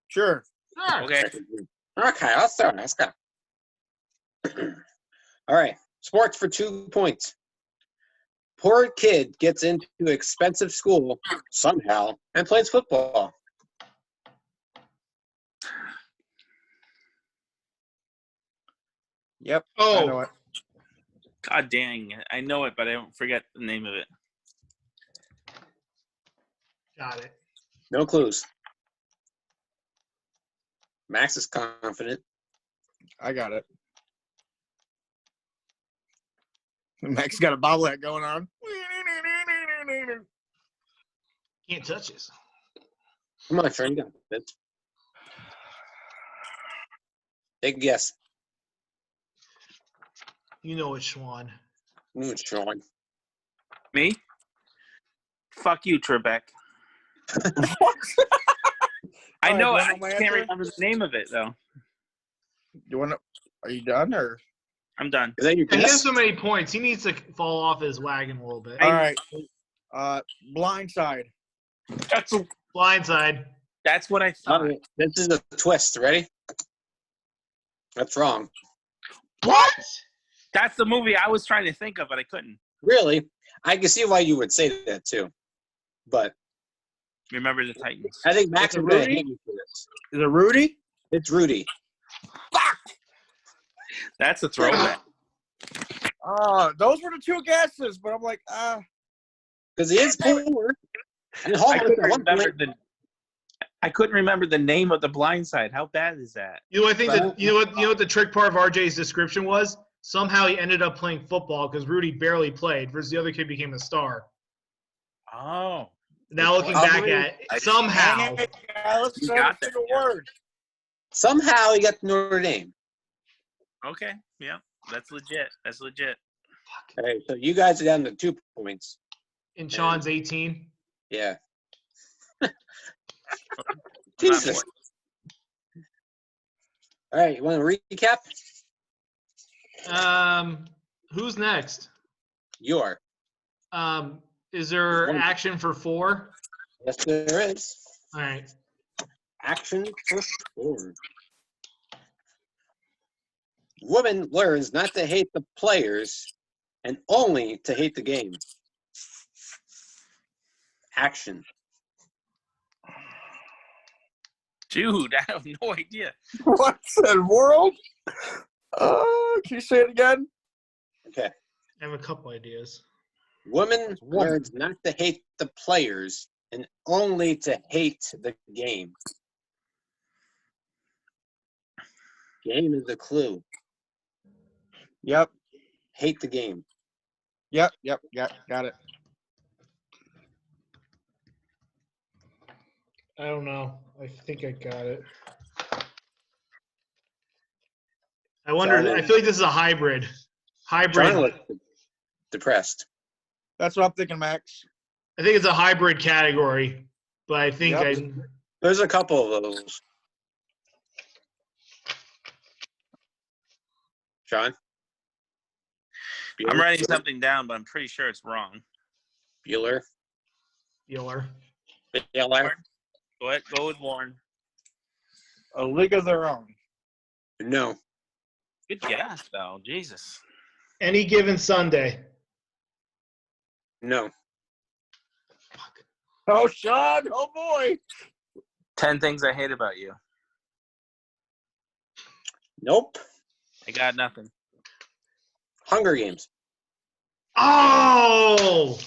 S5: Sure.
S2: Okay.
S4: Okay, let's go. All right. Sports for 2 points. Poor kid gets into expensive school somehow and plays football.
S5: Yep. I know
S1: Oh,
S5: it.
S2: God dang! I know it, but I don't forget the name of it.
S1: got it.
S4: No clues. Max is confident.
S5: I got it. Max got a bobblehead going on.
S1: Can't touch this.
S4: Come on, Shawn, you got this. Take a guess.
S1: You know it's Shawn.
S4: Ooh, Shawn.
S2: Me? Fuck you, Trebek. I
S5: All
S2: know
S5: right,
S2: it.
S5: do you
S2: I
S5: want my
S2: can't
S5: answer?
S2: remember the name of it though.
S5: You want to? Are you done or?
S2: I'm done.
S4: Is that your
S1: He has
S4: guess?
S1: so many points. He needs to fall off his wagon a little bit.
S5: All right. Blindside.
S1: Blindside.
S2: That's what I
S4: All
S2: thought.
S4: right, this is a twist. Ready? That's wrong.
S1: What?
S2: That's the movie I was trying to think of, but I couldn't.
S4: Really? I can see why you would say that too. But
S2: Remember the Titans.
S4: I think Max
S5: Is
S4: is
S5: it
S4: going to
S5: Rudy?
S4: hate you for this.
S5: Is it Rudy?
S4: It's Rudy.
S2: That's a throwback.
S5: Those were the two guesses, but I'm like,
S4: Because he is poor. And
S2: I
S4: Hallmark
S2: couldn't
S4: at one
S2: remember
S4: point,
S2: I couldn't remember the name of the Blind Side. How bad is that?
S1: You know, I think that you know what the trick part of RJ's description was? Somehow he ended up playing football because Rudy barely played, versus the other kid became a star.
S2: Oh.
S1: Now looking back at it, somehow.
S5: let's
S2: You
S5: say
S2: got
S5: the
S2: that,
S5: single
S2: yeah.
S5: word.
S4: somehow he got to Notre Dame.
S2: Okay. Yeah. That's legit. That's legit.
S4: All right, so you guys are down to 2 points.
S1: In Sean's 18.
S4: Yeah.
S2: I'm not
S4: Jesus. All right, you want to recap?
S1: Who's next?
S4: You are.
S1: Is there action for 4?
S4: Yes, there is.
S1: All right.
S4: Action for 4. Woman learns not to hate the players and only to hate the game. Action.
S2: Dude, I have no idea.
S5: What's that world? Can you say it again?
S4: Okay.
S1: I have a couple ideas.
S4: Woman learns not to hate the players and only to hate the game. Game is the clue.
S5: Yep.
S4: Hate the game.
S5: Got it.
S1: I don't know. I think I got it. I wonder. I feel like this is a hybrid.
S4: John
S1: Hybrid.
S4: looks depressed.
S5: That's what I'm thinking, Max.
S1: I think it's a hybrid category, but I think
S5: Yep.
S4: There's a couple of those. Sean?
S2: I'm writing something down, but I'm pretty sure it's wrong.
S4: Bueller.
S1: Bueller.
S4: Bueller.
S2: Go ahead. Go with Warren.
S5: A league of their own.
S4: No.
S2: Good guess, though. Jesus.
S1: Any given Sunday.
S4: No.
S5: Oh, Shawn. Oh, boy.
S2: 10 things I hate about you.
S4: Nope.
S2: I got nothing.
S4: Hunger Games.
S1: Oh!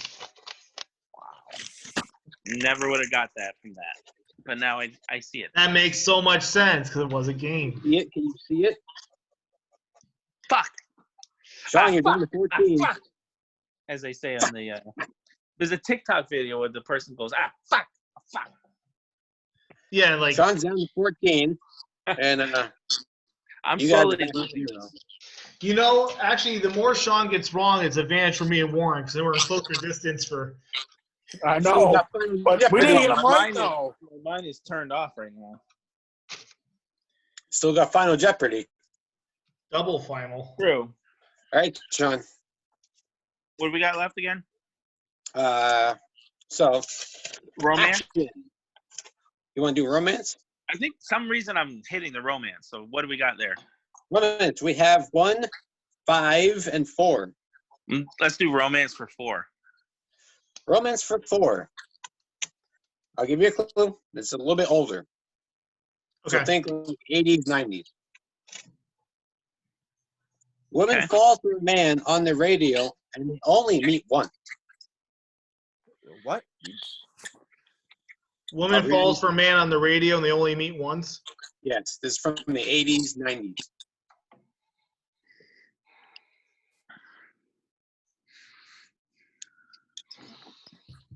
S2: Never would have got that from that. But now I see it.
S1: That makes so much sense because it was a game.
S4: See it? Can you see it?
S2: Fuck.
S4: Sean, you're down to 14.
S2: Fuck. As they say on the there's a TikTok video where the person goes, fuck.
S1: Yeah, like
S4: Sean's down to 14. And
S2: I'm
S4: you guys
S2: slowly
S4: are down to
S2: losing.
S4: 0.
S1: you know, actually, the more Sean gets wrong, it's advantage for me and Warren because we're in closer distance for.
S5: I
S4: So
S5: know.
S4: got Final
S5: But we
S4: Jeopardy.
S5: didn't get them right,
S2: Mine is-
S5: though.
S2: Mine is turned off right now.
S4: Still got Final Jeopardy.
S1: Double final.
S2: True.
S4: All right, Sean.
S2: What do we got left again?
S4: So
S2: Romance?
S4: action. You want to do romance?
S2: I think some reason I'm hitting the romance. So what do we got there?
S4: Romance. We have 1, 5, and 4.
S2: Let's do romance for 4.
S4: Romance for 4. I'll give you a clue. It's a little bit older. So
S1: Okay.
S4: think 80s, 90s. Woman
S2: Okay.
S4: falls for a man on the radio and they only meet once.
S5: What?
S1: Woman falls for a man on the radio and they only meet once.
S4: Yes, this is from the 80s, 90s.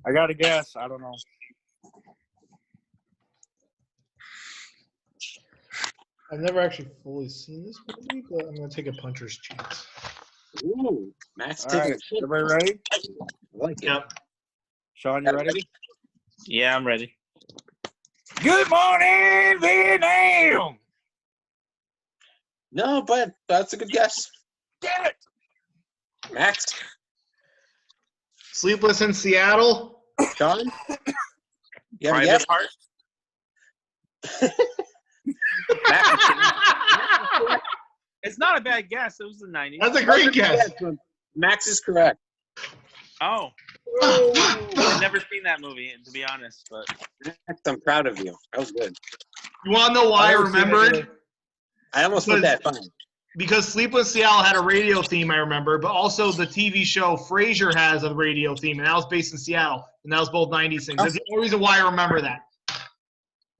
S5: I got to guess. I don't know.
S1: I've never actually fully seen this movie, but I'm gonna take a puncher's chance.
S4: Ooh, Matt's
S5: All
S4: taking
S5: right.
S4: a shit.
S5: Everybody ready?
S4: I like it.
S1: Yep.
S5: Sean, you ready?
S2: Yeah, I'm ready.
S5: Good morning, Vietnam.
S4: No, but that's a good guess.
S5: Damn it.
S4: Max,
S1: Sleepless in Seattle.
S4: Sean, you have a
S2: Private
S4: guess?
S2: Part.
S4: Max,
S2: It's not a bad guess. It was the 90s.
S1: That's a great guess.
S4: Max is correct.
S2: Oh. I've never seen that movie, to be honest. But
S4: Max, I'm proud of you. That was good.
S1: You want to know why I
S5: never seen it
S1: remembered?
S5: either.
S4: I almost put that fine.
S1: Because Sleepless Seattle had a radio theme, I remember, but also the TV show Frasier has a radio theme, and that was based in Seattle, and that was both 90s things. That's the only reason why I remember that.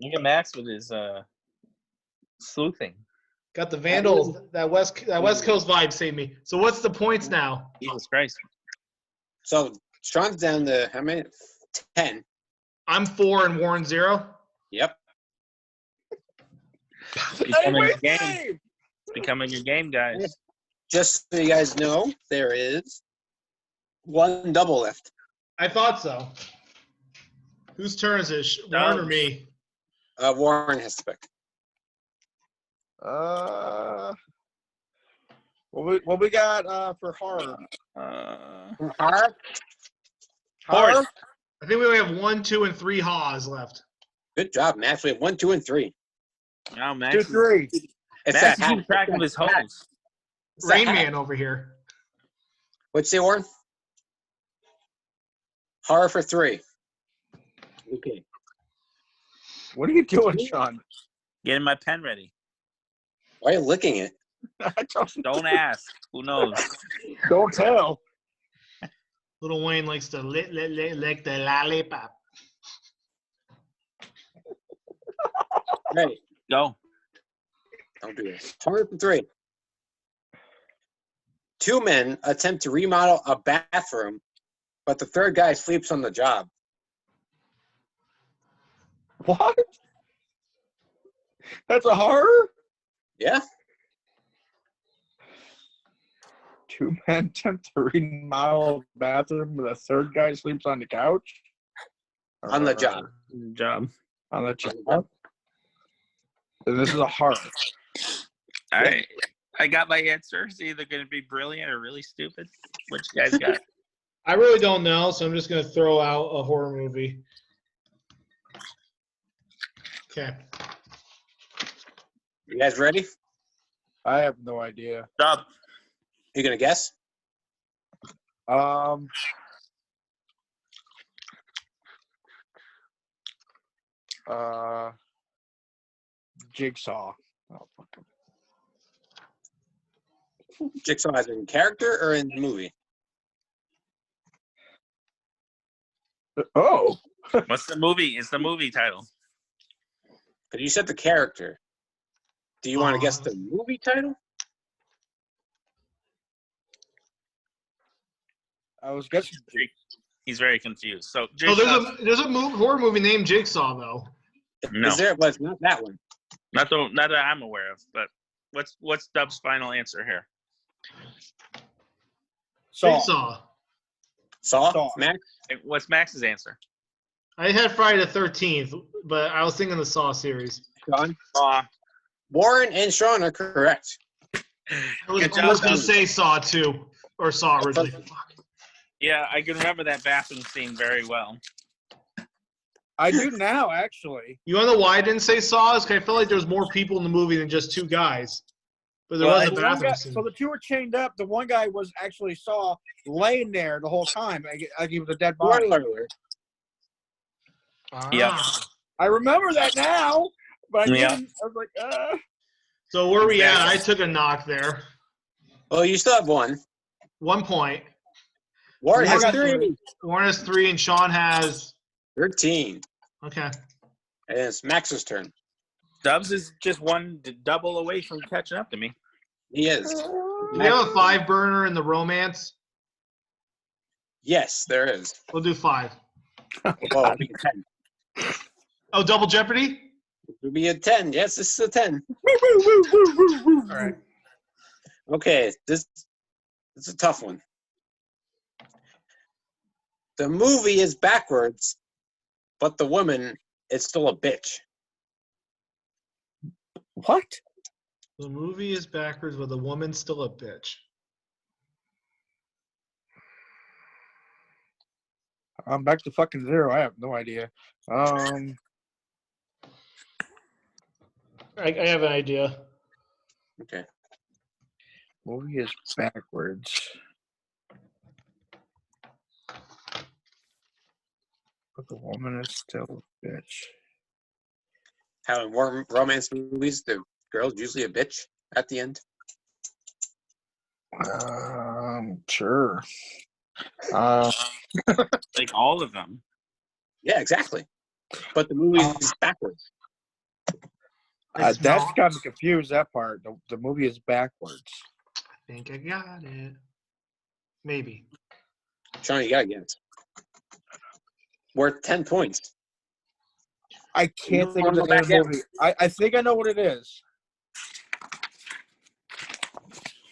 S2: look at Max with his sleuthing.
S1: Got the Vandals, that West Coast vibe saved me. So what's the points now?
S2: Jesus Christ.
S4: So Sean's down to how many? 10.
S1: I'm 4 and Warren 0.
S4: Yep.
S2: It's becoming your game. It's becoming your game, guys.
S4: Just so you guys know, there is one double left.
S1: I thought so. Whose turn is it? Warren or me?
S4: Warren has to pick.
S5: What we got for horror?
S4: Horror?
S5: Horror?
S1: I think we only have 1, 2, and 3 haws left.
S4: Good job, Max. We have 1, 2, and 3.
S2: Now, Max.
S5: 2, 3.
S4: It's
S2: Max
S4: that
S2: is keeping track of his hoes.
S4: It's that
S1: Rain
S4: hat.
S1: Man over here.
S4: What'd you say, Warren? Horror for 3. Okay.
S5: What are you doing, Sean?
S2: Getting my pen ready.
S4: Why are you licking it?
S2: Don't ask. Who knows?
S5: Don't tell.
S1: Little Wayne likes to lick the lollipop.
S4: Ready.
S2: Go.
S4: Don't do this. Horror for 3. 2 men attempt to remodel a bathroom, but the third guy sleeps on the job.
S5: What? That's a horror?
S4: Yeah?
S5: 2 men attempt to remodel a bathroom, but the third guy sleeps on the couch?
S4: On the job.
S2: Job.
S5: On the job? And this is a horror.
S2: All right. I got my answer. It's either going to be brilliant or really stupid. What you guys got?
S1: I really don't know, so I'm just going to throw out a horror movie. Okay.
S4: You guys ready?
S5: I have no idea.
S2: Job.
S4: You gonna guess?
S5: Jigsaw. Oh, fuck him.
S4: Jigsaw as in character or in the movie?
S5: Oh.
S2: What's the movie? It's the movie title.
S4: Because you said the character. Do you want to guess the movie title?
S5: I was guessing.
S2: He's very confused. So,
S1: Oh, there's a horror movie named Jigsaw, though.
S2: no,
S4: Is there? Well, it's not that one.
S2: not that I'm aware of. But what's Dub's final answer here?
S1: Jigsaw.
S4: Saw? Max?
S2: What's Max's answer?
S1: I had Friday the 13th, but I was thinking the Saw series.
S4: Sean?
S2: Saw.
S4: Warren and Shawn are correct.
S1: I was
S2: Good
S1: almost
S2: job,
S1: going to say Saw 2, or Saw originally. Fuck.
S2: Yeah, I can remember that bathroom scene very well.
S5: I do now, actually.
S1: You want to know why I didn't say Saw? Is 'cause I felt like there was more people in the movie than just 2 guys. But there was a
S5: the one
S1: bathroom
S5: guy,
S1: scene.
S5: so the 2 were chained up. The one guy was actually saw laying there the whole time. Like he was a dead body.
S4: Spoiler alert.
S2: Yeah.
S5: I remember that now, but I
S2: Yeah.
S5: didn't. I was like,
S1: So where we at? I took a knock there.
S4: Well, you still have 1.
S1: 1 point.
S4: Warren has
S1: Warren got
S4: 3.
S1: Warren has 3, and Shawn has.
S4: 13.
S1: Okay.
S4: And it's Max's turn.
S2: Dubs is just one double away from catching up to me.
S4: He is.
S1: Do we have a 5 burner in the romance?
S4: Yes, there is.
S1: We'll do 5.
S4: Well, it'd be a 10.
S1: Oh, Double Jeopardy?
S4: It would be a 10. Yes, this is a 10.
S1: All right.
S4: Okay, this is a tough one. The movie is backwards, but the woman is still a bitch.
S3: What?
S1: The movie is backwards, but the woman's still a bitch.
S5: I'm back to fucking zero. I have no idea.
S1: I have an idea.
S4: Okay.
S5: Movie is backwards. But the woman is still a bitch.
S4: How in romance movies, the girl's usually a bitch at the end.
S5: Sure.
S2: Like all of them.
S4: Yeah, exactly. But the movie is backwards.
S1: It's
S5: That's
S1: not.
S5: got me confused, that part. The movie is backwards.
S1: I think I got it. Maybe.
S4: Shawn, you gotta get it. Worth 10 points.
S5: I can't think of the name of the movie. I think I know what it is.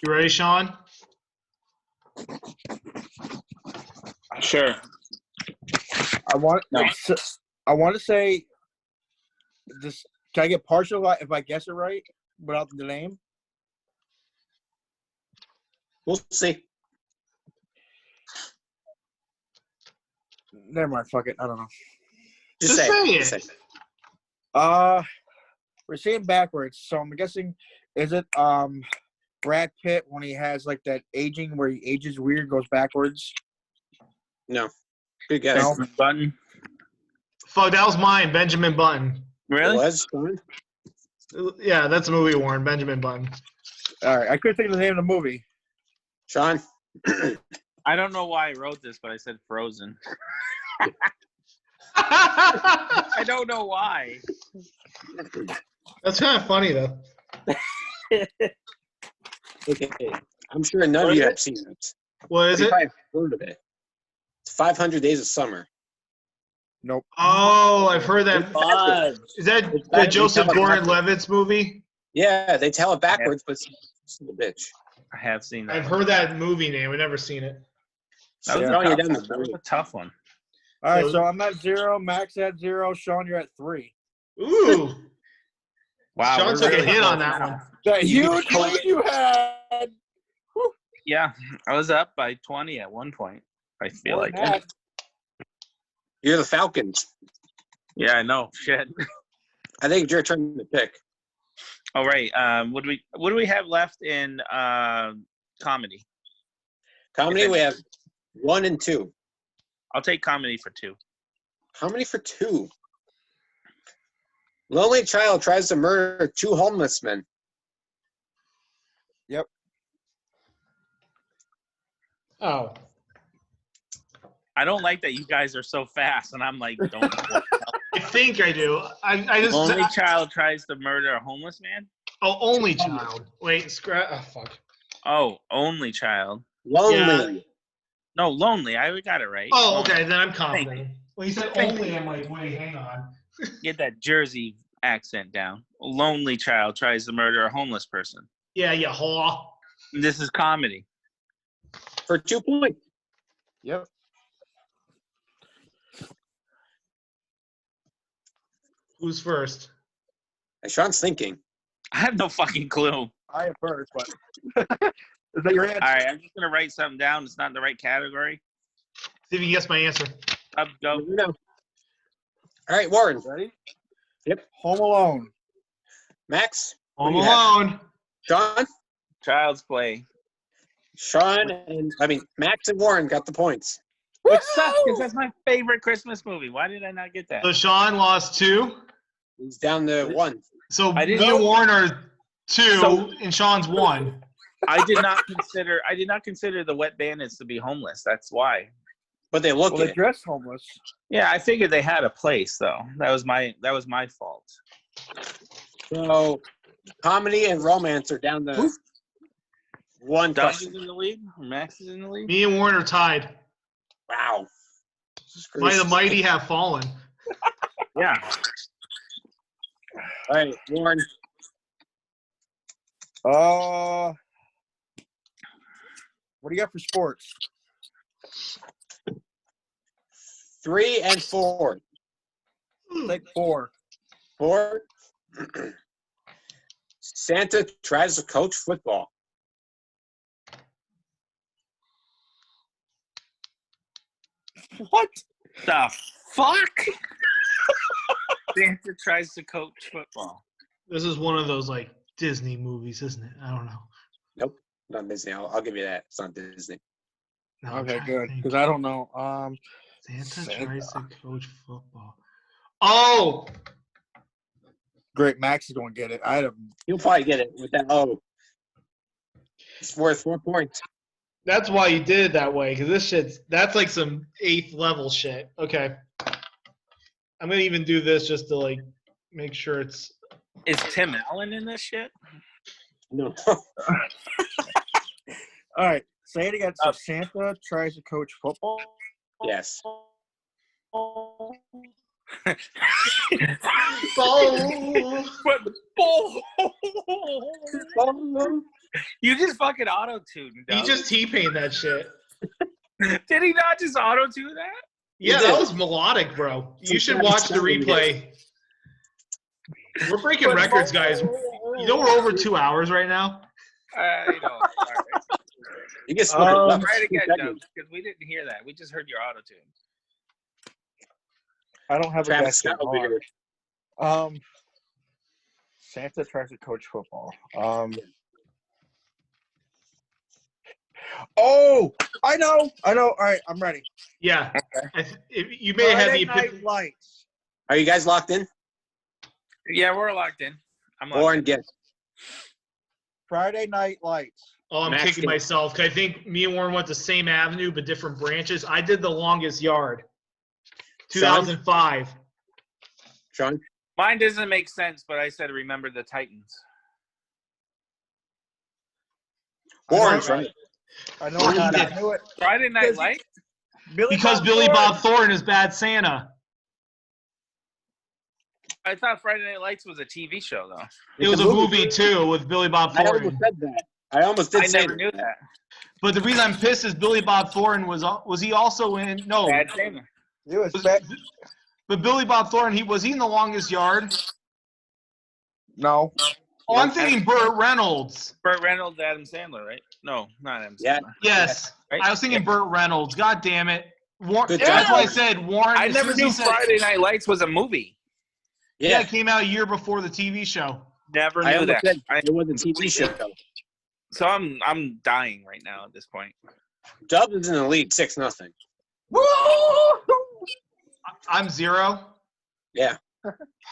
S1: You ready, Shawn?
S2: Sure.
S5: I want to say this. Can I get partial if I guess it right without the name?
S4: We'll see.
S5: Never mind. Fuck it. I don't know.
S4: Just
S1: Just
S4: say
S1: say
S4: it.
S1: it.
S4: Just say it.
S5: We're saying backwards, so I'm guessing. Is it Brad Pitt when he has like that aging where he ages weird, goes backwards?
S4: No. Good guess.
S5: No.
S2: Benjamin Button.
S1: Fuck, that was mine. Benjamin Button.
S2: Really?
S4: It was? Shawn?
S1: Yeah, that's a movie, Warren. Benjamin Button.
S5: All right. I couldn't think of the name of the movie.
S4: Shawn?
S2: I don't know why I wrote this, but I said Frozen.
S1: That's
S2: I don't know why.
S1: kind of funny, though.
S4: Okay. I'm sure none
S2: What
S4: of
S2: is
S4: you
S2: it?
S4: have seen it.
S1: What is
S4: You
S1: it?
S4: probably heard of it. It's 500 Days of Summer.
S5: Nope.
S1: Oh, I've heard that.
S2: Fudge.
S1: Is that
S4: It's
S1: the
S4: back-
S1: Joseph
S4: it's back-
S1: Gordon-Levitt's movie?
S4: Yeah, they tell it backwards, but it's still a bitch.
S2: I have seen that.
S1: I've
S2: one.
S1: heard that movie name. I've never seen it.
S2: That was,
S5: Yeah.
S2: a
S4: Shawn, you're
S2: tough
S4: down
S2: one.
S4: to
S2: That was
S4: three.
S2: a tough one.
S5: All right.
S1: So-
S5: So I'm at 0. Max at 0. Shawn, you're at 3.
S1: Ooh.
S2: Wow.
S1: Sean
S2: we're
S1: took a
S2: really
S1: hit on
S2: close
S1: that
S2: now.
S1: one.
S5: That
S2: You
S5: huge
S2: get
S5: lead you had.
S2: Yeah, I was up by 20 at one point. I feel
S5: More
S2: like
S5: than
S2: it.
S5: that.
S4: You're the Falcons.
S2: Yeah, I know. Shit.
S4: I think it's your turn to pick.
S2: All right. What do we have left in comedy?
S4: Comedy, we have 1 and 2.
S2: I'll take comedy for 2.
S4: How many for 2? Lonely child tries to murder 2 homeless men.
S5: Yep.
S1: Oh.
S2: I don't like that you guys are so fast, and I'm like, don't.
S1: I think I do. I just.
S2: Only child tries to murder a homeless man.
S1: Oh, only child. Wait, scrap. Oh, fuck.
S2: Oh, only child.
S4: Lonely.
S2: No, lonely. I got it right.
S1: Oh,
S2: Lonely.
S1: okay. Then I'm
S2: Thank
S1: confident. When you said
S2: Thank
S1: only, I'm like, wait, hang on.
S2: Get that Jersey accent down. A lonely child tries to murder a homeless person.
S1: Yeah, yeah, haw.
S2: This is comedy.
S4: For 2 points.
S5: Yep.
S1: Who's first?
S4: Sean's thinking.
S2: I have no fucking clue.
S5: I am first, but is that your answer?
S2: All right, I'm just gonna write something down. It's not in the right category.
S1: See if you can guess my answer.
S2: Up, go.
S4: No. All right, Warren.
S5: Ready?
S4: Yep.
S5: Home Alone.
S4: Max.
S1: Home
S4: What do you have?
S1: Alone.
S4: Sean.
S2: Child's Play.
S4: Sean and Max and Warren got the points.
S2: Which sucks because that's my favorite Christmas movie. Why did I not get that?
S1: So Sean lost 2.
S4: He's down to 1.
S1: So
S2: I
S1: me
S2: didn't
S1: and
S2: know-
S1: Warren are 2,
S2: So-
S1: and Sean's 1.
S2: I did not consider the Wet Bandits to be homeless. That's why.
S4: But they look
S5: Well, they
S4: it.
S5: dress homeless.
S2: Yeah, I figured they had a place though. That was my fault.
S4: So comedy and romance are down to 1
S2: Doug is
S4: question.
S2: in the lead. Or Max is in the lead.
S1: Me and Warren are tied.
S4: Wow.
S1: Might the mighty have fallen.
S2: Yeah.
S4: All right, Warren.
S5: What do you got for sports?
S4: 3 and 4.
S5: Take 4.
S4: 4. Santa tries to coach football.
S5: What?
S2: The fuck? Santa tries to coach football.
S1: This is one of those like Disney movies, isn't it? I don't know.
S4: Nope, not Disney. I'll give you that. It's not Disney.
S1: No, I'm
S5: Okay,
S1: trying to
S5: good.
S1: think.
S5: Because I don't know.
S1: Santa tries to coach football. Oh,
S5: Great, Max is going to get it. I had a
S4: You'll probably get it with that. Oh, it's worth 4 points.
S1: that's why you did it that way, because that's like some 8th level shit. Okay. I'm going to even do this just to like make sure it's.
S2: Is Tim Allen in this shit?
S4: No.
S5: All right, say it again. So Santa tries to coach football?
S4: Yes.
S2: You just fucking auto-tuned.
S1: He just T-Pained that shit.
S2: Did he not just auto-tune that?
S1: Yeah,
S4: did.
S1: that was melodic, bro. You should watch the replay. We're breaking records, guys. You know we're over 2 hours right now.
S2: You know, all right.
S4: You get split up.
S2: Try it again, Doug, because we didn't hear that. We just heard your auto-tune.
S5: I don't have
S4: Travis
S5: a
S4: Scott
S5: guess.
S4: will be here.
S5: Santa tries to coach football. Oh, I know. All right, I'm ready.
S1: Yeah. You may have had the
S5: Friday Night
S1: epiphany.
S5: Lights.
S4: Are you guys locked in?
S2: Yeah, we're locked in. I'm locked
S4: Warren,
S2: in.
S4: guess.
S5: Friday Night Lights.
S1: Oh, I'm
S4: Max
S1: kicking
S4: did.
S1: myself. 'Cause I think me and Warren went the same avenue, but different branches. I did The Longest Yard. 2005.
S4: Sean?
S2: Mine doesn't make sense, but I said remember the Titans.
S4: Warren's
S5: I know,
S4: right.
S5: I know.
S1: Fuck, he
S5: I
S1: did.
S5: knew it.
S2: Friday Night Lights?
S1: Because Billy Bob Thornton is Bad Santa.
S2: I thought Friday Night Lights was a TV show, though.
S1: It was a movie, too, with Billy Bob
S4: I almost
S1: Thornton.
S4: said that. I almost did
S2: I
S4: say
S2: never knew that.
S1: But the reason I'm pissed is Billy Bob Thornton was he also in – no.
S2: Bad Santa.
S5: It was back.
S1: But Billy Bob Thornton, was he in The Longest Yard?
S5: No.
S1: Oh, I'm thinking Burt Reynolds.
S2: Burt Reynolds, Adam Sandler, right? No, not Adam
S4: Yeah.
S2: Sandler.
S1: Yes.
S2: Right?
S1: I was thinking Burt Reynolds. God damn it.
S4: Good
S1: That's
S4: job.
S1: why I said Warren.
S2: I
S1: as
S2: never
S1: soon as he
S2: knew
S1: said-
S2: Friday Night Lights was a movie.
S1: Yeah,
S4: Yeah.
S1: it came out a year before the TV show.
S2: Never
S4: I
S2: knew
S4: almost
S2: that.
S4: said it was a TV show.
S2: So I'm dying right now at this point.
S4: Dubs is in the lead, 6-0.
S1: I'm 0.
S4: Yeah.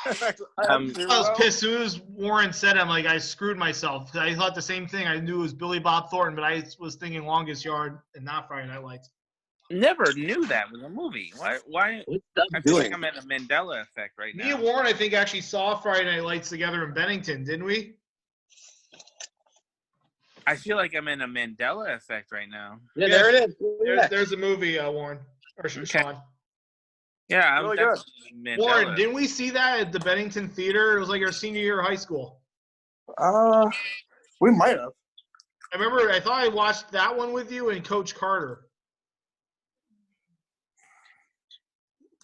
S1: I was pissed. As soon as Warren said it, I'm like, I screwed myself. I thought the same thing. I knew it was Billy Bob Thornton, but I was thinking Longest Yard and not Friday Night Lights.
S2: Never knew that was a movie. Why?
S4: What's Dubs
S2: I feel
S4: doing?
S2: like I'm in a Mandela effect right
S1: Me
S2: now.
S1: and Warren, I think, actually saw Friday Night Lights together in Bennington, didn't we?
S2: I feel like I'm in a Mandela effect right now.
S4: Yeah, there it is. Yeah.
S1: There's a movie, Warren. Or Sean.
S2: Yeah, I'm
S5: Really good.
S2: definitely in Mandela.
S1: Warren, didn't we see that at the Bennington Theater? It was like our senior year of high school.
S5: We might have.
S1: I remember, I thought I watched that one with you and Coach Carter.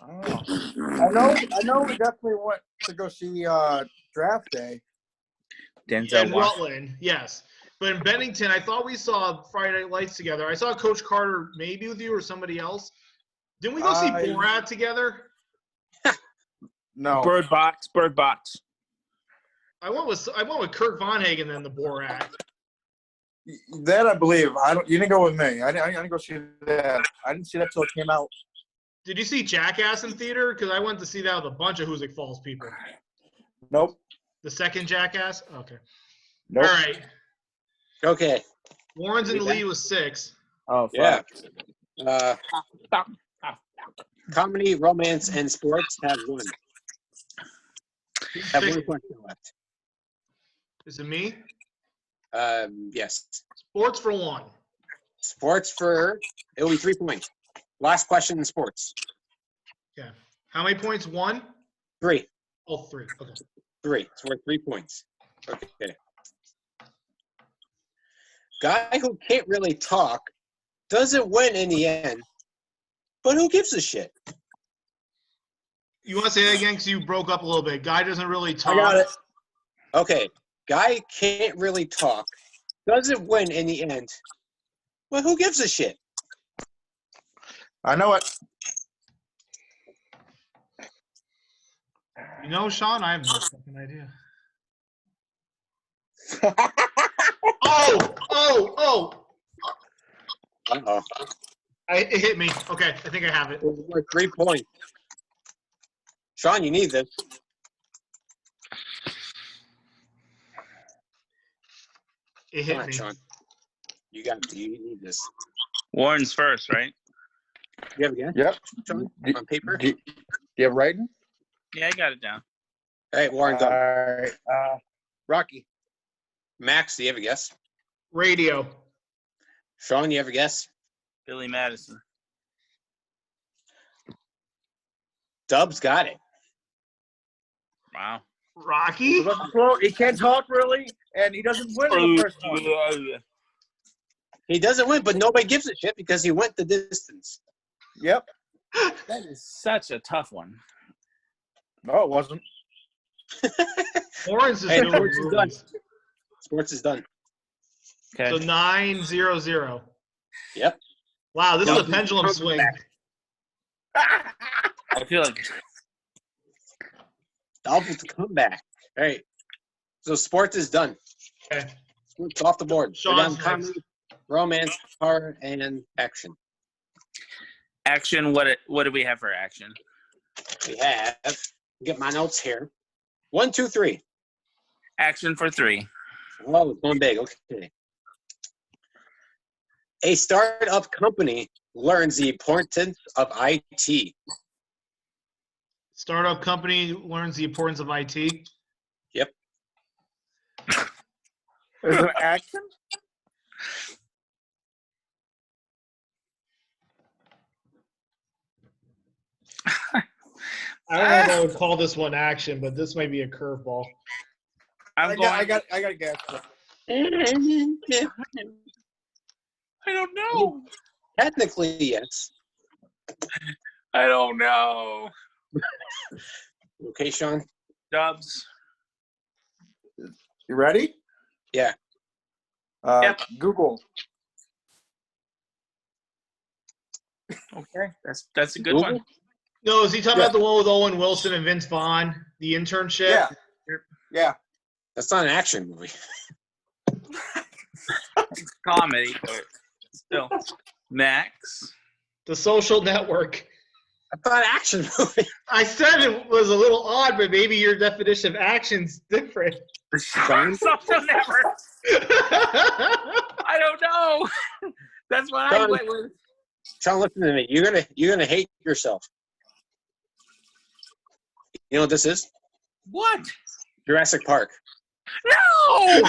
S5: I don't know. I know. We definitely went to go see Draft Day.
S2: Denzel
S1: In
S2: Washington.
S1: Rutland, yes. But in Bennington, I thought we saw Friday Night Lights together. I saw Coach Carter maybe with you or somebody else. Didn't we go see Borat together?
S5: No.
S2: Bird Box.
S1: I went with Kurt Vonnegut and the Borat.
S5: That I believe. You didn't go with me. I didn't go see that. I didn't see that till it came out.
S1: Did you see Jackass in theater? Because I went to see that with a bunch of Hoosick Falls people.
S5: Nope.
S1: The second Jackass? Okay.
S5: Nope.
S1: All right.
S4: Okay.
S1: Warren's in the lead with 6.
S5: Oh,
S4: Yeah.
S5: fuck.
S4: Comedy, romance, and sports have one. Have one question left.
S1: Is it me?
S4: Yes.
S1: Sports for 1.
S4: Sports for, it'll be 3 points. Last question in sports.
S1: Okay. How many points? 1?
S4: 3.
S1: Oh, 3. Okay.
S4: 3. It's worth 3 points. Okay. Guy who can't really talk doesn't win in the end, but who gives a shit?
S1: You want to say that again because you broke up a little bit. Guy doesn't really talk.
S5: I got it.
S4: Okay. Guy can't really talk, doesn't win in the end, but who gives a shit?
S5: I know it.
S1: You know, Shawn, I have no fucking idea. Oh!
S4: Uh-oh.
S1: It hit me. Okay, I think I have it.
S4: It's worth 3 points. Shawn, you need this.
S1: It
S4: Come
S1: hit
S4: on,
S1: me.
S4: Shawn. You need this.
S2: Warren's first, right?
S4: You have a guess?
S6: Yep.
S4: Shawn, on paper?
S6: Do you have writing?
S2: Yeah, I got it down.
S4: All right, Warren's
S6: All
S4: up.
S6: right. Rocky.
S4: Max, do you have a guess?
S1: Radio.
S4: Shawn, you have a guess?
S2: Billy Madison.
S4: Dubs got it.
S2: Wow.
S1: Rocky?
S6: He can't talk really, and he doesn't win in the first one.
S4: He doesn't win, but nobody gives a shit because he went the distance.
S6: Yep.
S2: That is such a tough one.
S6: No, it wasn't.
S1: Lawrence is
S4: Hey,
S1: doing
S4: sports is done.
S1: movies.
S4: Sports is done.
S2: Okay.
S1: So 9-0-0.
S4: Yep.
S1: Wow, this is a
S4: Double
S1: pendulum swing.
S2: I feel like
S4: Double to comeback. All right. So sports is done.
S1: Okay.
S4: Sports off the board. We're
S1: Shawn's
S4: down comedy, romance, horror, and action.
S2: action. What do we have for action?
S4: We have, get my notes here. 1, 2, 3.
S2: Action for 3.
S4: Oh, it's going big. Okay. A startup company learns the importance of IT.
S1: Startup company learns the importance of IT.
S4: Yep.
S6: Is it action?
S1: I don't know if I would call this one action, but this might be a curveball.
S2: I'm going.
S6: I got a guess.
S2: I don't know.
S4: Technically, yes.
S2: I don't know.
S4: Okay, Shawn?
S2: Dubs.
S5: You ready?
S4: Yeah.
S2: Yep.
S5: Google.
S2: Okay, that's a good
S4: Google?
S2: one.
S1: No, is he talking about the one with Owen Wilson and Vince Vaughn, the internship?
S5: Yeah. Yeah.
S4: That's not an action movie.
S2: It's comedy, but still. Max.
S1: The Social Network.
S4: That's not an action movie.
S1: I said it was a little odd, but maybe your definition of action's different.
S2: Social Network. I don't know. That's what I went with.
S4: Shawn, listen to me. You're gonna hate yourself. You know what this is?
S2: What?
S4: Jurassic Park.
S2: No!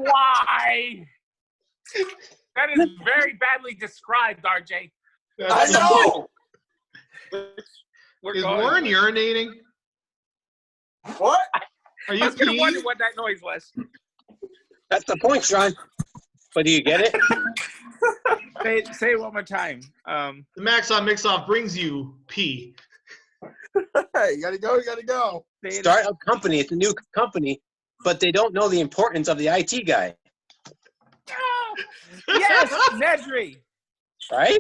S2: Why? That is very badly described, RJ.
S5: I know.
S1: Is Warren urinating?
S5: What?
S1: Are
S2: I
S1: you
S2: was going to wonder
S1: peeing?
S2: what that noise was.
S4: That's the point, Shawn. But do you get it?
S2: Say it one more time.
S1: The Maxon Mixoff brings you pee.
S5: Hey, you gotta go. You gotta go.
S2: Say it-
S4: Startup company. It's a new company, but they don't know the importance of the IT guy,
S2: Yes, Nedry.
S4: right?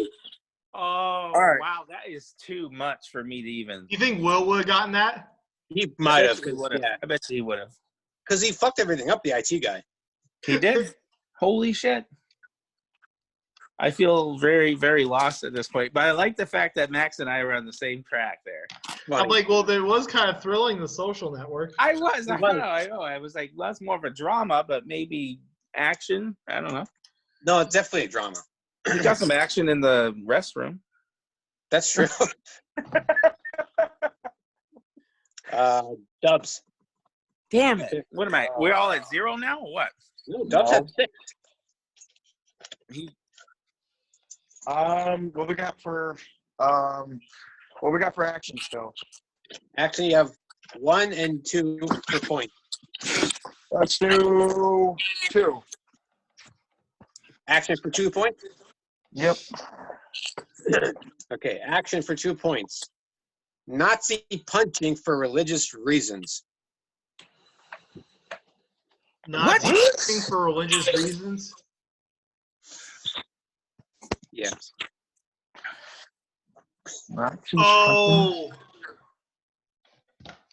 S2: Oh,
S5: right.
S2: wow. That is too much for me to even.
S1: You think Will would have gotten that?
S4: He might have,
S2: I bet you he would have.
S4: because he fucked everything up. The IT guy.
S2: He did. Holy shit. I feel very, very lost at this point. But I like the fact that Max and I were on the same track there.
S1: I'm like, well, it was kind of thrilling, The Social Network.
S2: I was. I
S4: was.
S2: know. I was like, well, that's more of a drama, but maybe action. I don't know.
S4: No, it's definitely a drama.
S2: We got some action in the restroom.
S4: That's true. Dubs.
S2: Damn it. What am I? We're all at 0 now or what?
S4: No, Dubs had 6.
S6: What we got for
S5: What we got for action still?
S4: Actually, you have 1 and 2 for point.
S5: Let's do 2.
S4: Action for 2 points?
S5: Yep.
S4: Okay, action for 2 points. Nazi punching for religious reasons.
S1: Not punching for religious reasons.
S4: Yes.
S1: Oh.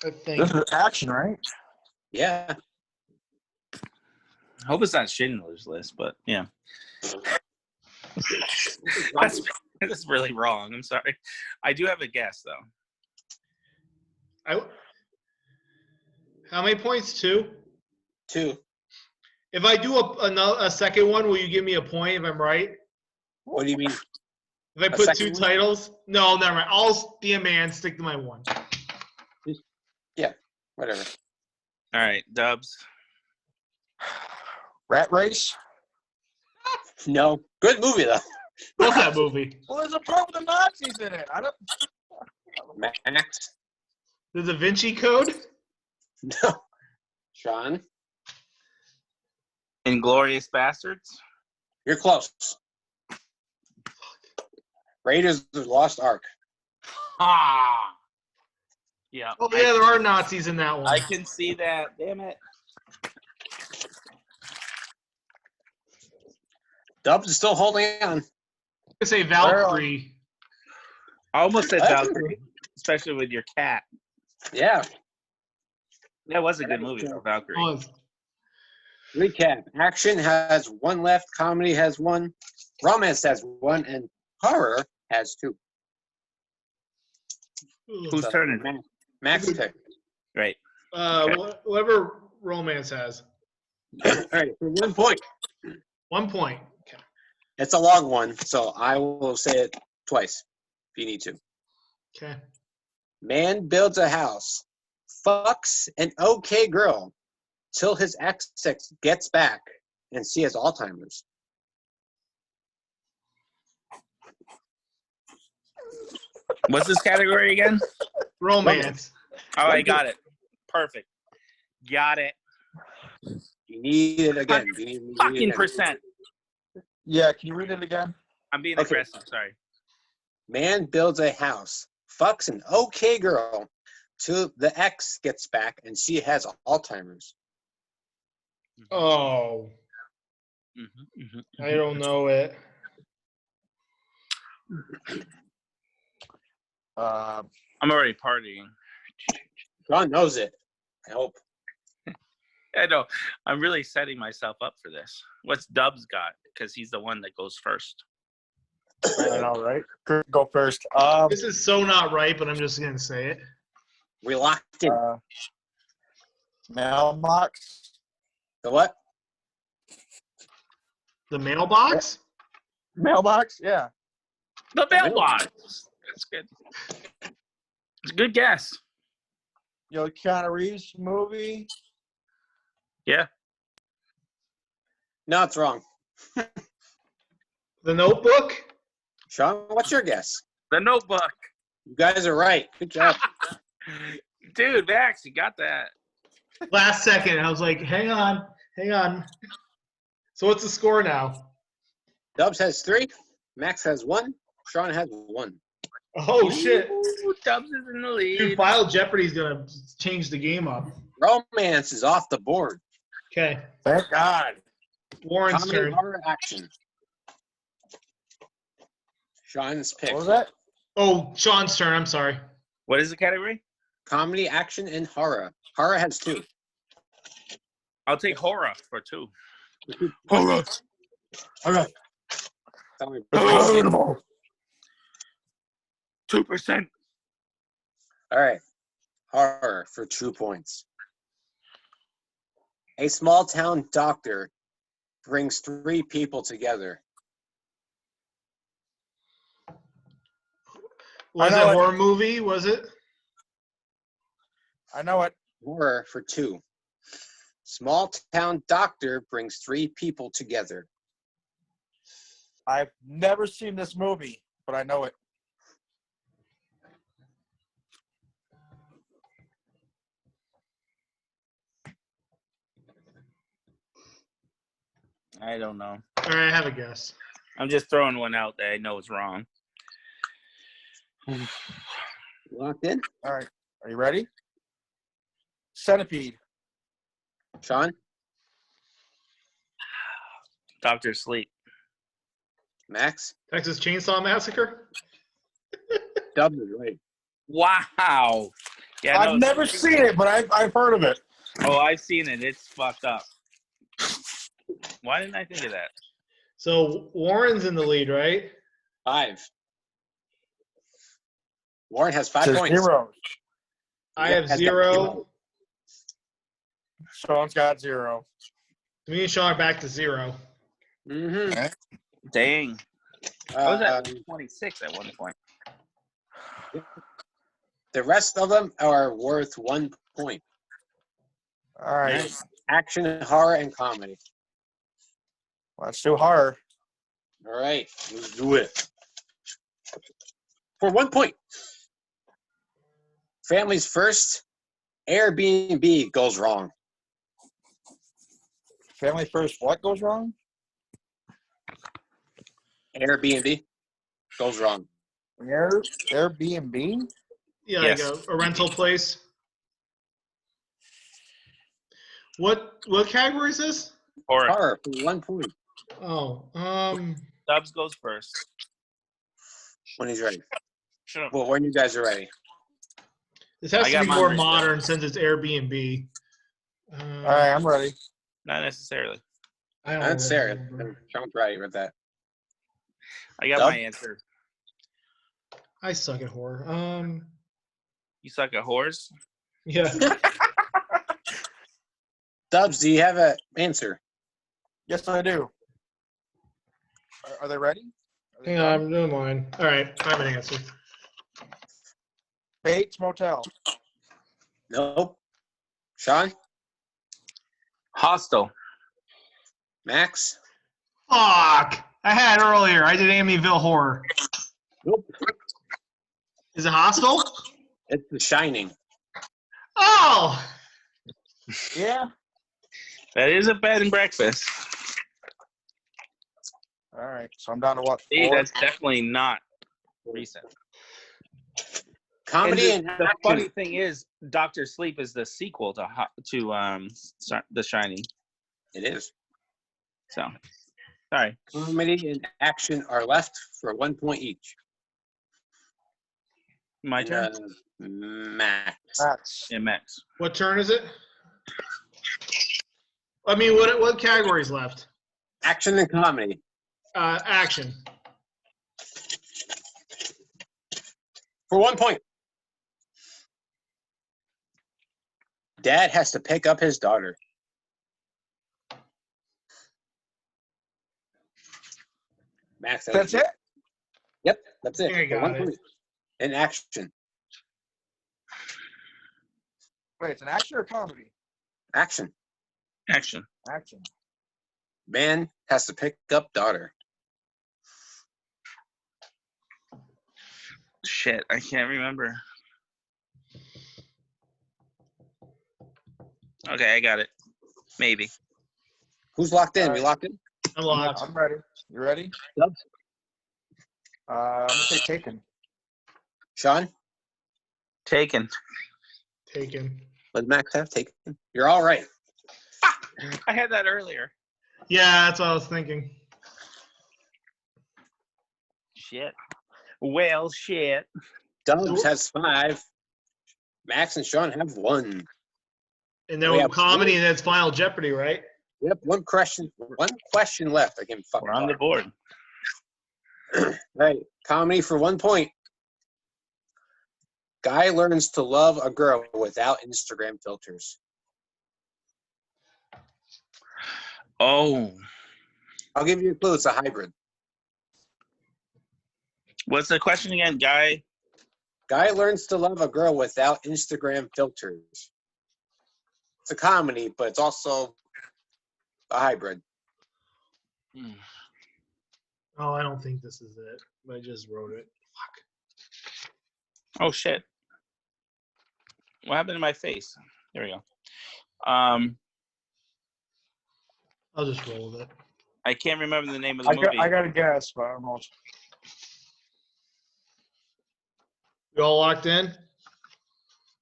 S1: I think.
S5: This is action, right?
S4: Yeah.
S2: I hope it's not Schindler's List, but yeah. That's really wrong. I'm sorry. I do have a guess, though.
S1: How many points? 2?
S4: 2.
S1: If I do a second one, will you give me a point if I'm right?
S4: What do you mean?
S1: If I put 2 titles? No, never mind. I'll be a man, stick to my 1.
S4: Yeah, whatever.
S2: All right, Dubs.
S5: Rat Race?
S4: No. Good movie, though.
S1: What's that movie?
S5: Well, there's a part with the Nazis in it. I don't.
S4: Max?
S1: The Da Vinci Code?
S4: No. Shawn?
S2: Inglourious Bastards.
S4: You're close. Raiders of the Lost Ark.
S2: Ah. Yeah.
S1: Oh, yeah, there are Nazis in that one.
S2: I can see that. Damn it.
S4: Dubs is still holding on.
S1: I could say Valkyrie.
S2: I almost said Valkyrie, especially with your cat.
S4: Yeah.
S2: That was a good movie for Valkyrie.
S1: Oh,
S4: Recap. Action has 1 left. Comedy has 1. Romance has 1. And horror has 2.
S2: Whose turn is it?
S4: Max pick.
S2: Right.
S1: whatever romance has.
S4: All right, for 1 point.
S1: 1 point. Okay.
S4: It's a long one, so I will say it twice if you need to.
S1: Okay.
S4: Man builds a house, fucks an okay girl, till his ex gets back and she has Alzheimer's.
S2: What's this category again?
S1: Romance.
S2: Oh, I got it. Perfect. Got it.
S4: You need it again. You need it
S2: Fucking
S4: again.
S2: percent.
S5: Yeah, can you read it again?
S2: I'm being
S4: Okay.
S2: aggressive. Sorry.
S4: Man builds a house, fucks an okay girl, till the ex gets back and she has Alzheimer's.
S1: Oh, I don't know it.
S2: I'm already partying.
S4: Shawn knows it. I hope.
S2: I know. I'm really setting myself up for this. What's Dubs got? Because he's the one that goes first.
S5: I know, right? Go first.
S1: This is so not right, but I'm just gonna say it.
S4: We locked in.
S5: Mailbox.
S4: The what?
S1: The mailbox?
S5: Mailbox, yeah.
S2: The mailbox. That's good. It's a good guess.
S5: You know, Keanu Reeves movie.
S2: Yeah.
S4: No, it's wrong.
S1: The Notebook?
S4: Shawn, what's your guess?
S2: The Notebook.
S4: You guys are right. Good job.
S2: Dude, Max, you got that.
S1: Last second, I was like, hang on. So what's the score now?
S4: Dubs has 3. Max has 1. Shawn has 1.
S1: Oh, shit.
S2: Ooh, Dubs is in the lead.
S1: Dude, File Jeopardy's gonna change the game up.
S4: Romance is off the board.
S1: Okay.
S5: Thank God.
S1: Warren's
S4: Comedy,
S1: turn.
S4: horror, action. Shawn's pick.
S5: What was that?
S1: Oh, Sean's turn. I'm sorry.
S2: What is the category?
S4: Comedy, action, and horror. Horror has 2.
S2: I'll take horror for 2.
S5: Horror.
S4: Horror. Tell me.
S2: 2%.
S4: All right. Horror for 2 points. A small town doctor brings 3 people together.
S1: Was it
S5: know
S1: a
S5: it.
S1: horror movie? Was it?
S5: I know it.
S4: Horror for 2. Small town doctor brings 3 people together.
S5: I've never seen this movie, but I know it.
S2: I don't know.
S1: All right, I have a guess.
S2: I'm just throwing one out that I know is wrong.
S4: Locked in?
S6: All right. Are you ready? Centipede.
S4: Sean?
S2: Dr. Sleep.
S4: Max?
S1: Texas Chainsaw Massacre.
S4: Dub is right.
S2: Wow. Yeah,
S6: I've never seen it, but I've heard of it.
S2: Oh, I've seen it. It's fucked up. Why didn't I think of that?
S1: So Warren's in the lead, right?
S4: 5. Warren has 5
S6: To
S4: points.
S6: 0.
S1: I
S4: Yep,
S1: have
S4: has got
S1: 0.
S6: Sean's got 0.
S1: Me and Shawn are back to 0.
S4: Mm-hmm.
S2: Dang. I was at 26 at one point.
S4: The rest of them are worth 1 point.
S6: All right.
S2: Nice.
S4: Action, horror, and comedy.
S6: Let's do horror.
S4: All right, let's do it. For 1 point. Family's first Airbnb goes wrong.
S6: Family first. What goes wrong?
S4: Airbnb goes wrong.
S6: Airbnb?
S1: Yeah,
S2: Yes.
S1: like a rental place. What category is this?
S2: Horror.
S4: Horror for 1 point.
S1: Oh,
S2: Dubs goes first.
S4: When he's ready.
S2: Shut up.
S4: Well, when you guys are ready.
S1: this has
S2: I
S1: to
S2: got
S1: be
S2: mine
S1: more
S2: written down.
S1: modern since it's Airbnb.
S6: All right, I'm ready.
S2: Not necessarily.
S1: I don't
S4: That's Sarah.
S1: remember.
S4: Sean's right with that.
S2: I got
S4: Dub?
S2: my answer.
S1: I suck at horror.
S2: You suck at whores?
S1: Yeah.
S4: Dubs, do you have an answer?
S6: Yes, I do. Are they ready? Are they
S1: Hang on, I'm doing mine. All right, I have an answer.
S6: Bates Motel.
S4: Nope. Sean?
S2: Hostel.
S4: Max?
S1: Fuck! I had it earlier. I did Amityville Horror.
S4: Nope.
S1: Is it Hostel?
S4: It's The Shining.
S1: Oh!
S6: Yeah.
S2: That is a bed and breakfast.
S6: All right. So I'm down to what?
S2: See,
S6: 4?
S2: that's definitely not recent.
S4: Comedy
S2: And
S4: and
S2: the
S4: action.
S2: funny thing is, Doctor Sleep is the sequel to The Shining.
S4: It is.
S2: So, sorry.
S4: Comedy and action are left for 1 point each.
S2: My
S4: And,
S2: turn.
S4: Max.
S6: That's
S2: Yeah, Max.
S1: What turn is it? I mean, what categories left?
S4: Action and comedy.
S1: Action.
S4: For 1 point. Dad has to pick up his daughter. Max.
S6: That's it?
S4: Yep, that's it.
S1: I think I
S4: For
S1: got
S4: 1
S1: it.
S4: point. And action.
S6: Wait, it's an action or comedy?
S4: Action.
S2: Action.
S6: Action.
S4: Man has to pick up daughter.
S2: Shit, I can't remember. Okay, I got it. Maybe.
S4: Who's locked in?
S6: All
S4: We
S6: right.
S4: locked in?
S1: I'm locked.
S6: I'm ready. You ready?
S4: Dubs.
S6: I'm gonna say Taken.
S4: Sean?
S2: Taken.
S1: Taken.
S4: What did Max have? Taken. You're all right.
S2: I had that earlier.
S1: Yeah, that's what I was thinking.
S2: Shit. Well, shit.
S4: Dubs has 5. Max and Sean have 1.
S1: And then
S4: We
S1: with
S4: have
S1: comedy,
S4: one.
S1: and then it's Final Jeopardy, right?
S4: Yep, one question left. I can fucking
S2: We're on the board.
S4: Right. Comedy for 1 point. Guy learns to love a girl without Instagram filters.
S2: Oh.
S4: I'll give you a clue. It's a hybrid.
S2: What's the question again, Guy?
S4: Guy learns to love a girl without Instagram filters. It's a comedy, but it's also a hybrid.
S1: Oh, I don't think this is it. I just wrote it.
S2: Oh, shit. What happened to my face? There we go.
S1: I'll just roll with it.
S2: I can't remember the name of the
S6: I
S2: movie.
S6: got a guess, but I don't know.
S1: You all locked in?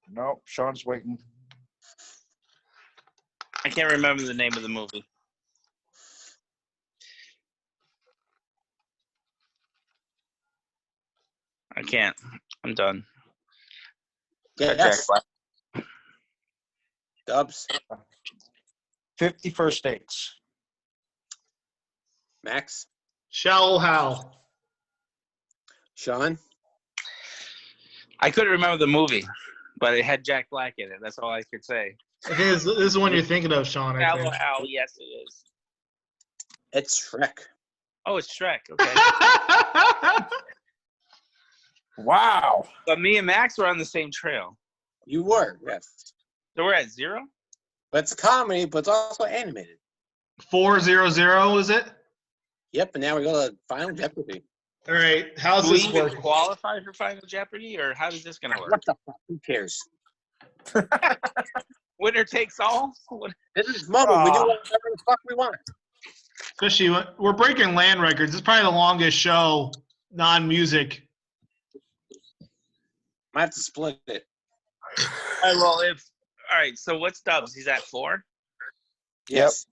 S6: Nope. Sean's waiting.
S2: I can't remember the name of the movie. I can't. I'm done.
S4: Yeah,
S2: Jack
S4: yes.
S2: Black.
S4: Dubs.
S6: 50 First Dates.
S4: Max.
S1: Shallow Hal.
S4: Shawn.
S2: I couldn't remember the movie, but it had Jack Black in it. That's all I could say.
S1: I think this is the one you're thinking of, Sean. I
S2: Shallow
S1: think.
S2: Hal, yes, it is.
S4: It's Shrek.
S2: Oh, it's Shrek. Okay.
S6: Wow.
S2: But me and Max were on the same trail.
S4: You were, yes.
S2: So we're at 0?
S4: But it's a comedy, but it's also animated.
S1: 400 is it?
S4: Yep, and now we go to Final Jeopardy.
S1: All right. How's
S2: Do we
S1: this
S2: even
S1: work?
S2: qualify for Final Jeopardy, or how is this going to work?
S4: What the fuck? Who cares?
S2: Winner takes all?
S4: This is mobile. We do whatever the fuck we want.
S1: Especially when we're breaking land records. It's probably the longest show, non-music.
S4: Might have to split it.
S2: All right, well, all right, so what's Dubs? He's at 4?
S4: Yes.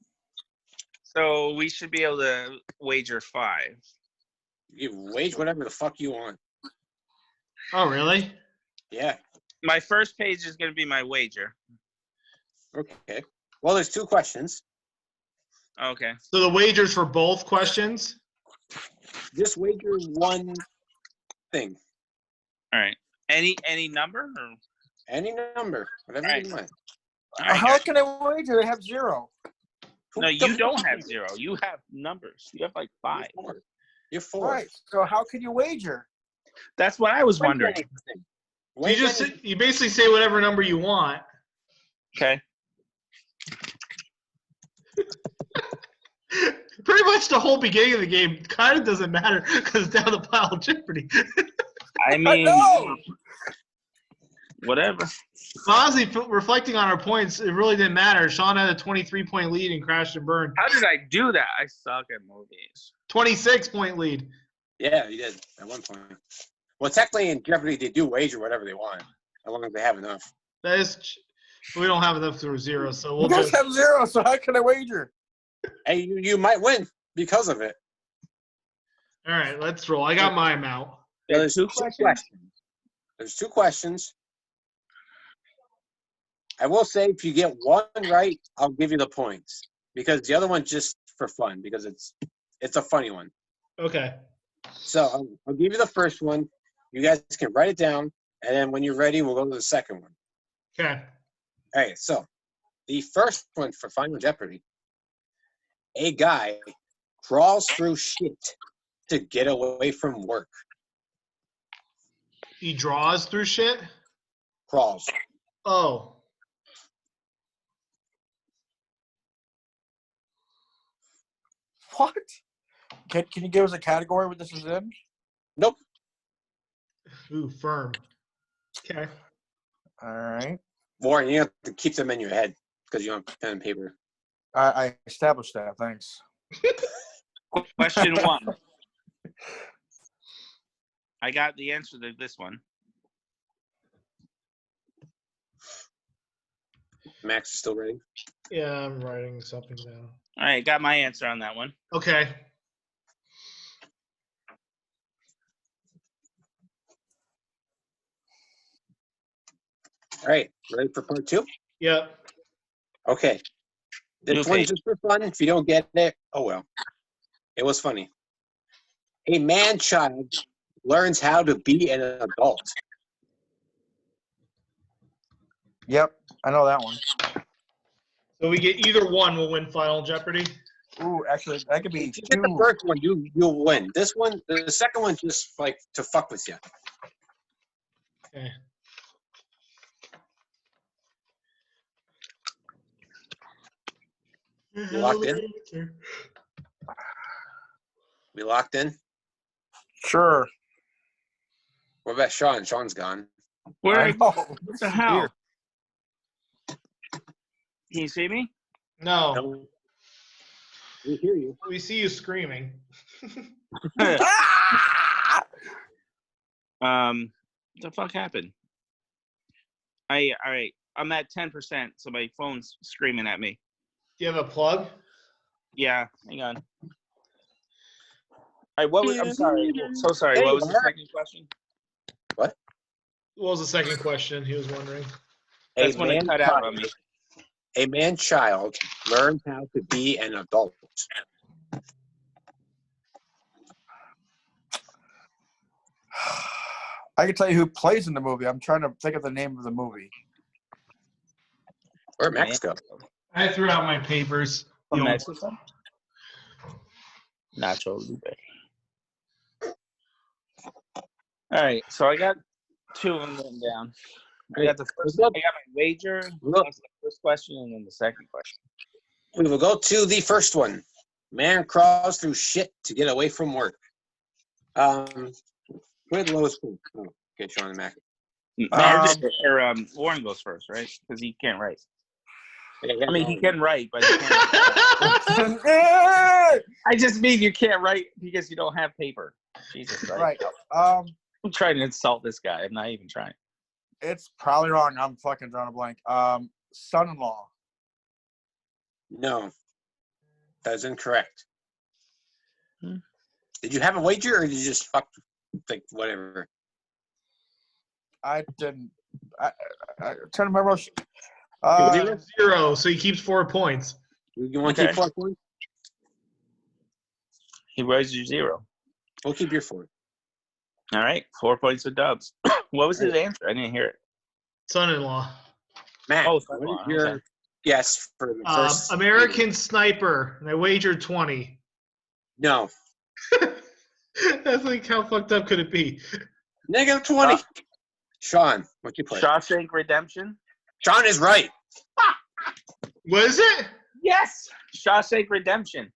S2: So we should be able to wager 5.
S4: You wage whatever the fuck you want.
S1: Oh, really?
S4: Yeah.
S2: My first page is going to be my wager.
S4: Okay. Well, there's 2 questions.
S2: Okay.
S1: So the wagers for both questions?
S4: Just wager one thing.
S2: All right. Any number? Or?
S4: Any number. Whatever
S2: Right.
S4: you want.
S2: All right,
S6: How
S2: guys.
S6: can I wager? I have 0.
S2: No, you don't have 0. You have numbers. You have like 5.
S4: You're 4.
S6: Right. So how can you wager?
S2: That's what I was wondering.
S1: You basically say whatever number you want.
S2: Okay.
S1: Pretty much the whole beginning of the game kind of doesn't matter because it's down the pile of Jeopardy.
S2: I mean,
S6: know.
S2: whatever.
S1: Honestly, reflecting on our points, it really didn't matter. Sean had a 23-point lead and crashed and burned.
S2: How did I do that? I suck at movies.
S1: 26-point lead.
S4: Yeah, you did at one point. Well, technically in Jeopardy, they do wager whatever they want, as long as they have enough.
S1: That is, we don't have enough to 0, so we'll
S6: You guys
S1: just.
S6: have 0, so how can I wager?
S4: Hey, you might win because of it.
S1: All right, let's roll. I got my amount.
S4: There's 2 questions. There's 2 questions. I will say if you get one right, I'll give you the points because the other one's just for fun because it's a funny one.
S1: Okay.
S4: So I'll give you the first one. You guys can write it down, and then when you're ready, we'll go to the second one.
S1: Okay.
S4: All right. So the first one for Final Jeopardy: a guy crawls through shit to get away from work.
S1: He draws through shit?
S4: Crawls.
S1: Oh.
S6: What? Can you give us a category what this is in?
S4: Nope.
S1: Ooh, firm. Okay.
S6: All right.
S4: Warren, you have to keep them in your head because you don't have pen and paper.
S6: I established that. Thanks.
S2: Question 1. I got the answer to this one.
S4: Max is still ready.
S1: Yeah, I'm writing something down.
S2: All right, got my answer on that one.
S1: Okay.
S4: All right. Ready for part 2?
S1: Yep.
S4: Okay. This
S2: New
S4: one's
S2: page.
S4: just for fun. If you don't get it, oh well. It was funny. A man-child learns how to be an adult.
S6: Yep, I know that one.
S1: So we get either one will win Final Jeopardy.
S6: Ooh, actually, that could be
S4: If you get the
S6: 2.
S4: first one, you'll win. This one, the second one's just like to fuck with you.
S1: Okay.
S4: You locked in? We locked in?
S6: Sure.
S4: What about Shawn? Shawn's gone.
S2: Where?
S6: I know.
S2: What the hell?
S6: Weird.
S2: Can you see me?
S1: No.
S4: We hear you.
S1: We see you screaming.
S2: The fuck happened? All right. I'm at 10%, so my phone's screaming at me.
S1: Do you have a plug?
S2: Yeah, hang on. All right, I'm sorry. So sorry.
S4: Hey,
S2: What was the
S4: Mark.
S2: second question?
S1: What was the second question? He was wondering.
S2: That's when it cut out on me.
S4: A man-child learns how to be an adult.
S6: I can tell you who plays in the movie. I'm trying to think of the name of the movie.
S4: Where'd Max go?
S1: I threw out my papers.
S2: From
S1: You know,
S2: Mexico? Nacho Libre. All right, so I got 2 of them written down. I got the first. I got my wager. That's the first question, and then the second question.
S4: We will go to the first one. Man crawls through shit to get away from work. Where's the lowest one? Oh, okay, Shawn and Mac.
S2: Warren goes first, right? Because he can't write.
S4: Yeah,
S2: I mean, he can write, but he can't. I just mean you can't write because you don't have paper. Jesus Christ.
S6: Right.
S2: I'm trying to insult this guy. I'm not even trying.
S6: It's probably wrong. I'm fucking drawing a blank. Son-in-law.
S4: No, that is incorrect.
S2: Hmm.
S4: Did you have a wager, or did you just think whatever?
S6: I didn't. I trying to remember.
S1: 0, so he keeps 4 points.
S4: You want to keep 4 points?
S2: He raises you 0.
S4: We'll keep your 4.
S2: All right, 4 points for Dubs. What was his answer? I didn't hear it.
S1: Son-in-law.
S4: Matt,
S2: Oh,
S4: what is your guess for the first?
S1: American Sniper. And I wagered 20.
S4: No.
S1: That's like, how fucked up could it be?
S4: Negative 20. Shawn, what you play?
S2: Shawshank Redemption.
S4: Shawn is right.
S1: What is it?
S2: Yes, Shawshank Redemption.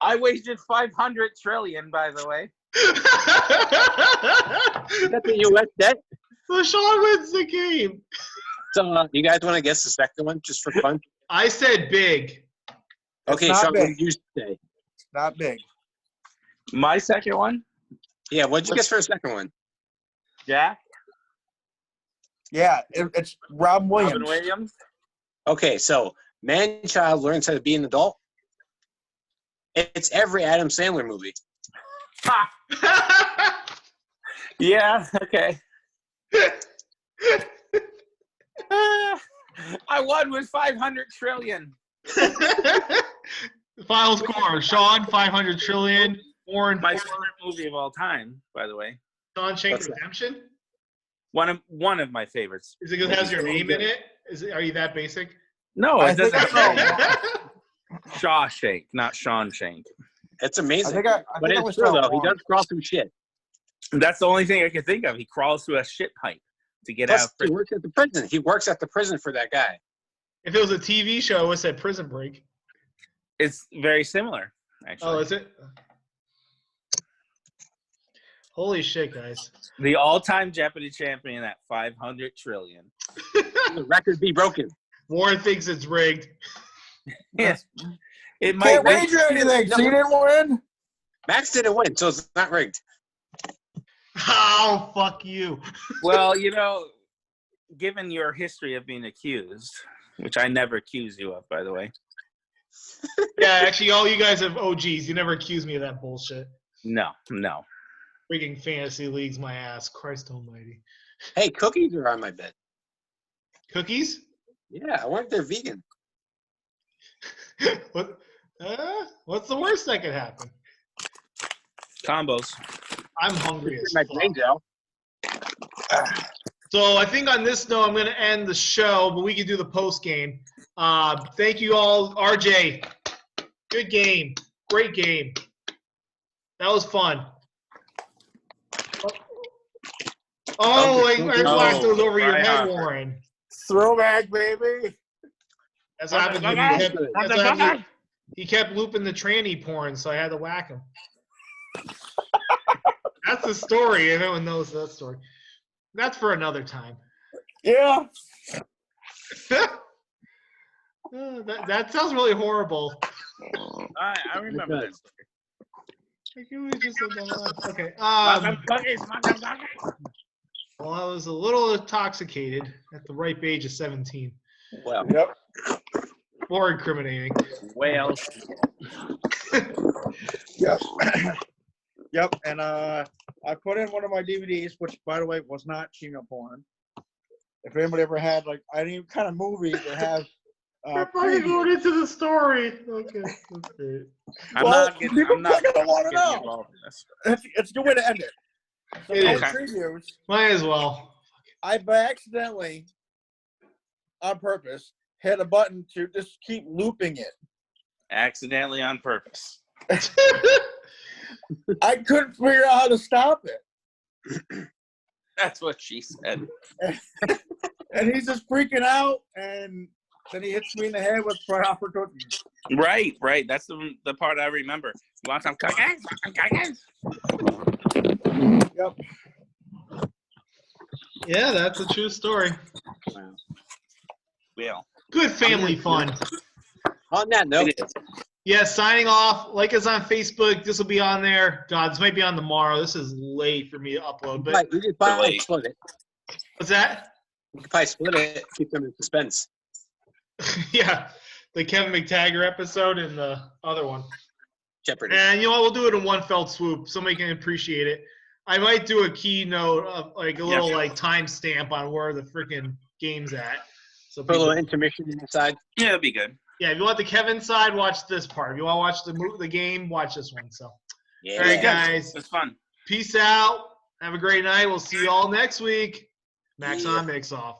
S2: I wagered 500 trillion, by the way.
S4: Is that the U.S. debt?
S1: So Shawn wins the game.
S4: So, you guys want to guess the second one just for fun?
S1: I said big.
S4: Okay,
S6: not
S4: Shawn,
S6: big.
S4: what did you say?
S6: Not big.
S2: My second one?
S4: Yeah, what'd you guess for the second one?
S2: Jack?
S6: Yeah, it's Robin Williams.
S2: Robin Williams?
S4: Okay, so man-child learns how to be an adult. It's every Adam Sandler movie.
S2: Yeah, okay. I won with 500 trillion.
S1: Final score. Shawn, 500 trillion. Warren,
S2: My favorite movie of all time, by the way.
S1: Shawshank Redemption?
S2: One of my favorites.
S1: Is it because it has your name in it? Are you that basic?
S2: No,
S6: I
S2: it doesn't.
S6: think I
S2: Shawshank, not Sean Shank.
S4: It's amazing.
S6: I
S4: But
S6: think I
S4: it's
S6: was
S4: true,
S6: wrong.
S4: though. He does crawl through shit.
S2: That's the only thing I can think of. He crawls through a shit pipe to get
S4: Plus,
S2: out of
S4: he
S2: prison.
S4: works at the prison. He works at the prison for that guy.
S1: If it was a TV show, it would say Prison Break.
S2: It's very similar, actually.
S1: Oh, is it? Holy shit, guys.
S2: The all-time Jeopardy champion at 500 trillion.
S4: The record be broken.
S1: Warren thinks it's rigged.
S2: Yes. It might
S6: Can't wager anything, so you didn't win?
S4: Max didn't win, so it's not rigged.
S1: Oh, fuck you.
S2: Well, given your history of being accused, which I never accused you of, by the way.
S1: Yeah, actually, all you guys have OGs. You never accused me of that bullshit.
S2: No.
S1: Freaking fantasy leagues, my ass. Christ almighty.
S4: Hey, cookies are on my bed.
S1: Cookies?
S4: Yeah, I wonder if they're vegan.
S1: What's the worst that could happen?
S2: Combos.
S1: I'm hungry as
S4: My
S1: fuck.
S4: brain gel.
S1: So I think on this note, I'm going to end the show, but we can do the post game. Thank you all. RJ, good game. Great game. That was fun. Oh, I blacked those over your head, Warren.
S6: Throwback, baby.
S1: That's what happened to me. He kept looping the tranny porn, so I had to whack him. That's the story. Everyone knows that story. That's for another time.
S6: Yeah.
S1: That sounds really horrible.
S2: I remember that.
S1: Like, it was just okay.
S2: Welcome cookies, welcome cookies.
S1: Well, I was a little intoxicated at the ripe age of 17.
S4: Well,
S6: Yep.
S1: Or incriminating.
S2: Whales.
S6: Yep. Yep. And I put in one of my DVDs, which, by the way, was not Chino porn. If anybody ever had like any kind of movie that has
S1: We're fucking going into the story. Okay.
S2: I'm
S6: Well,
S2: not getting.
S6: people
S2: I'm not
S6: fucking wanna
S2: getting
S6: know.
S2: involved in this.
S6: it's a good way to end it. So
S1: It
S6: in
S1: is.
S6: previews,
S1: Might as well.
S6: I by accidentally, on purpose, hit a button to just keep looping it.
S2: Accidentally on purpose.
S6: I couldn't figure out how to stop it.
S2: That's what she said.
S6: And he's just freaking out, and then he hits me in the head with fried apple cookies.
S2: Right. That's the part I remember. You want some cookies?
S6: Yep.
S1: Yeah, that's a true story.
S4: wow.
S2: Will.
S1: Good family fun.
S4: On that note,
S2: It is.
S1: Yeah, signing off. Like us on Facebook. This will be on there. God, this might be on tomorrow. This is late for me to upload. But
S4: we could probably split it.
S1: what's that?
S4: We could probably split it, keep them in suspense.
S1: Yeah, the Kevin McTaggart episode and the other one.
S4: Jeopardy.
S1: And you know what? We'll do it in one fell swoop. Somebody can appreciate it. I might do a keynote of like a little like timestamp on where the freaking game's at. So
S4: Put a little
S1: people,
S4: intermission inside.
S2: Yeah, it'll be good.
S1: yeah, if you want the Kevin side, watch this part. If you want to watch the game, watch this one. So,
S4: Yeah.
S1: all right, guys,
S2: It's fun.
S1: peace out. Have a great night. We'll see you all next week. Maxon Mixoff.